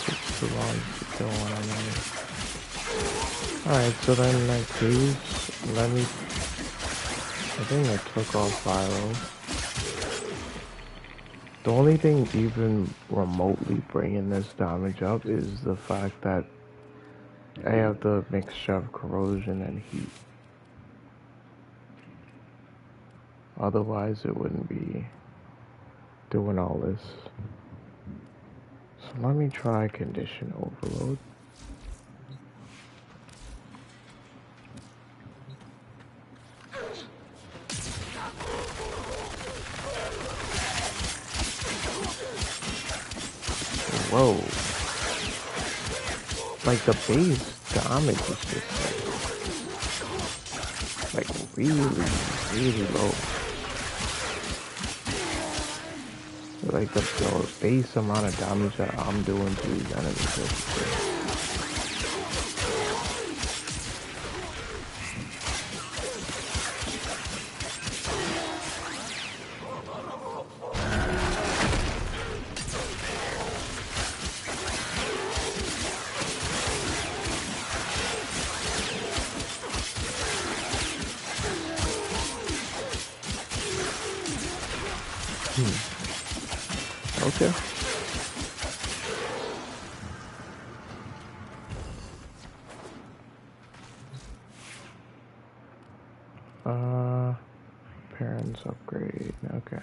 It's too long to kill one enemy. Alright, so then like these, let me... I think I took off viral. The only thing even remotely bringing this damage up is the fact that I have the mixture of corrosion and heat. Otherwise, it wouldn't be doing all this. So let me try condition overload. Whoa. Like the base damage is just like really low. Like the base amount of damage that I'm doing to these enemies is okay. Parents upgrade, okay.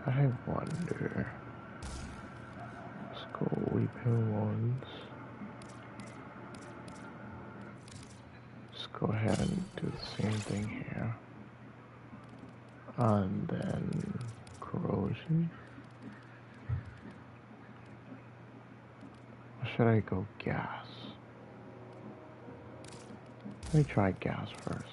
I wonder. Let's go weeping wounds. Let's go ahead and do the same thing here. And then corrosion. Or should I go gas? Let me try gas first.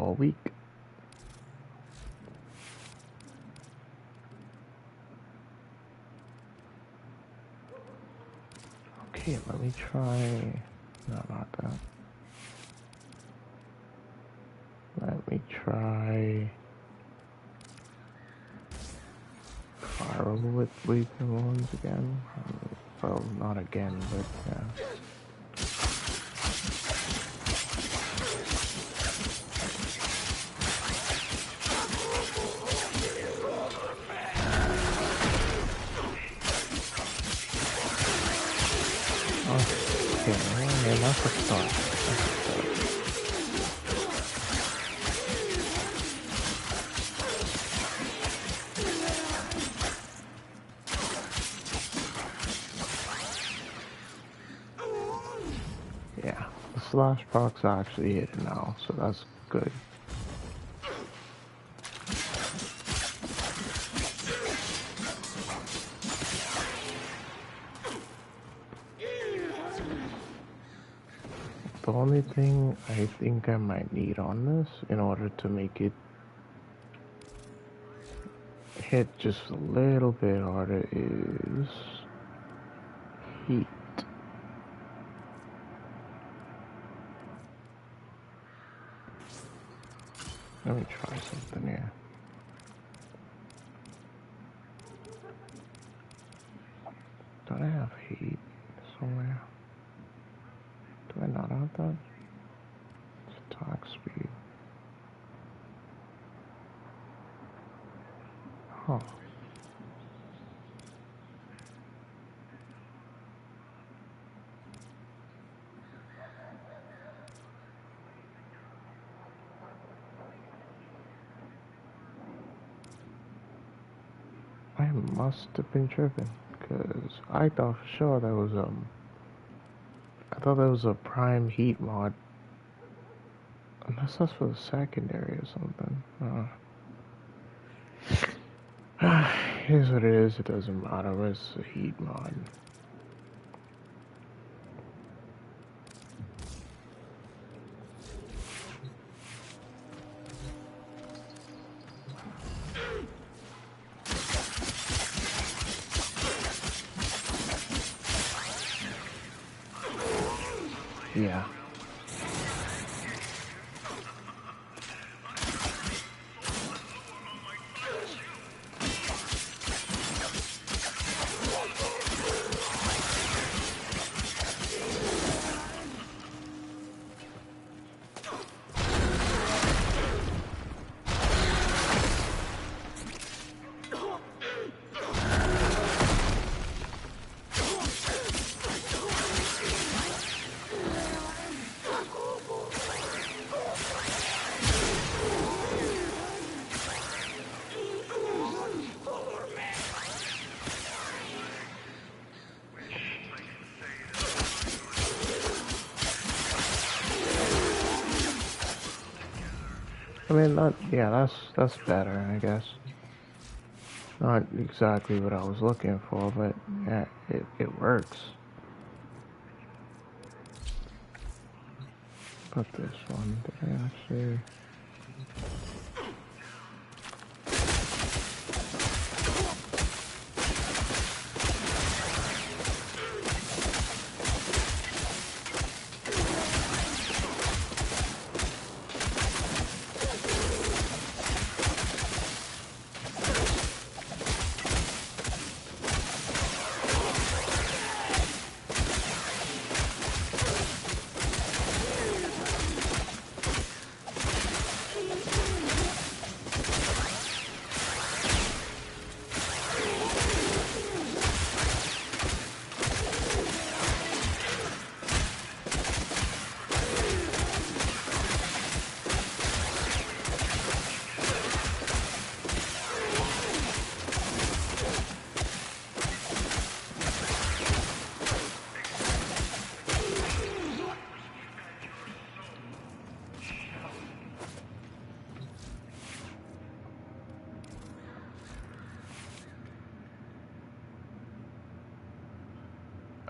all week. Okay, let me try. No, not that. Let me try. Fire with weaker ones again. Well, not again, but yeah. Okay, yeah, that's a start. Yeah, the slash procs actually hit it now, so that's good. The only thing I think I might need on this in order to make it hit just a little bit harder is heat. Let me try something here. Don't I have heat somewhere? Do I not have that? It's attack speed. Huh. I must have been tripping, because I thought for sure that was I thought that was a prime heat mod. Unless that's for the secondary or something. Here's what it is, it doesn't matter, it's a heat mod. Yeah. I mean, that's better, I guess. Not exactly what I was looking for, but yeah, it works. But this one, did I actually...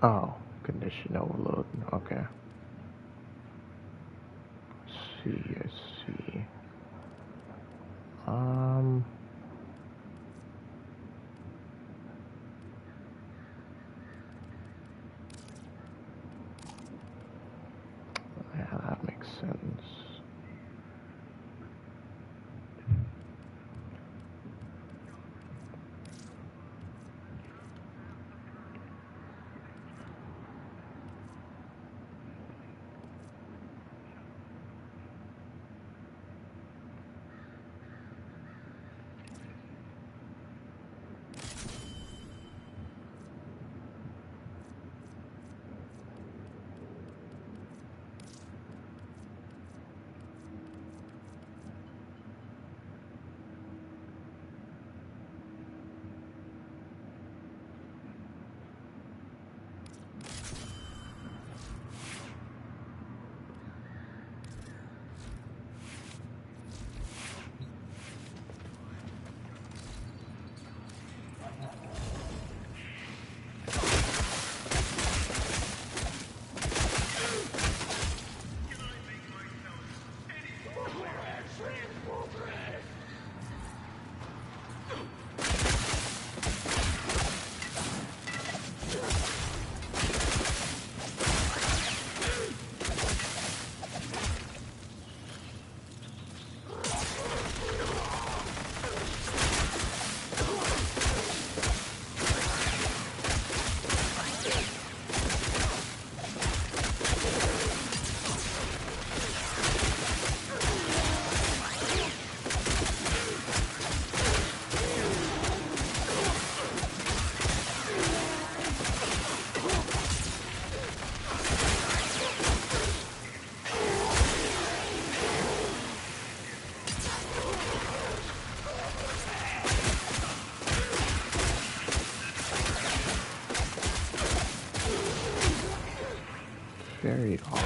Oh, condition overload. Okay. I see. Very odd.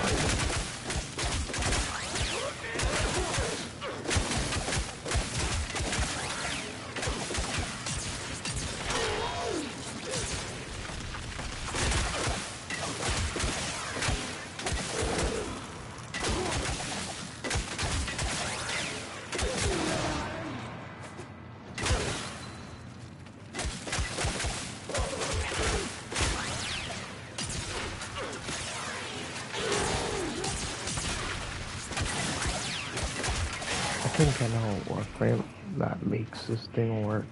I think I know a Warframe that makes this thing work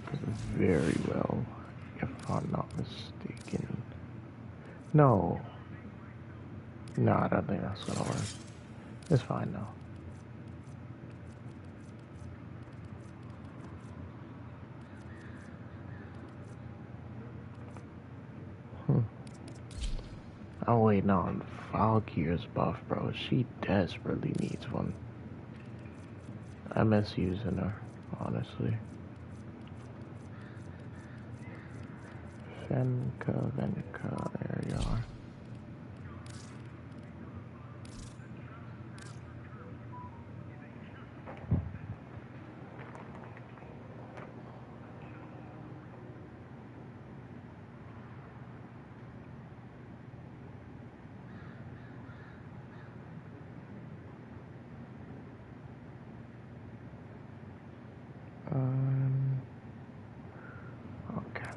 very well, if I'm not mistaken. No. No, I don't think that's gonna work. It's fine though. I'm waiting on Valkyr's buff, bro. She desperately needs one. I miss using her, honestly. Venka, there you are. Okay.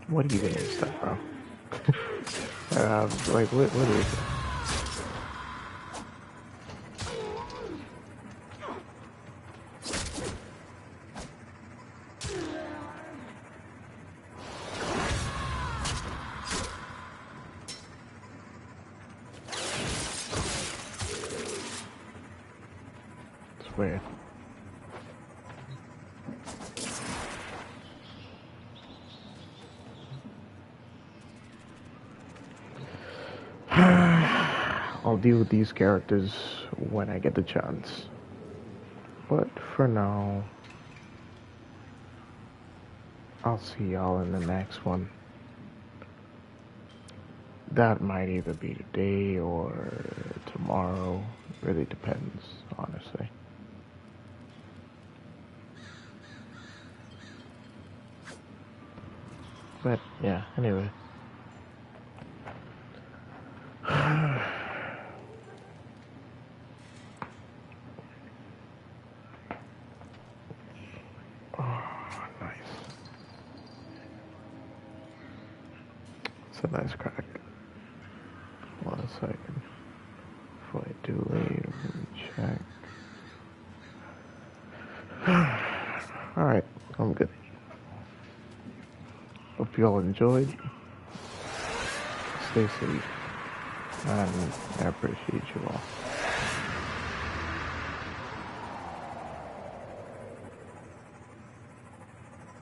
What do you think is that, bro? Like, what is it? It's weird. I'll deal with these characters when I get the chance. But for now, I'll see y'all in the next one. That might either be today or tomorrow. Really depends, honestly. But yeah, anyway. Oh, nice. It's a nice crack. 1 second. Before I do leave, let me check. Alright, I'm good. Hope you all enjoyed. Stay safe. And I appreciate you all.